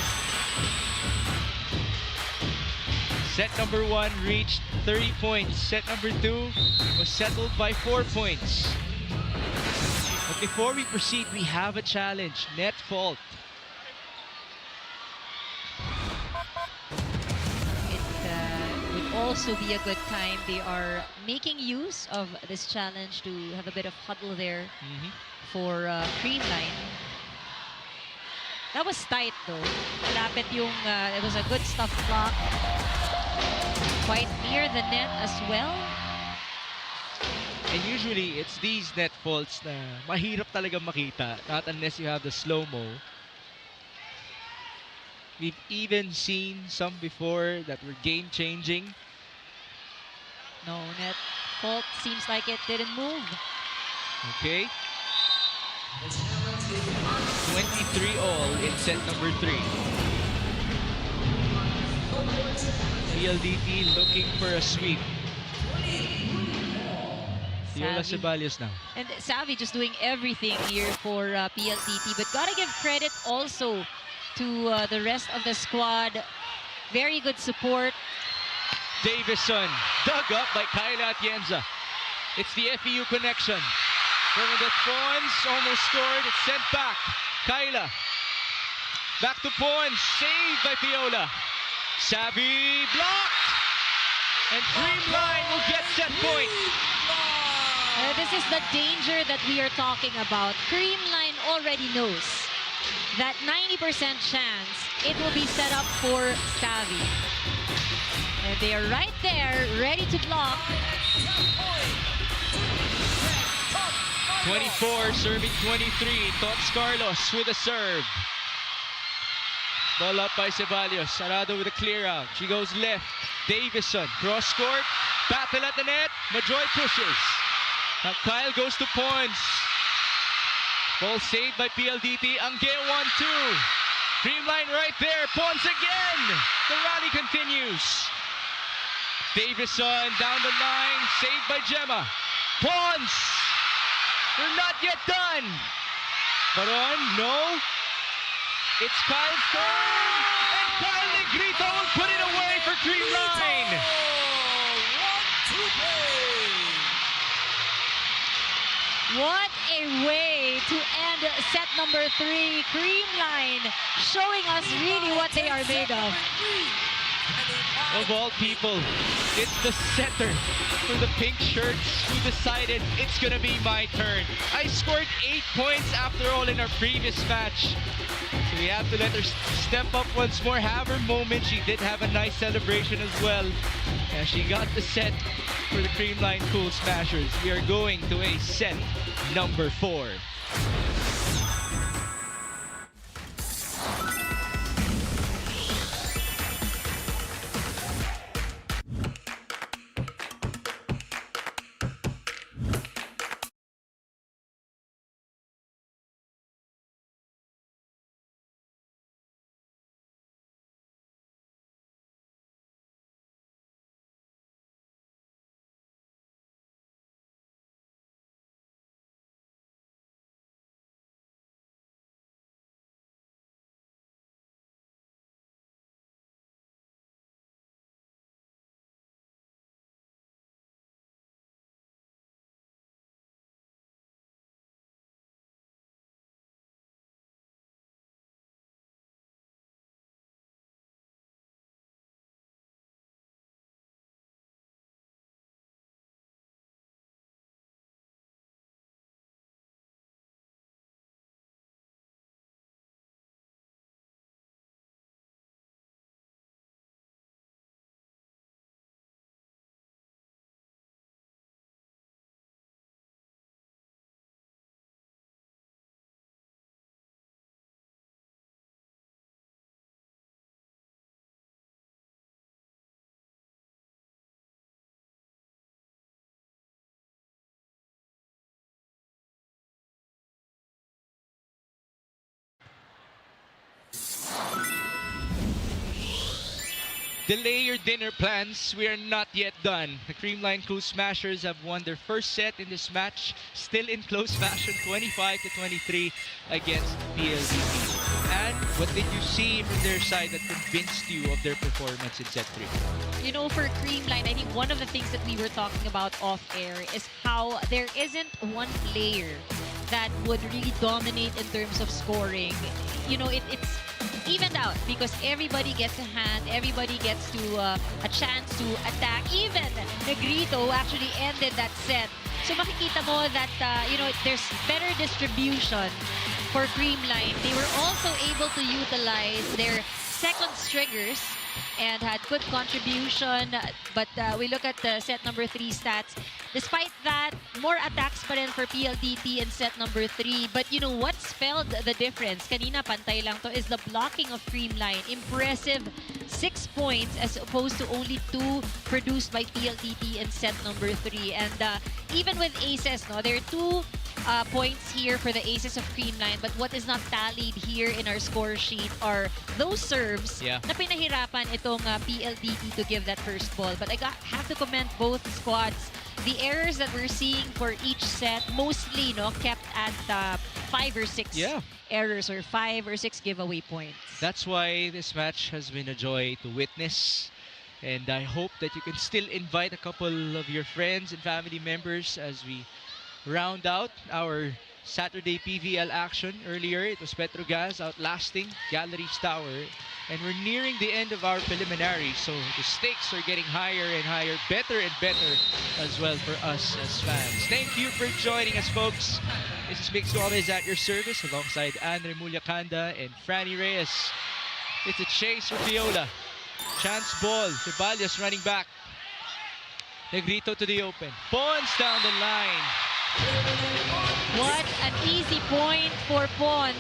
Set number 1 reached 30 points. Set number 2 was settled by 4 points. But before we proceed, we have a challenge. Net fault. It would also be a good time. They are making use of this challenge to have a bit of huddle there for Creamline. That was tight though. Malapit yung, it was a good stuffed block. Quite near the net as well. And usually, it's these net faults na mahirap talaga makita. Not unless you have the slow-mo. We've even seen some before that were game-changing. No, net fault seems like it didn't move. Okay. 23 all in set number 3. PLDT looking for a sweep. Yola Ceballos now. And Savvy just doing everything here for PLDT. But gotta give credit also to the rest of the squad. Very good support. Davison dug up by Kyla Atienza. It's the FEU connection. Bernadette Pons almost scored. It's sent back. Kyla. Back to Pons. Saved by Piola. Savvy blocked. And Creamline will get set point. This is the danger that we are talking about. Creamline already knows that 90% chance it will be set up for Savvy. And they are right there, ready to block. 24 serving 23. Tots Carlos with a serve. Ball up by Ceballos. Sarado with a clear out. She goes left. Davison cross court. Battle at the net. Majoy pushes. Now Kyle goes to Pons. Ball saved by PLDT. Angge 1-2. Creamline right there. Pons again. The rally continues. Davison down the line. Saved by Gemma. Pons. They're not yet done. Baron, no. It's Kyle's turn. And Kyle Negrito will put it away for Creamline. What a way to end set number 3. Creamline showing us really what they are made of. Of all people, it's the setter for the pink shirts who decided it's gonna be my turn. I scored 8 points after all in our previous match. So we have to let her step up once more, have her moment. She did have a nice celebration as well. And she got the set for the Creamline Cool Smashers. We are going to a set number 4. Delay your dinner plans. We are not yet done. The Creamline Crew Smashers have won their first set in this match, still in close fashion, 25-23 against PLDT. And what did you see from their side that convinced you of their performance in set 3? You know, for Creamline, I think one of the things that we were talking about off-air is how there isn't one player that would really dominate in terms of scoring. You know, it's evened out because everybody gets a hand, everybody gets to a chance to attack. Even Negrito actually ended that set. So makikita mo that, you know, there's better distribution for Creamline. They were also able to utilize their second stringers and had good contribution. But we look at the set number 3 stats. Despite that, more attacks pa rin for PLDT in set number 3. But you know what spelled the difference? Kanina pantay lang to is the blocking of Creamline. Impressive 6 points as opposed to only 2 produced by PLDT in set number 3. And even with aces, no, there are 2 points here for the aces of Creamline, but what is not tallied here in our score sheet are those serves na pinahirapan itong PLDT to give that first ball. But I have to commend both squads. The errors that we're seeing for each set mostly kept at 5 or 6 errors or 5 or 6 giveaway points. That's why this match has been a joy to witness. And I hope that you can still invite a couple of your friends and family members as we round out our Saturday PVL action. Earlier, it was Petrogas outlasting Galleries Tower. And we're nearing the end of our preliminaries, so the stakes are getting higher and higher, better and better as well for us as fans. Thank you for joining us, folks. This is Mix Gomez at your service alongside Andre Mulyakanda and Franny Reyes. It's a chase for Viola. Chance ball. Ceballos running back. Negrito to the open. Pons down the line. What an easy point for Pons.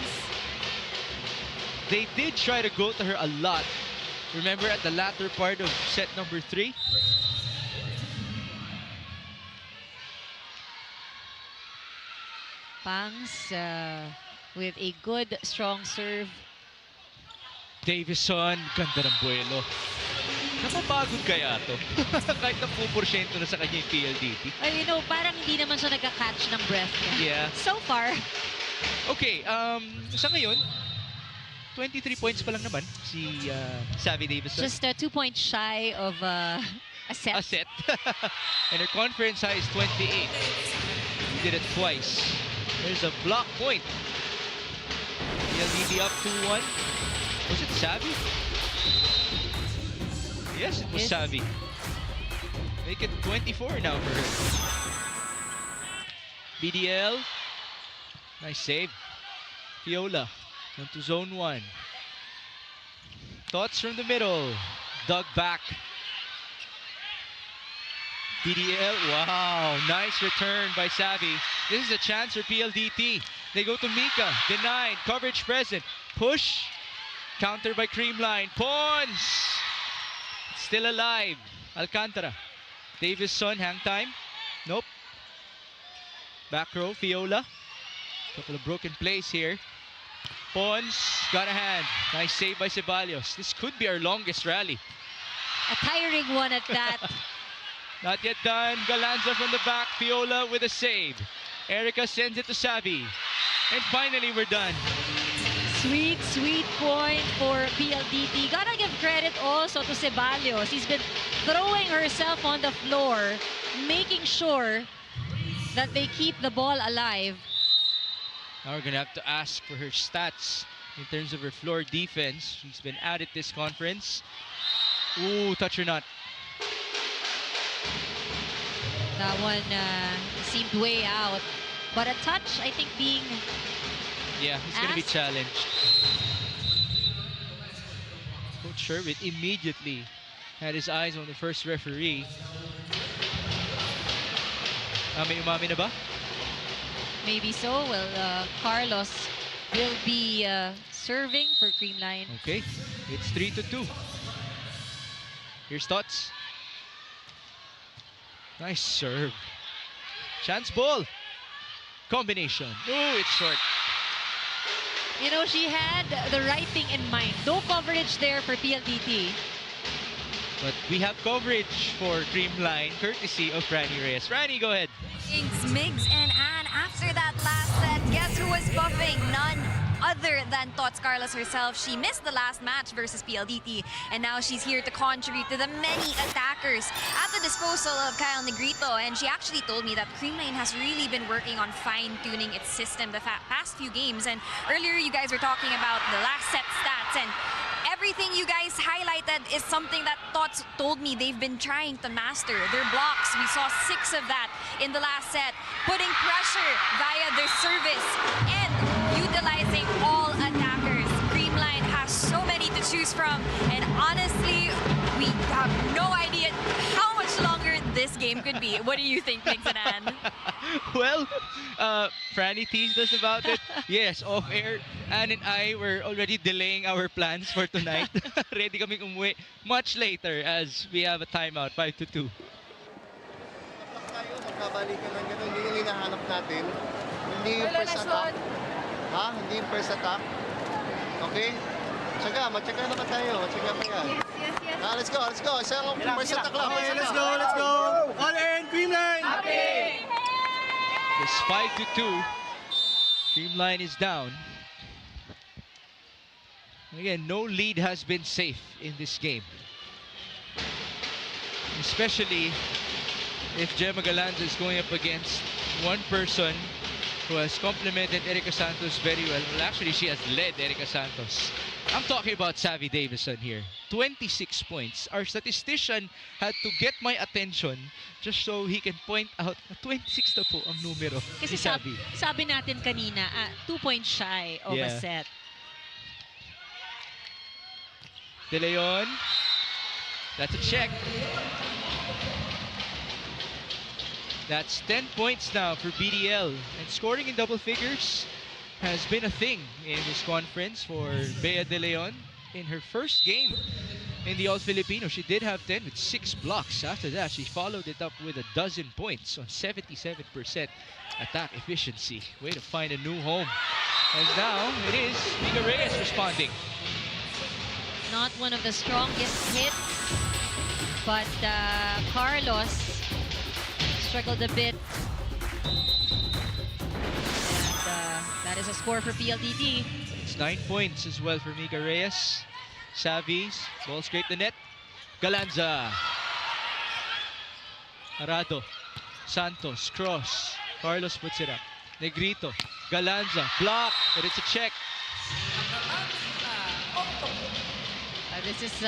They did try to go to her a lot. Remember at the latter part of set number 3? Pangs with a good, strong serve. Davison, ganda ng buwelo. Napapagod kaya to? Kahit na 4% na sa kanya yung PLDT. You know, parang hindi naman siya nagka-catch ng breath niya. Yeah. So far. Okay, sa ngayon, 23 points pa lang naman si Savvy Davison. Just 2 points shy of a set. A set. And her conference high is 28. He did it twice. There's a block point. PLDT up 2-1. Was it Savvy? Yes, it was Savvy. Make it 24 now for her. BDL. Nice save. Viola. Into zone 1. Thoughts from the middle. Dug back. BDL. Wow. Nice return by Savvy. This is a chance for PLDT. They go to Mika. Denied. Coverage present. Push. Counter by Creamline. Pons. Still alive. Alcantara. Davison. Hang time. Nope. Back row. Viola. Couple of broken plays here. Pons got a hand. Nice save by Ceballos. This could be our longest rally. A tiring one at that. Not yet done. Galanza from the back. Viola with a save. Erica sends it to Savvy. And finally, we're done. Sweet, sweet point for PLDT. Gotta give credit also to Ceballos. He's been throwing herself on the floor, making sure that they keep the ball alive. Now we're going to have to ask for her stats in terms of her floor defense. She's been at it this conference. Ooh, touch or not. That one seemed way out. But a touch, I think, being yeah, he's going to be challenged. Coach Sherwood immediately had his eyes on the first referee. May umami na ba? Maybe so. Well, Carlos will be serving for Creamline. Okay, it's 3-2. Here's thoughts. Nice serve. Chance ball. Combination. Oh, it's short. You know, she had the right thing in mind. No coverage there for PLDT. But we have coverage for Creamline, courtesy of Franny Reyes. Franny, go ahead. Migs and Ann, after that last set, guess who was buffing? None other than Tots Carlos herself. She missed the last match versus PLDT, and now she's here to contribute to the many attackers at the disposal of Kyle Negrito. And she actually told me that Creamline has really been working on fine-tuning its system the past few games. And earlier you guys were talking about the last set stats, and everything you guys highlighted is something that Tots told me they've been trying to master. Their blocks, we saw 6 of that in the last set, putting pressure via their service and utilizing all attackers. Creamline has so many to choose from, and honestly, we have no idea how much longer this game could be. What do you think, Migs and Ann? Well, Franny teased us about it. Yes, off air, Ann and I were already delaying our plans for tonight. Ready kaming umuwi much later as we have a timeout, 5-2. Tayo, magkabalikan ng gano'n. Hindi yung hinahanap natin. Hindi yung first attack. Ha? Hindi yung first attack. Okay? Tsaga, magtsaga naman tayo. Magtsaga pa yan. Yes. Let's go. Isang first attack lang. Okay, let's go. All in, Creamline! It's 5-2. Creamline is down. Again, no lead has been safe in this game. Especially if Gemma Galanza is going up against one person who has complemented Erica Santos very well. Well, actually, she has led Erica Santos. I'm talking about Savvy Davison here. 26 points. Our statistician had to get my attention just so he can point out na 26 na po ang numero Kasi ni Savvy. sabi natin kanina, 2 points shy of a set. De Leon. That's a check. That's 10 points now for BDL. And scoring in double figures has been a thing in this conference for Bea De Leon. In her first game in the All-Filipino, she did have 10 with 6 blocks. After that, she followed it up with 12 points on 77% attack efficiency. Way to find a new home. As now, it is Mika Reyes responding. Not one of the strongest hits, but Carlos struggled a bit. And that is a score for PLDT. It's 9 points as well for Mika Reyes. Savis, ball scrape the net. Galanza. Arado. Santos, cross. Carlos puts it up. Negrito. Galanza, block, but it's a check. This is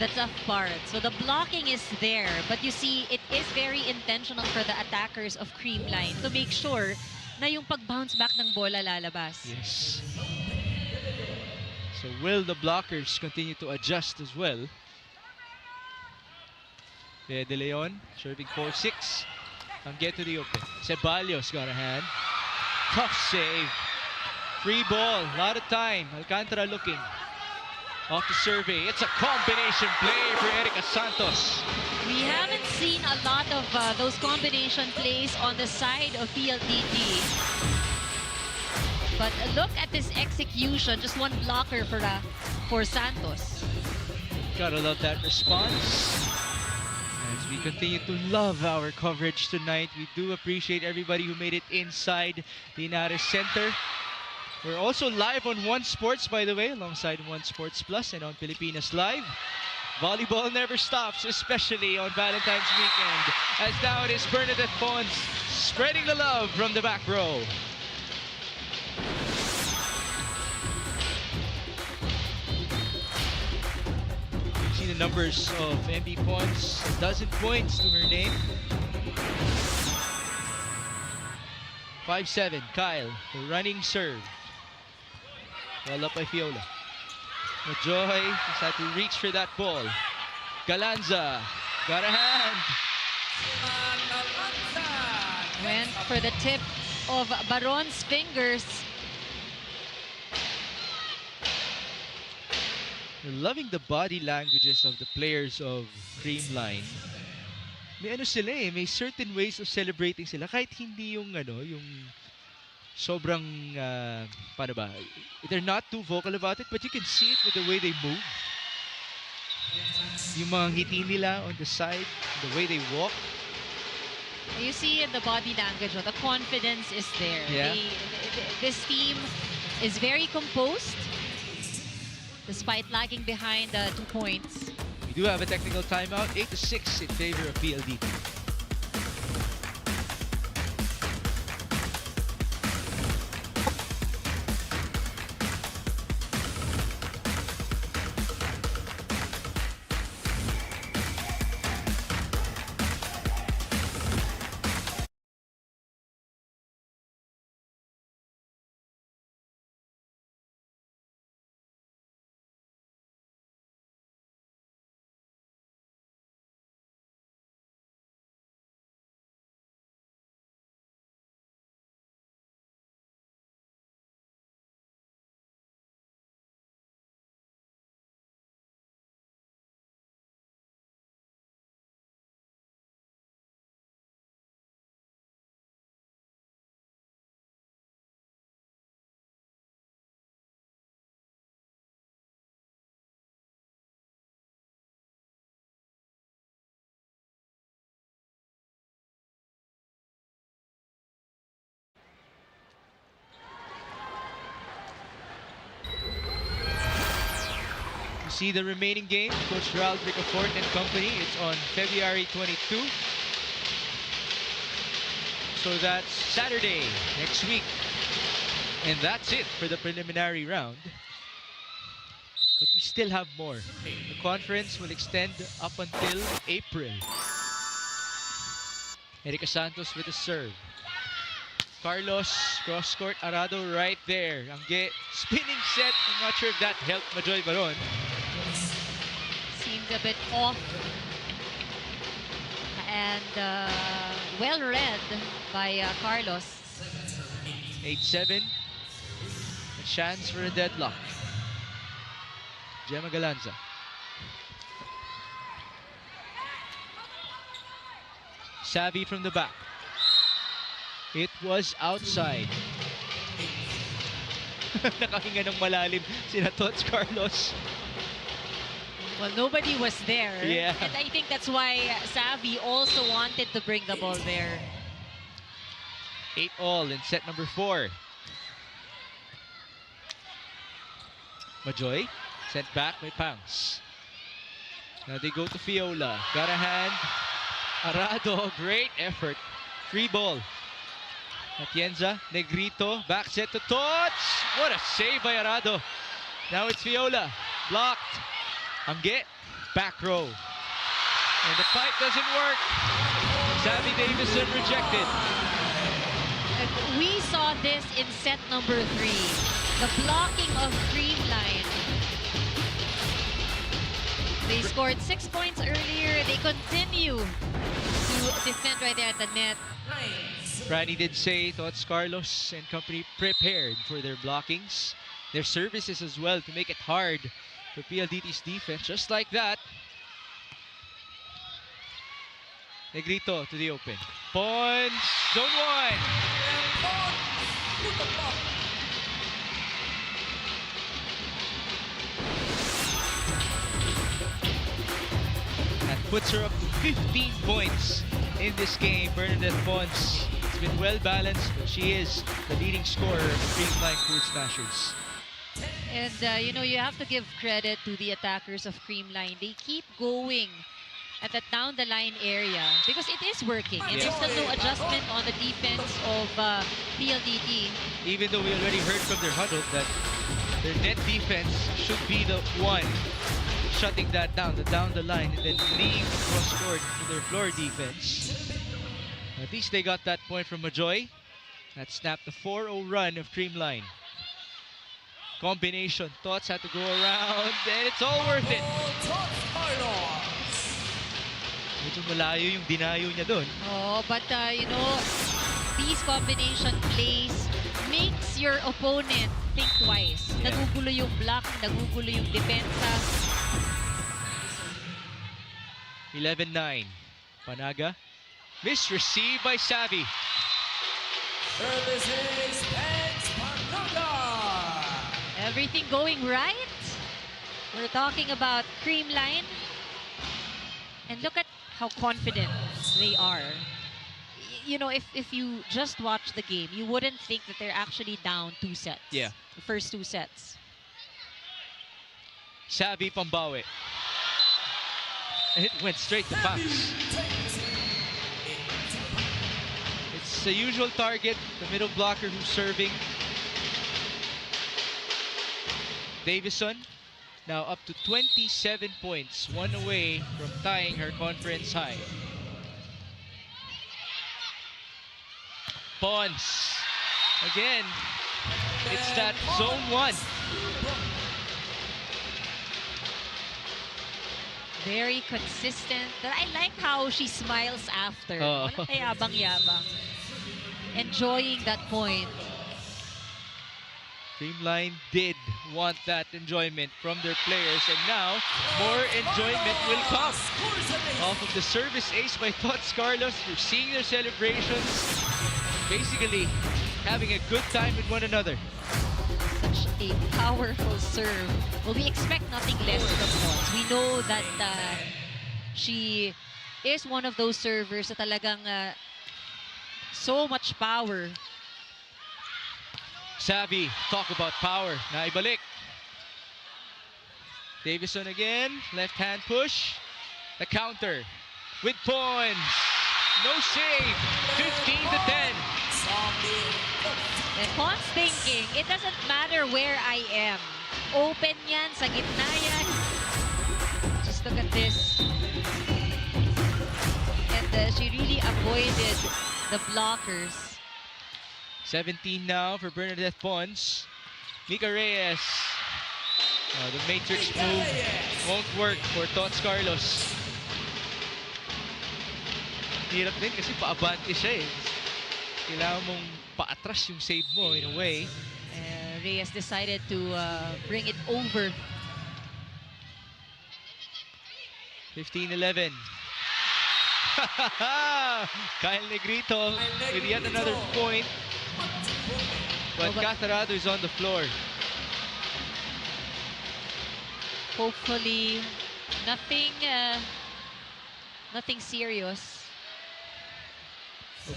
the tough part. So the blocking is there, but you see, it is very intentional for the attackers of Creamline to make sure na yung pag-bounce back ng bola lalabas. Yes. So will the blockers continue to adjust as well? De Leon serving 4-6. Can't get to the open. Ceballos got a hand. Tough save. Free ball, a lot of time. Alcantara looking. Off the survey. It's a combination play for Erica Santos. We haven't seen a lot of those combination plays on the side of PLDT. But look at this execution. Just one blocker for Santos. Gotta love that response. As we continue to love our coverage tonight, we do appreciate everybody who made it inside the Inares Center. We're also live on One Sports, by the way, alongside One Sports Plus and on Pilipinas Live. Volleyball never stops, especially on Valentine's weekend. As now it is Bernadette Pons spreading the love from the back row. You see the numbers of MB Pons, 12 points to her name. 5-7, Kyle, the running serve. Well up by Fiola. Majoy just had to reach for that ball. Galanza got a hand. Went for the tip of Baron's fingers. We're loving the body languages of the players of Creamline. May ano sila eh, may certain ways of celebrating sila kahit hindi yung yung sobrang paano ba? They're not too vocal about it, but you can see it with the way they move. Yung mga ngiti nila on the side, the way they walk. You see in the body language, the confidence is there. Yeah. This team is very composed despite lagging behind 2 points. We do have a technical timeout, 8-6 in favor of PLDT. See the remaining game, Coach Gerald Ricafort and company. It's on February 22. So that's Saturday next week. And that's it for the preliminary round. But we still have more. The conference will extend up until April. Erika Santos with a serve. Carlos, cross-court, Arado right there. Angge, spinning set. I'm not sure if that helped Majoy Baron. Seemed a bit off. And well read by Carlos. 8-7. A chance for a deadlock. Gemma Galanza. Savvy from the back. It was outside. Nakahinga ng malalim sina Tots Carlos. Well, nobody was there. Yeah. And I think that's why Savvy also wanted to bring the ball there. 8-all in set number 4. Majoy sent back by Pangs. Now they go to Fiola. Got a hand. Arado, great effort. Free ball. Atienza, Negrito, back set to Tots. What a save by Arado. Now it's Fiola. Blocked. Angge, back row. And the pipe doesn't work. Savvy Davison rejected. And we saw this in set number 3. The blocking of Creamline. They scored 6 points earlier. They continue to defend right there at the net. Franny did say Tots Carlos and company prepared for their blockings, their services as well, to make it hard for PLDT's defense. Just like that. Negrito to the open. Pons, zone 1. That puts her up to 15 points in this game. Bernadette Pons. It's been well balanced, but she is the leading scorer of the Creamline Fruit Smashers. And you know, you have to give credit to the attackers of Creamline. They keep going at the down the line area because it is working. And there's still no adjustment on the defense of PLDT. Even though we already heard from their huddle that their net defense should be the one shutting that down the line, and then leave cross court to their floor defense. At least they got that point from Majoy. That snapped the 4-0 run of Creamline. Combination. Tots had to go around, and it's all worth it. Medyo malayo yung dinayo niya dun. Oh, but you know, these combination plays makes your opponent think twice. Yeah. Nagugulo yung block, nagugulo yung depensa. 11-9. Panaga. Misreceived by Savvy. Services Pens Panaga. Everything going right. We're talking about Creamline. look at how confident they are. You know, if you just watch the game, you wouldn't think that they're actually down 2 sets. Yeah. The first 2 sets. Savvy pambawi. It went straight to Pax. It's the usual target, the middle blocker who's serving. Davison now up to 27 points, 1 away from tying her conference high. Pons. Again, it's that zone 1. Very consistent. I like how she smiles after. Oh. Walang kayabang-yabang. Enjoying that point. Creamline did want that enjoyment from their players, and now more enjoyment will come off of the service ace by Tots Carlos. You're seeing their celebrations, basically having a good time with one another. Such a powerful serve. Well, we expect nothing less from Tots. We know that she is one of those servers na talagang so much power. Savvy, talk about power. Naibalik. Davison again, left hand push. The counter with points. No save. 15 to 10. And Pons thinking, it doesn't matter where I am. Open yan, sa gitna yan. Just look at this. And she really avoided the blockers. 17 now for Bernadette Pons. Mika Reyes. The matrix move won't work for Tots Carlos. Hirap din kasi paabante siya eh. Kailangan mong paatras yung save mo in a way. Reyes decided to bring it over. 15-11. Kyle Negrito with yet another point. But Catarado is on the floor. Hopefully, nothing serious.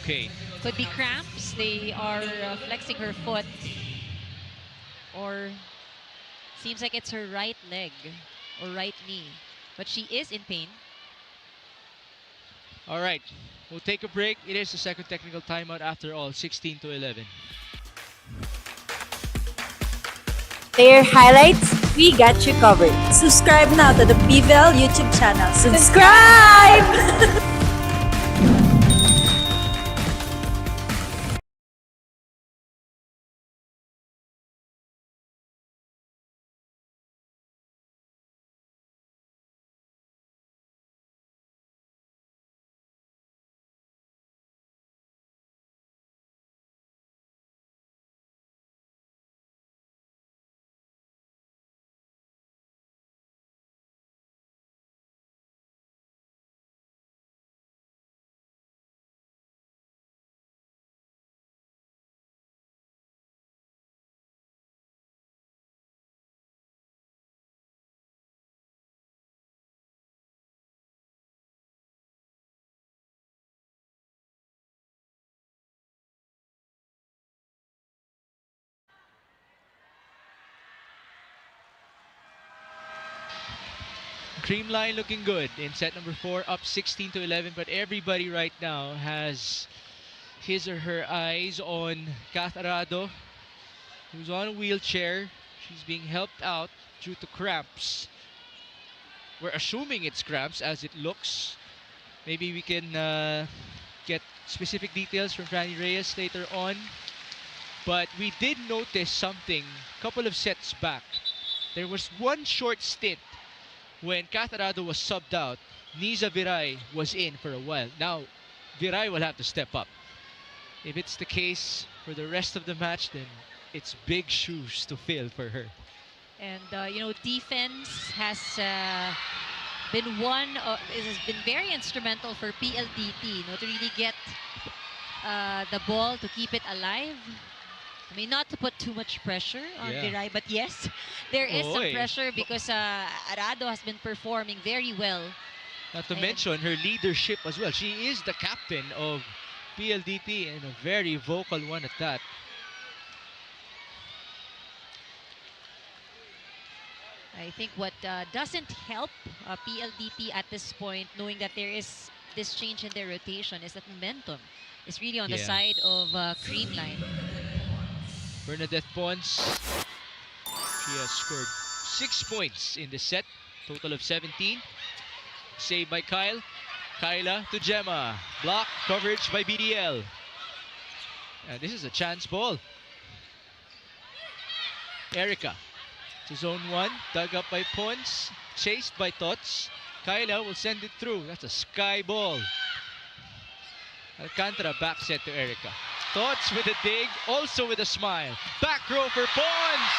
Okay. Could be cramps. They are flexing her foot. Or seems like it's her right leg or right knee. But she is in pain. All right, we'll take a break. It is the second technical timeout after all, 16-11. Player highlights, we got you covered. Subscribe now to the PVL YouTube channel. Subscribe! Creamline looking good in set number 4, up 16-11, but everybody right now has his or her eyes on Catarado, who's on a wheelchair. She's being helped out due to cramps. We're assuming it's cramps as it looks. Maybe we can get specific details from Franny Reyes later on. But we did notice something a couple of sets back. There was one short stint when Catarado was subbed out. Niza Viray was in for a while. Now, Viray will have to step up. If it's the case for the rest of the match, then it's big shoes to fill for her. And you know, defense has been very instrumental for PLDT, you know, to really get the ball, to keep it alive. I mean, not to put too much pressure on Viray, but yes, there is some pressure because Arado has been performing very well Not to mention her leadership as well. She is the captain of PLDT and a very vocal one at that. I think what doesn't help PLDT at this point, knowing that there is this change in their rotation, is that momentum is really on the side of Creamline. Bernadette Pons, she has scored 6 points in the set, total of 17. Saved by Kyle. Kyla to Gemma. Block coverage by BDL. And this is a chance ball. Erica to zone 1. Dug up by Pons. Chased by Tots. Kyla will send it through. That's a sky ball. Alcantara back set to Erica. Tots with a dig, also with a smile. Back row for Pons.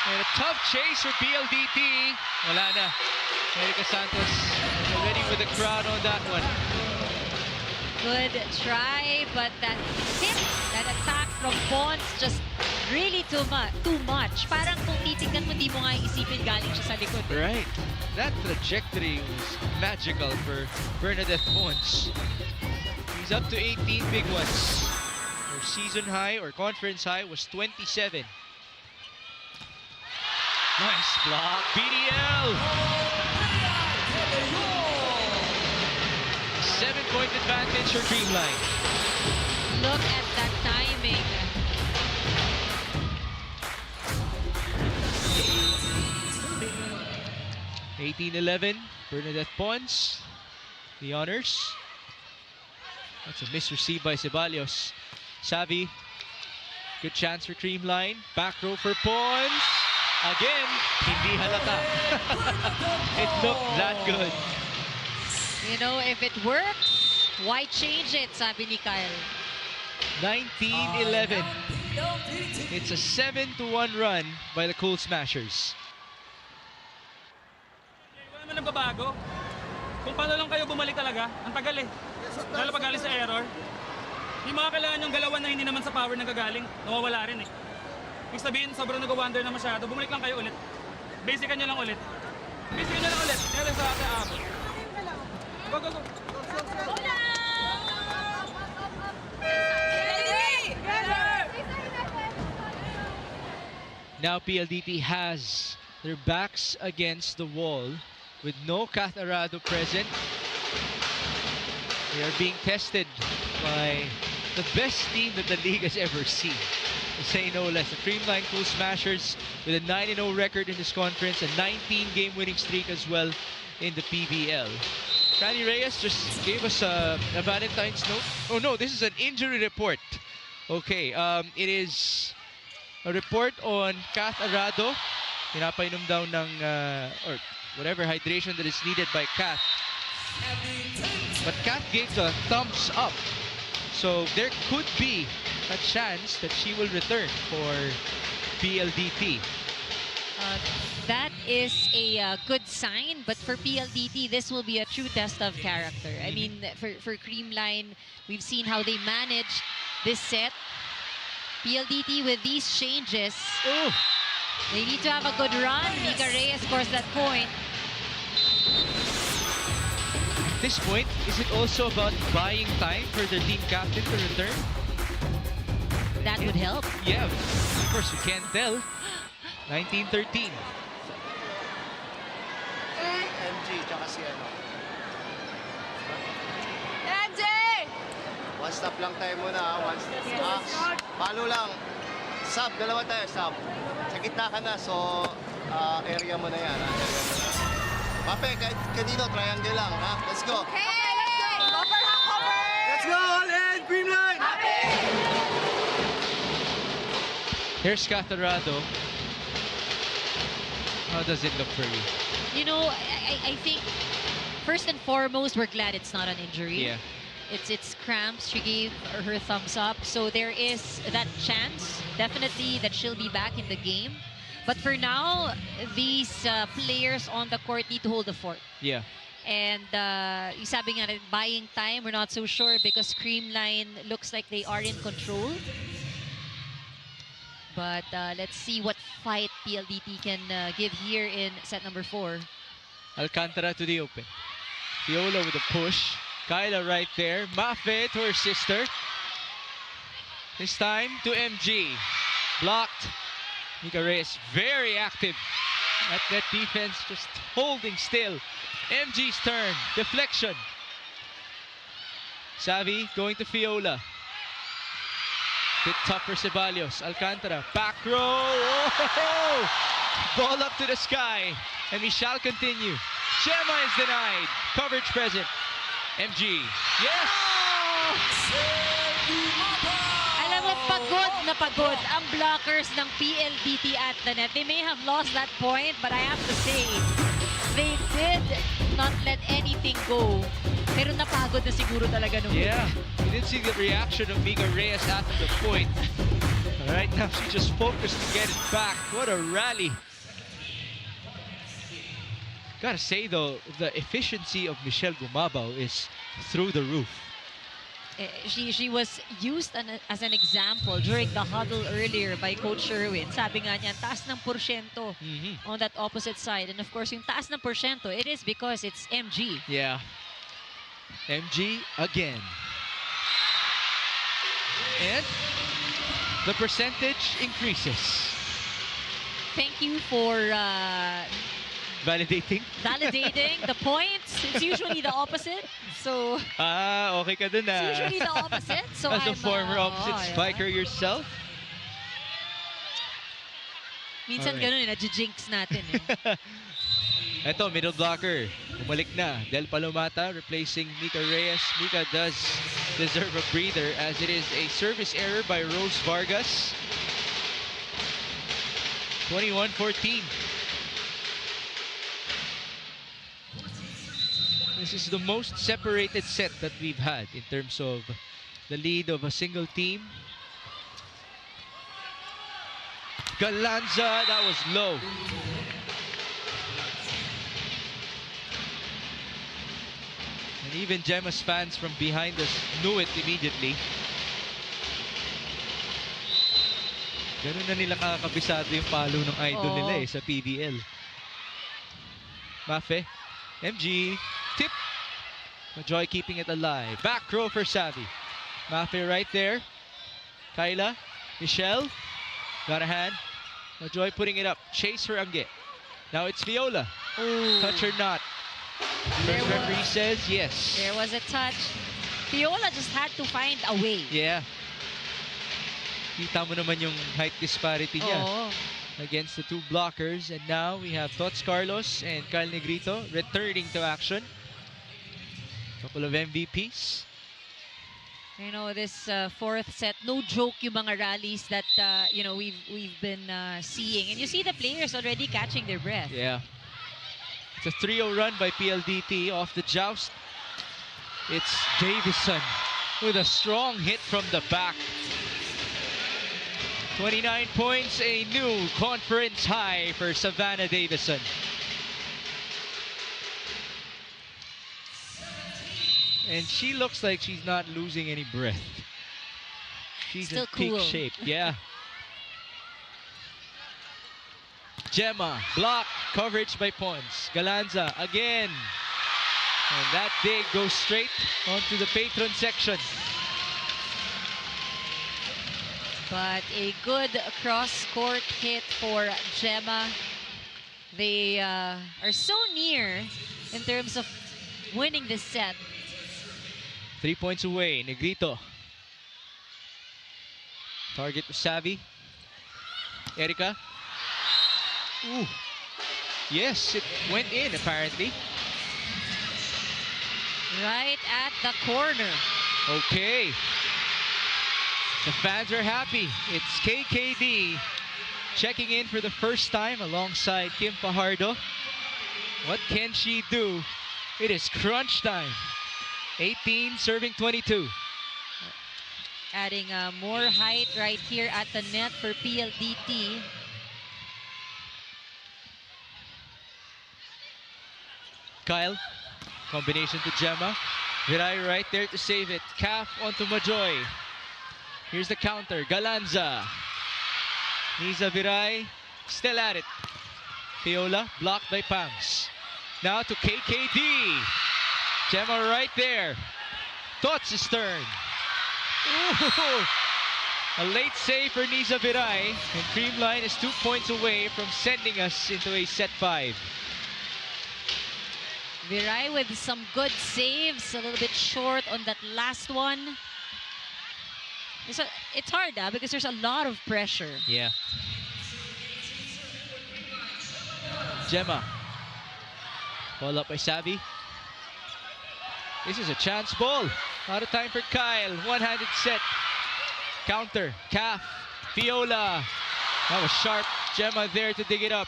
And a tough chase for PLDT. Wala na. Erica Santos already with the crowd on that one. Good try, but that hit, that attack from Pons, just really too much. Parang kung titignan mo, di mo nga isipin galing siya sa likod. Right. That trajectory was magical for Bernadette Pons. He's up to 18 big ones. Her season high or conference high was 27. Nice block. BDL. 7-point advantage for Creamline. Look at that timing. (18-11). Bernadette Pons. The honors. That's a miss received by Ceballos. Savvy. Good chance for Creamline. Back row for Pons. Again, hindi halata. It looked that good. You know, if it works, why change it, sabi ni Kyle. 19-11. It's a 7-1 run by the Cool Smashers. Wala naman nagbabago. Kung paano lang kayo bumalik talaga, ang tagal eh. Lalo pag galing sa error. Yung mga kailangan yung galawan na hindi naman sa power nagagaling, nawawala rin eh. Ibig sabihin, sobrang nag-wonder na masyado. Bumalik lang kayo ulit. Basican nyo lang ulit. Basican nyo lang ulit. Kaya sa abot. Go, go, go. Now PLDT has their backs against the wall with no Kath Arado present. They are being tested by the best team that the league has ever seen. To say no less. The Creamline Cool Smashers with a 9-0 record in this conference, a 19-game winning streak as well in the PVL. Franny Reyes just gave us a Valentine's note. Oh no, this is an injury report. Okay, it is a report on Kath Arado. Pinapainom daw ng or whatever hydration that is needed by Kath. But Kath gave the thumbs up. So there could be a chance that she will return for PLDT. That is a good sign, but for PLDT, this will be a true test of character. I mean, for Creamline, we've seen how they managed this set. PLDT with these changes, they need to have a good run. Mika Reyes scores that point. At this point, is it also about buying time for the team captain to return? That would help. Yeah, of course, we can't tell. 19-13. MG, tsaka si ano. MJ! One stop lang tayo muna, one stop. Palo lang. Sub, dalawa tayo, sub. Sa gitna ka na, so area mo na yan. Area mo na. Mape, kahit kanino, triangle lang, ha? Let's go. Okay, let's go! Cover, ha, cover! Let's go, all in, Creamline! Here's Kath Arado. How does it look for you? You know, I think first and foremost, we're glad it's not an injury. Yeah. It's cramps. She gave her thumbs up. So there is that chance, definitely, that she'll be back in the game. But for now, these players on the court need to hold the fort. Yeah. And sabi nga, buying time, we're not so sure because Creamline looks like they are in control. But let's see what fight PLDT can give here in set number 4. Alcantara to the open. Viola with a push. Kyla right there. Mafe to her sister. This time to MG. Blocked. Mika Reyes very active at that defense, just holding still. MG's turn. Deflection. Savvy going to Viola. Bit tough for Ceballos. Alcantara. Back row. Oh! Ball up to the sky. And we shall continue. Gemma is denied. Coverage present. MG. Yes! Alam mo, pagod na pagod ang blockers ng PLDT at the net. They may have lost that point, but I have to say, they did not let anything go. Pero napagod na siguro talaga nung Yeah, we didn't see the reaction of Mika Reyes after the point. Right now, she just focused to get it back. What a rally. Gotta say though, the efficiency of Michelle Gumabao is through the roof. She was used as an example during the huddle earlier by Coach Sherwin. Sabi nga niya, taas ng porsyento on that opposite side. And of course, yung taas ng porsyento, it is because it's MG. Yeah. MG again. And the percentage increases. Thank you for Validating. validating the points. It's usually the opposite. So, Okay ka dun it's usually the opposite. So As a I'm, former opposite yeah. spiker yourself. Minsan Alright. ganun, na-jinx natin eh. Ito, middle blocker. Bumalik na. Del Palomata replacing Mika Reyes. Mika does deserve a breather as it is a service error by Rose Vargas. 21-14. This is the most separated set that we've had in terms of the lead of a single team. Galanza, that was low. And even Gemma's fans from behind us knew it immediately. Ganun na nila kakabisado yung palo ng idol nila sa PVL. Mafe, MG, tip. Majoy keeping it alive. Back row for Savvy. Mafe right there. Kyla, Michelle, got a hand. Majoy putting it up. Chase for Angge. Now it's Viola. Ooh. Touch or not. First referee says yes. There was a touch. Viola just had to find a way. Yeah. Kita mo naman yung height disparity niya Oo. against the two blockers. And now we have Tots Carlos and Kyle Negrito returning to action. Couple of MVPs. You know, this fourth set, no joke yung mga rallies that you know we've been seeing, and you see the players already catching their breath. Yeah. It's a 3-0 run by PLDT off the joust. It's Davison with a strong hit from the back. 29 points, a new conference high for Savannah Davison. And she looks like she's not losing any breath. She's Still in peak cool. shape, yeah. Gemma, block, coverage by Pons. Galanza again. And that dig goes straight onto the patron section. But a good cross-court hit for Gemma. They are so near in terms of winning this set. 3 points away, Negrito. Target to Savvy. Erica. Ooh. Yes, it went in apparently. Right at the corner. Okay. The fans are happy. It's KKD checking in for the first time alongside Kim Fajardo. What can she do? It is crunch time. 18 serving 22. Adding more height right here at the net for PLDT. Kyle, combination to Gemma. Viray right there to save it. Calf onto Majoy. Here's the counter. Galanza. Niza Viray still at it. Viola blocked by Pams. Now to KKD. Gemma right there. Tots is turn. Ooh. A late save for Nisa Viray. And Creamline is 2 points away from sending us into a set 5. Viray with some good saves, a little bit short on that last one. It's hard because there's a lot of pressure. Yeah. Gemma. Ball up by Savvy. This is a chance ball. Out of time for Kyle. One-handed set. Counter. Calf. Viola. That was sharp. Gemma there to dig it up.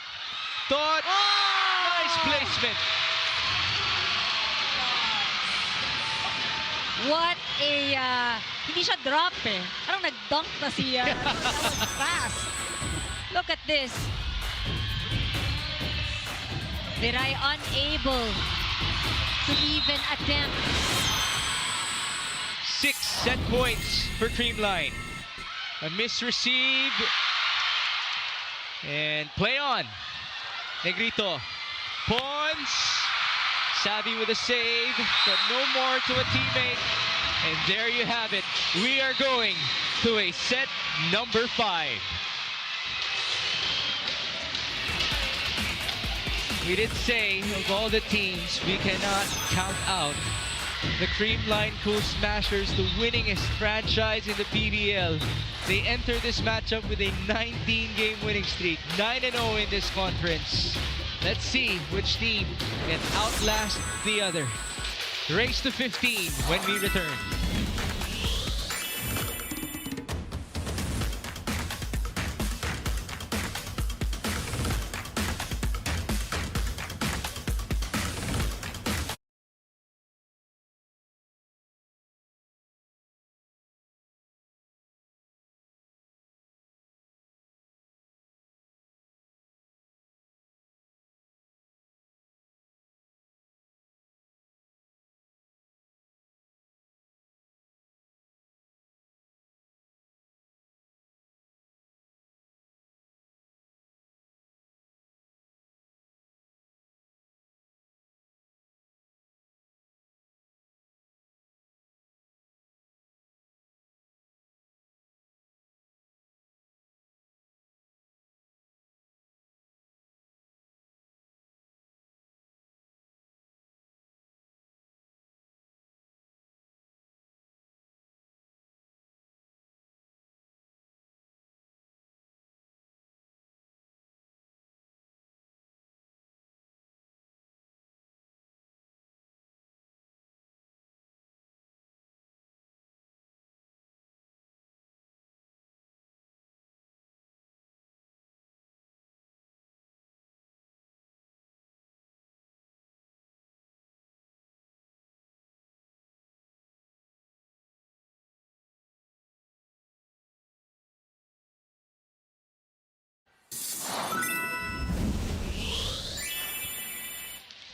Thought. Oh! Nice placement. What a... hindi siya drop eh. Parang nag-dunk na siya. That was fast. Look at this. Viray unable to even attempt. 6 set points for Creamline. A misreceive. And play on. Negrito. Pons. Savvy with a save, but no more to a teammate. And there you have it. We are going to a set number 5. We did say of all the teams, we cannot count out the Creamline Cool Smashers, the winningest franchise in the PVL. They enter this matchup with a 19-game winning streak, 9-0 in this conference. Let's see which team can outlast the other. Race to 15 when we return.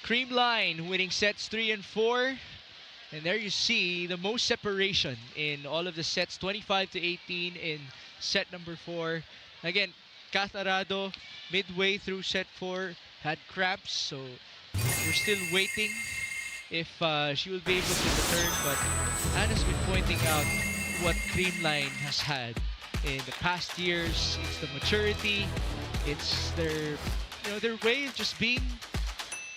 Creamline winning sets 3 and 4. And there you see the most separation in all of the sets, 25-18 in set number 4. Again, Kath Arado, midway through set 4, had cramps, so we're still waiting if she will be able to return. But Anna's been pointing out what Creamline has had in the past years. It's the maturity, it's their way of just being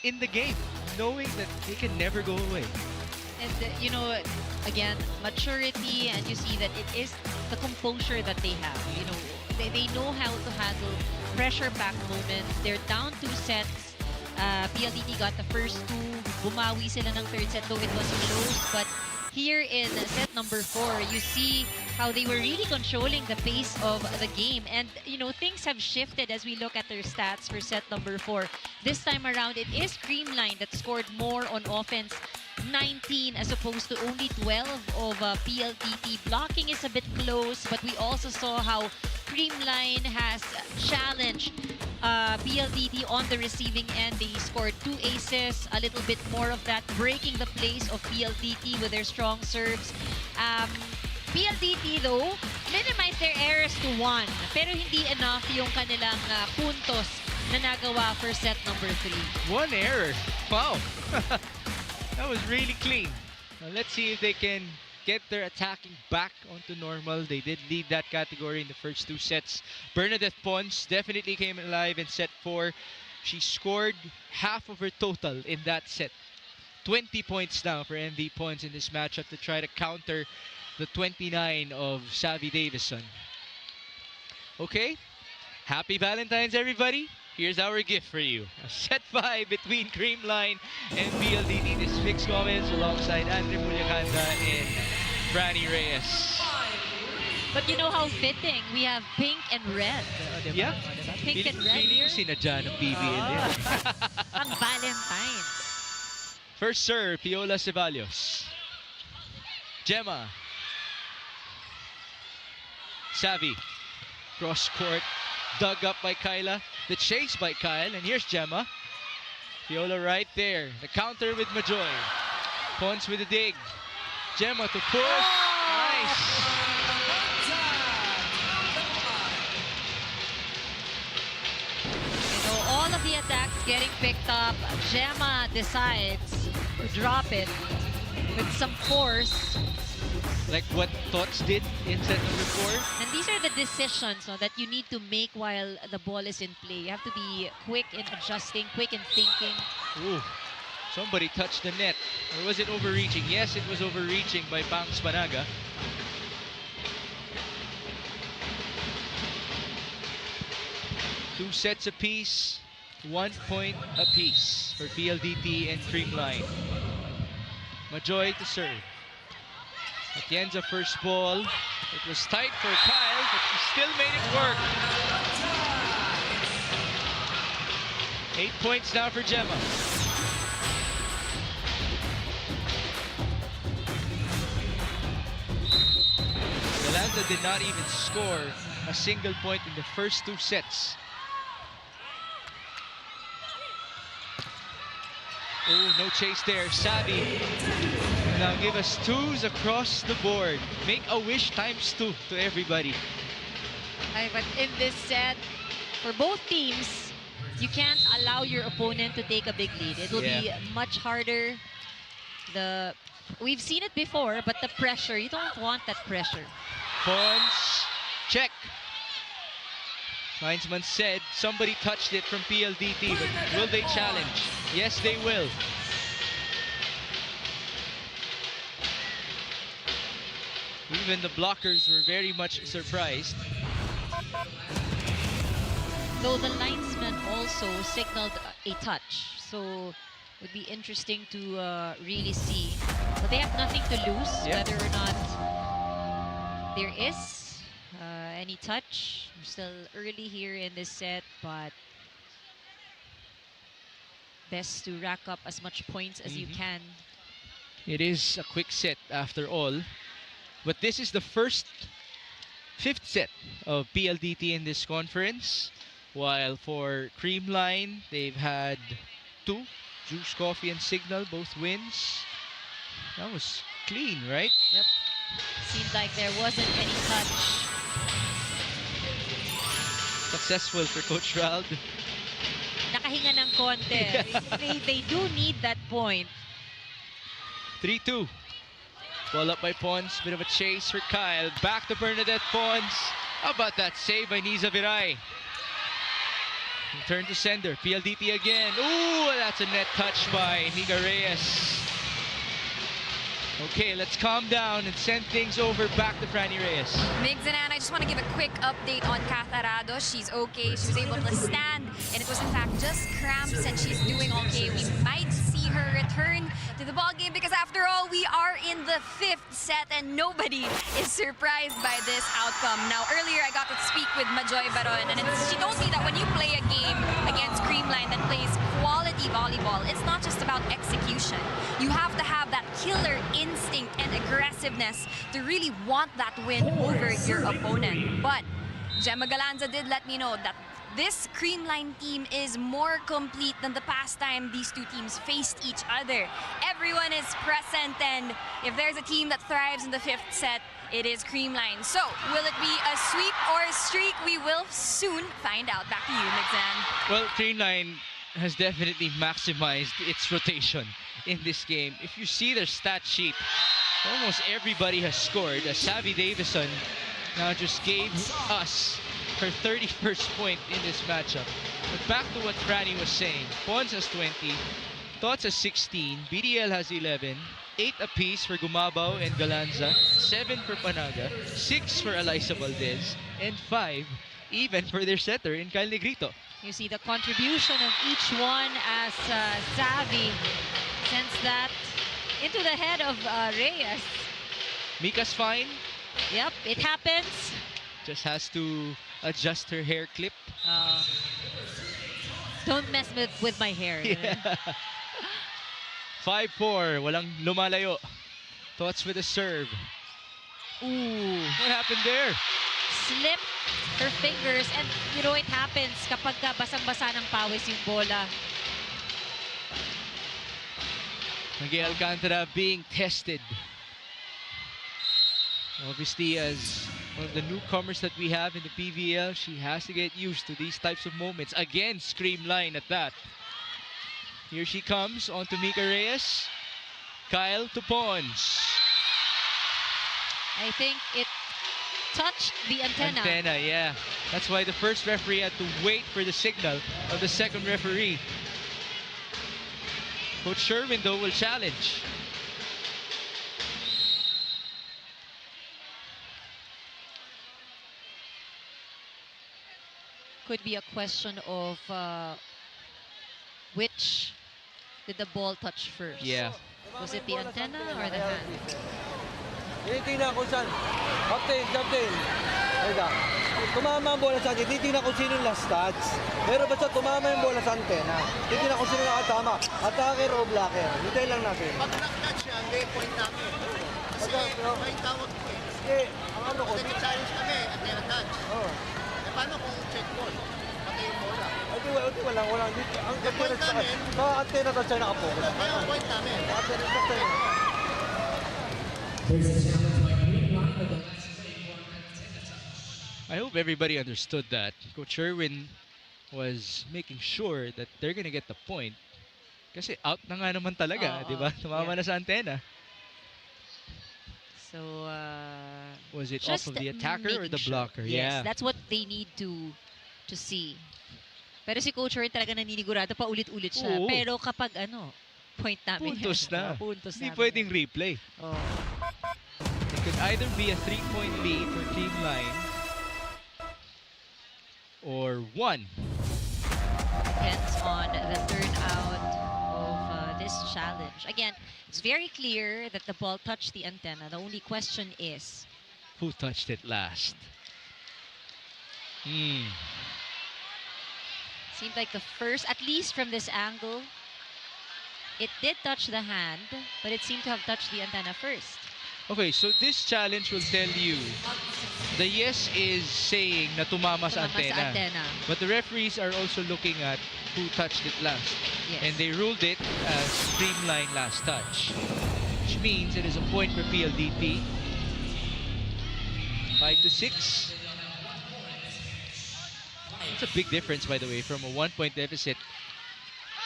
in the game, knowing that they can never go away. And again, maturity, and you see that it is the composure that they have. They know how to handle pressure-packed moments. They're down 2 sets. PLDT got the first 2. Bumawi sila ng third set, though it was close. But here in set number 4, you see how they were really controlling the pace of the game. And, things have shifted as we look at their stats for set number 4. This time around, it is Creamline that scored more on offense, 19 as opposed to only 12 of PLDT. Blocking is a bit close, but we also saw how Creamline has challenged PLDT on the receiving end. They scored 2 aces, a little bit more of that, breaking the place of PLDT with their strong serves. PLDT though, minimized their errors to 1, pero hindi enough yung kanilang puntos na nagawa for set number 3. 1 error. Wow. That was really clean. Now let's see if they can get their attacking back onto normal. They did lead that category in the first 2 sets. Bernadette Pons definitely came alive in set 4. She scored half of her total in that set. 20 points now for MV Pons in this matchup to try to counter the 29 of Savvy Davison. Okay, happy Valentine's, everybody. Here's our gift for you. A set 5 between Creamline and PLDT. This mixed comments alongside Andre Mulyakanda and Franny Reyes. But you know how fitting. We have pink and red. Yeah. Pink and red here. Sinadya ng PVL din. Ang Valentine's. First serve, Piola Ceballos. Gemma. Savvy. Cross court. Dug up by Kyla. The chase by Kyle. And here's Gemma. Piola right there. The counter with Majoy. Pons with the dig. Gemma to push. Nice. You know, all of the attacks getting picked up. Gemma decides to drop it with some force. Like what Tots did in set number 4. And these are the decisions that you need to make while the ball is in play. You have to be quick in adjusting, quick in thinking. Ooh, somebody touched the net. Or was it overreaching? Yes, it was overreaching by Pangs Panaga. Two sets apiece, 1 point apiece for PLDT and Creamline. Majoy to serve. Atienza first ball. It was tight for Kyle, but he still made it work. 8 points now for Gemma. Galanza did not even score a single point in the first 2 sets. Oh, no chase there. Savvy. Now give us 2s across the board. Make a wish ×2 to everybody. But in this set, for both teams, you can't allow your opponent to take a big lead. It will be much harder. We've seen it before, but the pressure, you don't want that pressure. Pons, check. Heinzman said somebody touched it from PLDT, but will they challenge? Yes, they will. Even the blockers were very much surprised. Though the linesman also signaled a touch, so it would be interesting to really see. But they have nothing to lose, whether or not there is any touch. We're still early here in this set, but best to rack up as much points as you can. It is a quick set after all. But this is the first 5th set of PLDT in this conference. While for Creamline, they've had 2. Juice Coffee and Signal, both wins. That was clean, right? Yep. Seemed like there wasn't any touch. Successful for Coach Rald. Nakahinga ng konti. They do need that point. 3-2. Ball up by Pons. Bit of a chase for Kyle. Back to Bernadette Pons. How about that save by Niza Viray? Return to sender. PLDT again. Ooh, that's a net touch by Mika Reyes. Okay, let's calm down and send things over back to Franny Reyes. Migs and Ann, I just want to give a quick update on Kath Arado. She's okay. She was able to stand, and it was in fact just cramps, and she's doing okay. We might see her return to the ball game because after all, we are in the 5th set, and nobody is surprised by this outcome. Now, earlier I got to speak with Majoy Baron, and she told me that when you play a game against Creamline that plays quality volleyball, it's not just about execution. You have to have that killer instinct and aggressiveness to really want that win over your opponent. But Gemma Galanza did let me know that this Creamline team is more complete than the past time these 2 teams faced each other. Everyone is present, and if there's a team that thrives in the 5th set, it is Creamline. So, will it be a sweep or a streak? We will soon find out. Back to you, Mixan. Well, Creamline has definitely maximized its rotation. in this game. If you see their stat sheet, almost everybody has scored. Savvy Davison now just gave us her 31st point in this matchup. But back to what Franny was saying. Pons has 20, Tots has 16, BDL has 11, 8 apiece for Gumabaw and Galanza, 7 for Panaga, 6 for Eliza Valdez, and 5 even for their setter in Kyle Negrito. You see the contribution of each one as Savvy sends that into the head of Reyes. Mika's fine. Yep, it happens. Just has to adjust her hair clip. Don't mess with my hair. Yeah. 5-4, walang lumalayo. Thoughts with a serve. Ooh. What happened there? Slip her fingers, and you know it happens kapag basang-basa ng pawis yung bola. Miguel Alcantara being tested. Obviously, as one of the newcomers that we have in the PVL, she has to get used to these types of moments. Again, Creamline at that. Here she comes onto Mika Reyes. Kyle to Pons. I think it touched the antenna. Antenna, yeah. That's why the first referee had to wait for the signal of the second referee. Coach Sherwin, though, will challenge. Could be a question of which did the ball touch first? Yeah. Was it the antenna or the hand? Tinitingnan ko saan. Captain. Ega. Tumama ang bola sa akin. Tinitingnan ko sino yung last touch. Pero basta tumama yung bola sa antena. Tinitingnan ko sino nakatama. Attacker o blocker. Hintayin lang natin. Pag knock-touch yan, may point namin. Kasi may tawag ko eh. Kasi, ang ano ko. Kasi challenge kami at may touch. Oo. Eh paano kung check ball? Patay yung bola. Di walang. Ang point namin. Mga antena touch ay nakapokus. Kaya ang point namin. Antena touch ay I hope everybody understood that. Coach Sherwin was making sure that they're gonna get the point. Kasi out na nga naman talaga, di ba? Tumama na sa antena. So, was it just off of the attacker or the making blocker? Sure. Yes, Yeah. that's what they need to see. Pero si Coach Sherwin talaga naninigurado, paulit-ulit siya. Oo. Pero kapag point namin. Puntos na. Puntos Hindi namin. pwedeng replay. Oh. It could either be a 3-point lead for Creamline or 1. Depends on the turnout of this challenge. Again, it's very clear that the ball touched the antenna. The only question is, Who touched it last? seemed like the first, at least from this angle, it did touch the hand, but it seemed to have touched the antenna first. Okay, so this challenge will tell you the yes is saying na tumama sa antena. But the referees are also looking at who touched it last. Yes. And they ruled it as Creamline last touch. Which means it is a point for PLDT. 5-6. It's a big difference, by the way, from a 1-point deficit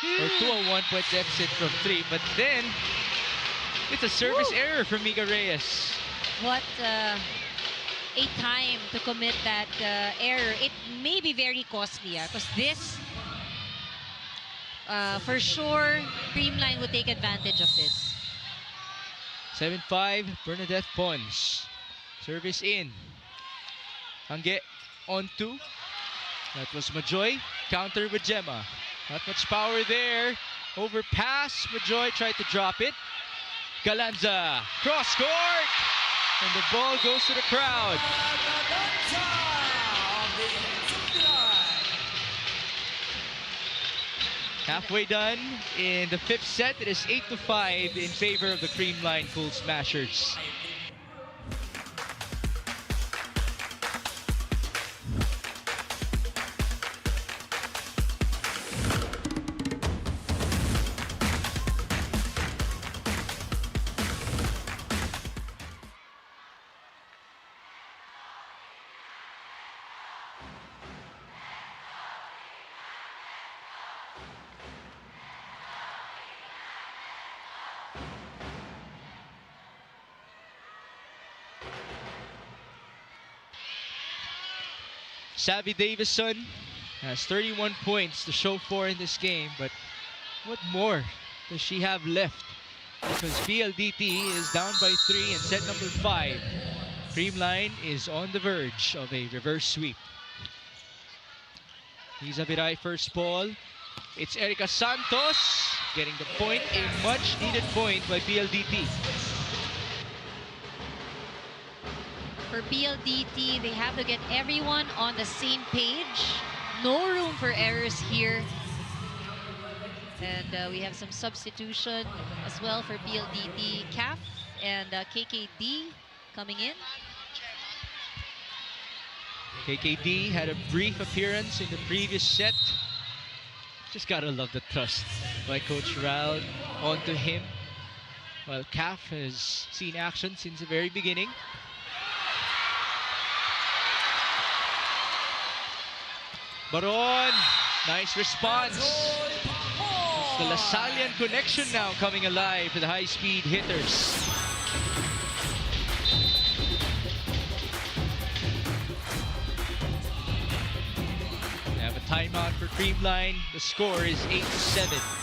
or to a 1-point deficit from 3. But then, it's a service error from Mika Reyes. What a time to commit that error. It may be very costly because this, for sure, Creamline would take advantage of this. 7-5, Bernadette Pons. Service in. Hangge on 2. That was Majoy. Counter with Gemma. Not much power there. Overpass. Majoy tried to drop it. Galanza. Cross court. And the ball goes to the crowd. Halfway done in the 5th set. It is 8-5 in favor of the Creamline Cool Smashers. Savvy Davison has 31 points to show for in this game, but what more does she have left? Because PLDT is down by 3 in set number 5. Creamline is on the verge of a reverse sweep. Liza Viray first ball. It's Erica Santos getting the point, a much needed point by PLDT. For PLDT, they have to get everyone on the same page. No room for errors here. And we have some substitution as well for PLDT. CAF and KKD coming in. KKD had a brief appearance in the previous set. Just gotta love the trust by Coach Ral onto him. While CAF has seen action since the very beginning. Baron, nice response. It's the Lasallian connection now coming alive for the high-speed hitters. They have a timeout for Creamline. The score is 8-7.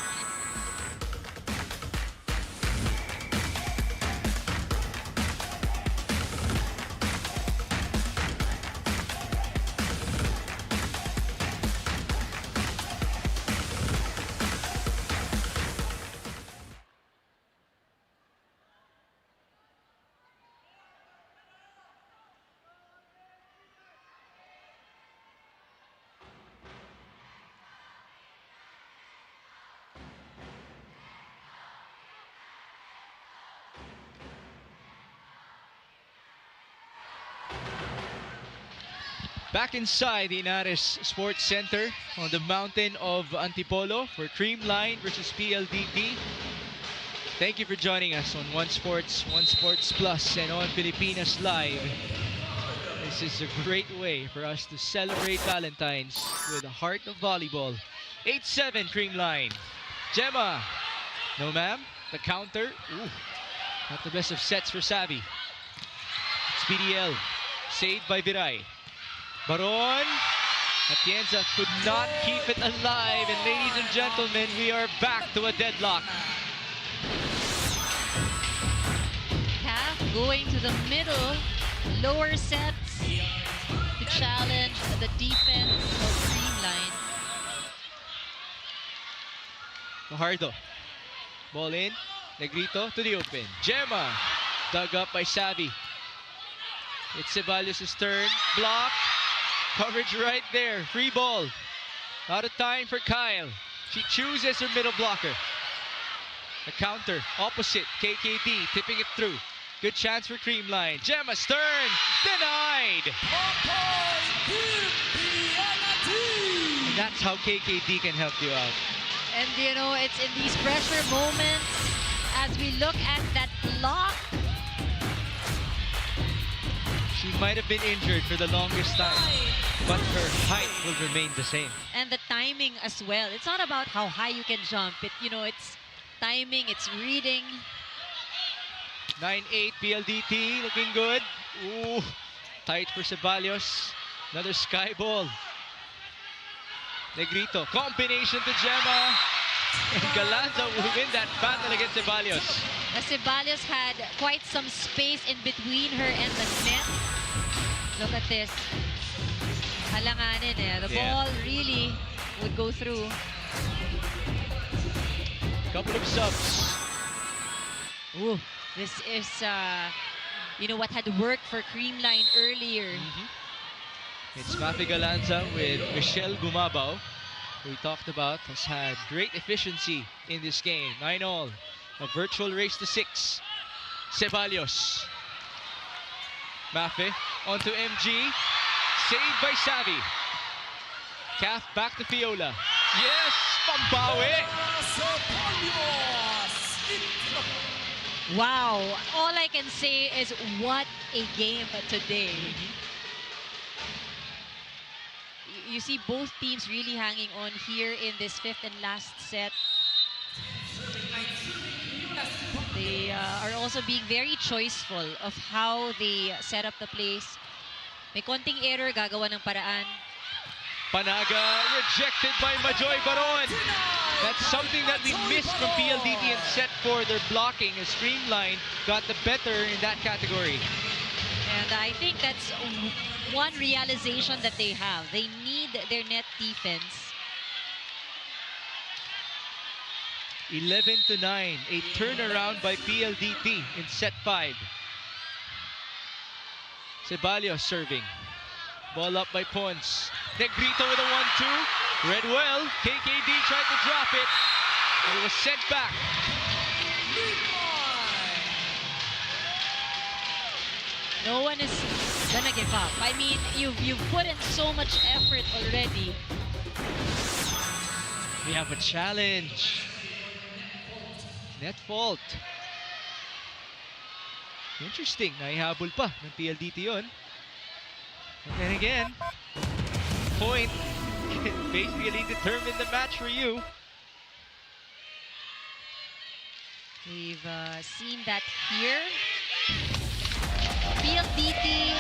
Back inside the Inares Sports Center on the mountain of Antipolo for Creamline versus PLDT. Thank you for joining us on One Sports Plus, and on Filipinas Live. This is a great way for us to celebrate Valentine's with the heart of volleyball. 8-7 Creamline. Gemma. No ma'am. The counter. Ooh. Not the best of sets for Savvy. It's PDL. Saved by Viray. Baron. Atienza could not keep it alive. And ladies and gentlemen, we are back to a deadlock. CAF going to the middle, lower sets to challenge the defense of Creamline. Fajardo. Ball in. Negrito to the open. Gemma. Dug up by Savvy. It's Ceballos' turn. Block. Coverage right there. Free ball. Out of time for Kyle. She chooses her middle blocker. The counter. Opposite. KKD tipping it through. Good chance for Creamline. Gemma's turn. Denied. And that's how KKD can help you out. And you know, it's in these pressure moments as we look at that block. She might have been injured for the longest time, but her height will remain the same. And the timing as well. It's not about how high you can jump. You know, it's timing, it's reading. 9-8 PLDT looking good. Ooh, tight for Ceballos. Another sky ball. Negrito, combination to Gemma. And Galanza will win that battle against Ceballos. Ceballos had quite some space in between her and the net. Look at this. Halanganin eh. The ball really would go through. Couple of subs. Ooh, this is, you know, what had worked for Creamline earlier. It's Mafi Galanza with Michelle Gumabao, who we talked about, has had great efficiency in this game. 9-all. A virtual race to 6. Ceballos. Mafe onto MG. Saved by Savvy. CAF back to Fiola. Yes! Pambawi! Wow. All I can say is what a game today. You see both teams really hanging on here in this 5th and last set. They are also being very choiceful of how they set up the plays. May konting error, gagawa ng paraan. Panaga rejected by Majoy Baron. That's something that we missed from PLDT in set 4. Their blocking as Creamline got the better in that category. And I think that's one realization that they have. They need their net defense. 11-9, a turnaround by PLDT in set 5. Ceballos serving. Ball up by Pons. Negrito with a 1-2. Read well. KKD tried to drop it. But it was sent back. No one is gonna give up. I mean, you've put in so much effort already. We have a challenge. Net fault. Interesting. Naihabol pa ng PLDT yun. And then again, point basically determined the match for you. We've seen that here. PLDT,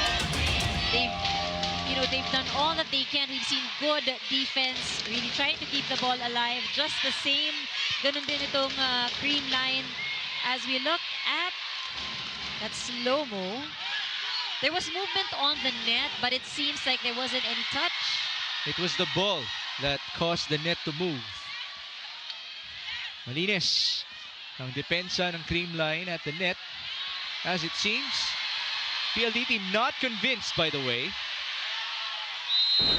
they've done all that they can. We've seen good defense, really trying to keep the ball alive. Just the same, ganun din itong Creamline. As we look at that slow-mo, there was movement on the net, but it seems like there wasn't any touch. It was the ball that caused the net to move. Malinis ang depensa ng Creamline at the net. As it seems, PLDT not convinced, by the way.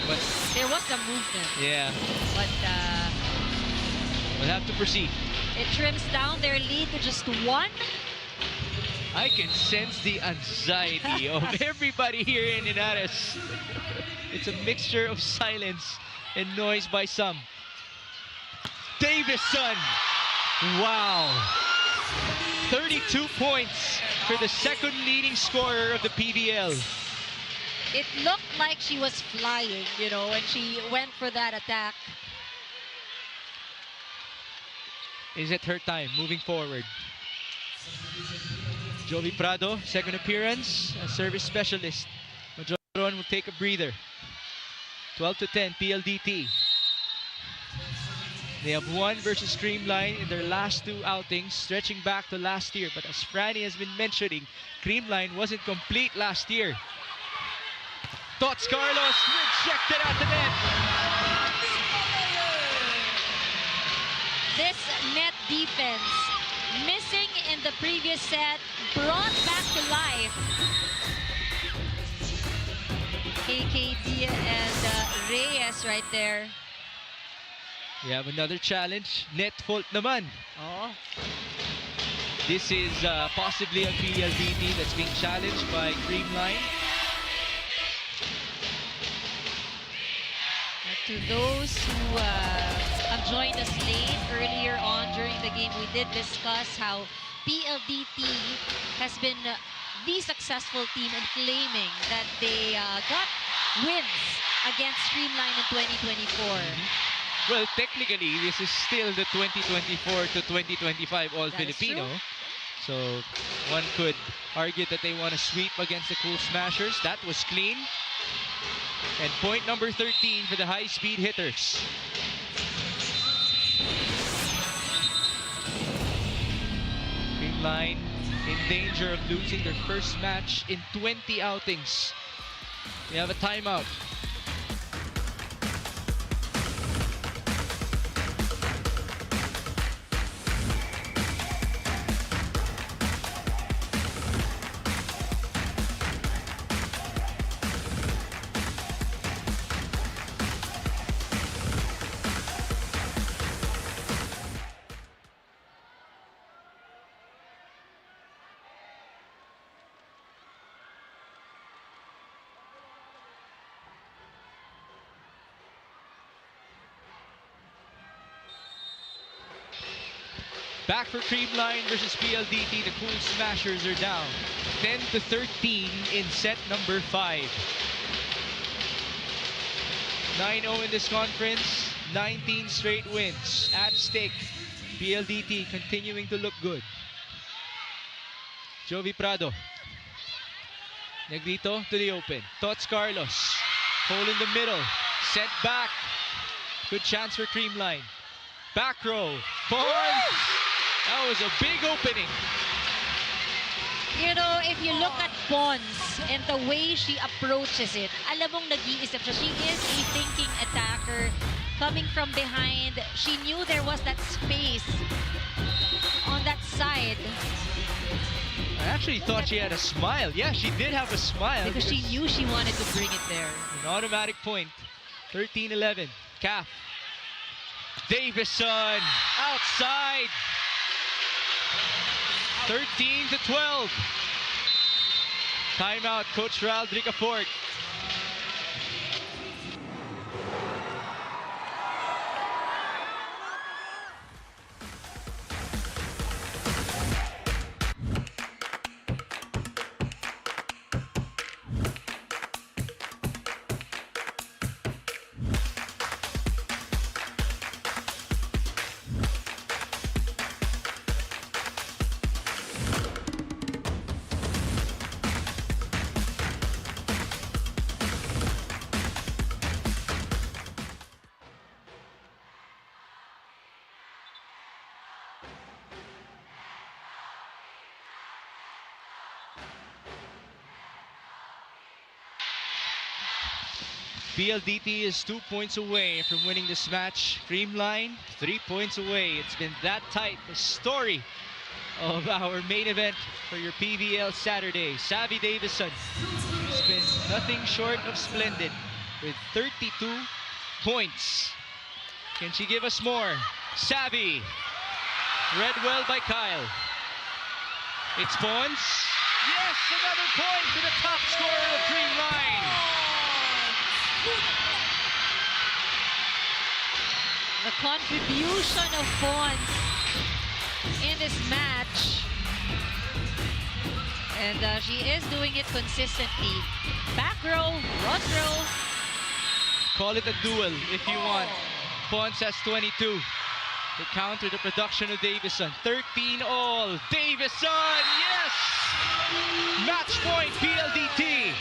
But there was some movement. Yeah. But we'll have to proceed. It trims down their lead to just 1. I can sense the anxiety of everybody here in Linares. It's a mixture of silence and noise by some. Davison! Wow! 32 points for the second leading scorer of the PVL. It looked like she was flying, when she went for that attack. Is it her time moving forward? Jovi Prado, second appearance, a service specialist. Majoron will take a breather. 12-10, PLDT. They have won versus Creamline in their last 2 outings, stretching back to last year. But as Franny has been mentioning, Creamline wasn't complete last year. Tots Carlos rejected at the net. This net defense, missing in the previous set, brought back to life. KKD and Reyes right there. We have another challenge. Net fault naman. Oh. This is possibly a PLDT that's being challenged by Creamline. To those who have joined us late earlier on during the game, we did discuss how PLDT has been the successful team in claiming that they got wins against Creamline in 2024. Well, technically, this is still the 2024 to 2025 All-Filipino. So one could argue that they want to sweep against the Cool Smashers. That was clean. And point number 13 for the high-speed hitters. Creamline in danger of losing their first match in 20 outings. We have a timeout. Back for Creamline versus PLDT. The Cool Smashers are down 10-13 in set number 5. 9-0 in this conference, 19 straight wins at stake. PLDT continuing to look good. Jovi Prado. Negrito to the open. Tots Carlos. Hole in the middle. Sent back. Good chance for Creamline. Back row. Pons. That was a big opening. You know, if you look at Pons and the way she approaches it, alam mong nag-iisip siya. She is a thinking attacker. Coming from behind, she knew there was that space on that side. I actually thought she had a smile. Yeah, she did have a smile. Because she knew she wanted to bring it there. An automatic point. 13-11. Calf. Davison. Outside. 13-12. Timeout, Coach Rald Ricafort. PLDT is 2 points away from winning this match. Creamline, 3 points away. It's been that tight. The story of our main event for your PVL Saturday. Savvy Davison has been nothing short of splendid with 32 points. Can she give us more? Savvy. Read well by Kyle. It's Pons. Yes, another point to the top scorer of Creamline. The contribution of Pons in this match. And she is doing it consistently. Back row, front row. Call it a duel if you want. Pons has 22 to counter the production of Davison. 13 all. Davison, yes! Match point, PLDT.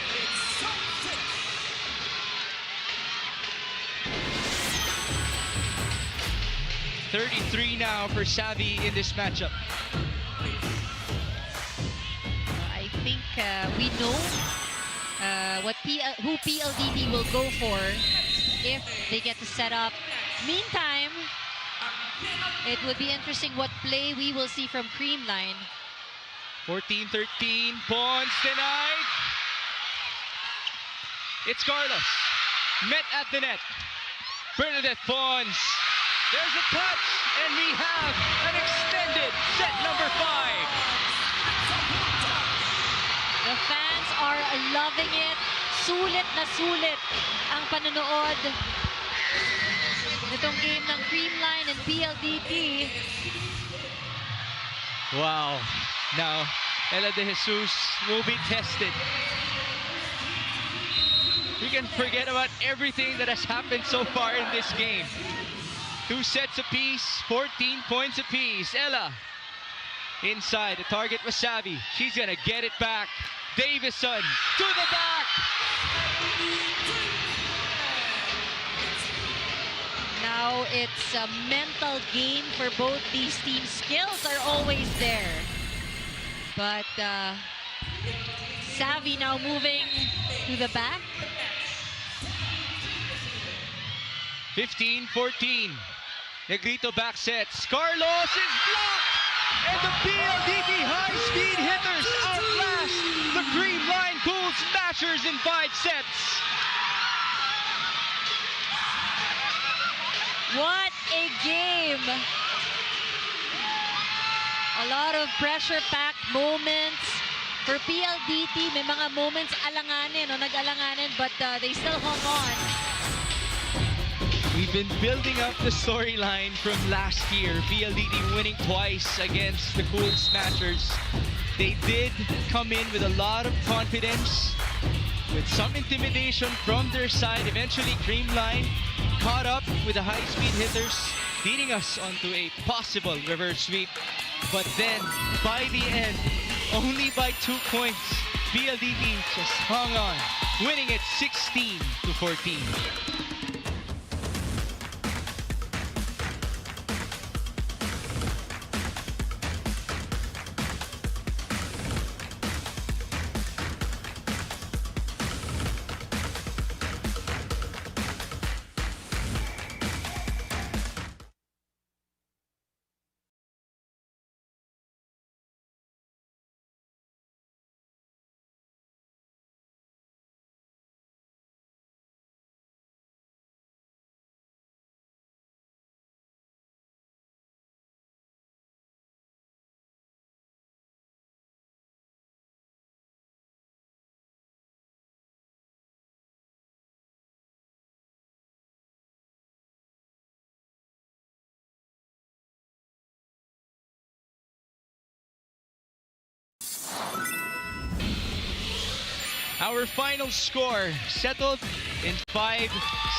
$33 now for Savvy in this matchup. I think we know who PLDT will go for if they get to set up. Meantime, it would be interesting what play we will see from Creamline. 14-13, Pons denied. It's Carlos. Met at the net. Bernadette Pons. There's a touch, and we have an extended set number 5. The fans are loving it. Sulit na sulit ang panonood nitong game ng Creamline and PLDT. Wow. Now, Ella De Jesus will be tested. We can forget about everything that has happened so far in this game. 2 sets apiece, 14 points apiece. Ella inside. The target was Savvy. She's going to get it back. Davison to the back. Now it's a mental game for both these teams. Skills are always there. But Savvy now moving to the back. 15-14. Negrito back sets. Carlos is blocked! And the PLDT high-speed hitters outlast the Creamline Cool Smashers in 5 sets. What a game! A lot of pressure-packed moments. For PLDT, may mga moments alanganin, nag-alanganin, but they still hung on. We've been building up the storyline from last year. PLDT winning twice against the Cool Smashers. They did come in with a lot of confidence, with some intimidation from their side. Eventually, Creamline caught up with the high-speed hitters, leading us onto a possible reverse sweep. But then, by the end, only by 2 points, PLDT just hung on, winning it 16-14. Our final score settled in 5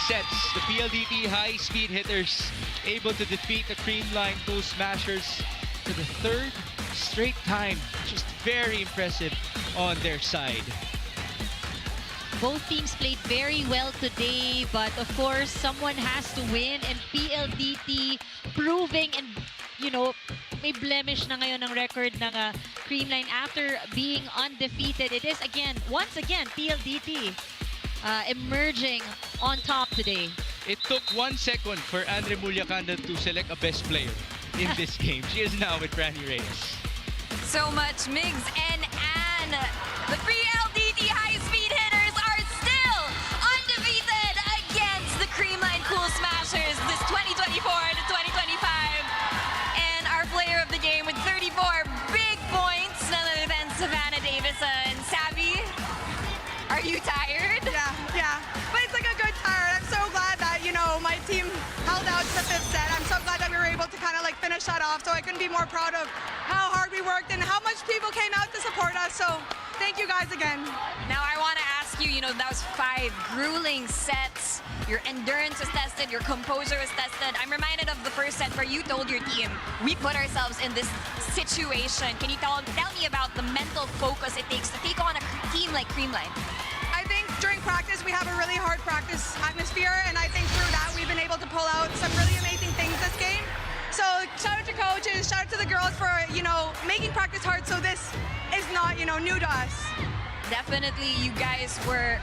sets. The PLDT high-speed hitters able to defeat the Creamline Cool Smashers for the 3rd straight time. Just very impressive on their side. Both teams played very well today, but of course, someone has to win, and PLDT proving and, you know, may blemish na ngayon ng record ng Creamline after being undefeated. It is once again, PLDT emerging on top today. It took 1 second for Andre Mulyacanda to select a best player in this game. She is now with Preliminaries. So much, Migs and Anne. The PLDT high-speed hitters are still undefeated against the Creamline Cool Smashers this 2024 to 2025. And our player of the game with 34 big points, none other than Savannah Davison. Savvy, are you tired? Yeah. But it's like a good tired. I'm so glad that, you know, my team held out to the 5th set. I'm so glad that we were able to kind of like finish that off. So I couldn't be more proud of how hard we worked and how much people came out to support us. So thank you guys again. Now I want to ask you, that was 5 grueling sets. Your endurance was tested, your composure was tested. I'm reminded of the first set where you told your team, we put ourselves in this situation. Can you tell me about the mental focus it takes to take on a team like Creamline? I think during practice, we have a really hard practice atmosphere. And I think through that, we've been able to pull out some really amazing things this game. So shout out to coaches, shout out to the girls for, making practice hard so this is not, new to us. Definitely, you guys were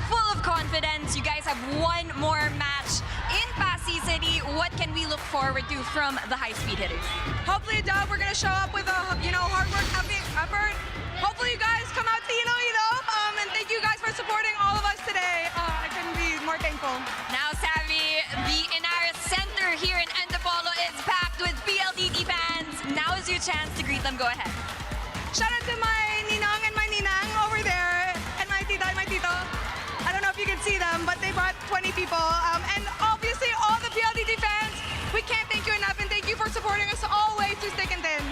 full of confidence. You guys have one more match in Pasay City. What can we look forward to from the high-speed hitters? Hopefully a dub. We're going to show up with a, hard work, effort. Hopefully you guys come out to Iloilo. And thank you guys for supporting all of us today. I couldn't be more thankful. Now, Savvy, the Inares Center here in Antipolo is packed with PLDT fans. Now is your chance to greet them. Go ahead. Shout out to my ninang and my ninang over there, and my tita and my tito. I don't know if you can see them, but they brought 20 people. And obviously all the PLDT fans, we can't thank you enough, and thank you for supporting us all the way through thick and thin.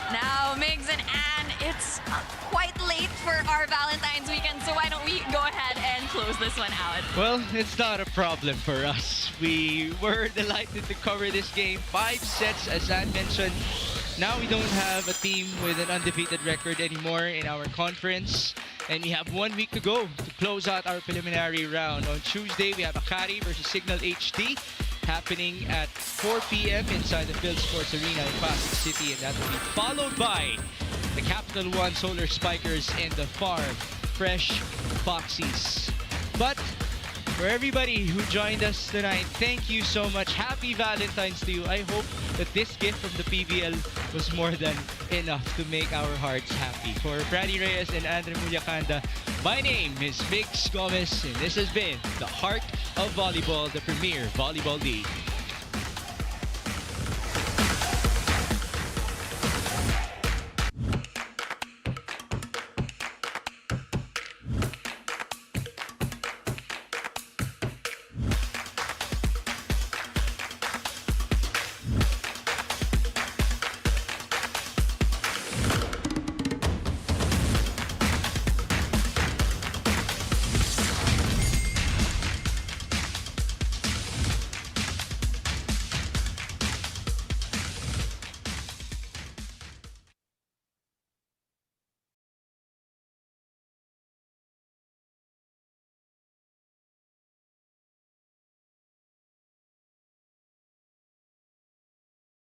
Now, Migs and Anne, it's quite late for our Valentine's weekend, so why don't we go ahead and close this one out? Well, it's not a problem for us. We were delighted to cover this game. 5 sets, as Anne mentioned. Now we don't have a team with an undefeated record anymore in our conference. And we have 1 week to go to close out our preliminary round. On Tuesday, we have Akari versus Signal HD happening at 4 p.m. inside the Phil Sports Arena in Pasay City. And that will be followed by the Capital One Solar Spikers and the Farm Fresh Foxies. But for everybody who joined us tonight, thank you so much. Happy Valentine's to you. I hope that this gift from the PVL was more than enough to make our hearts happy. For Brady Reyes and Andre Mulyacanda, my name is Mix Gomez, and this has been the Heart of Volleyball, the Premier Volleyball League.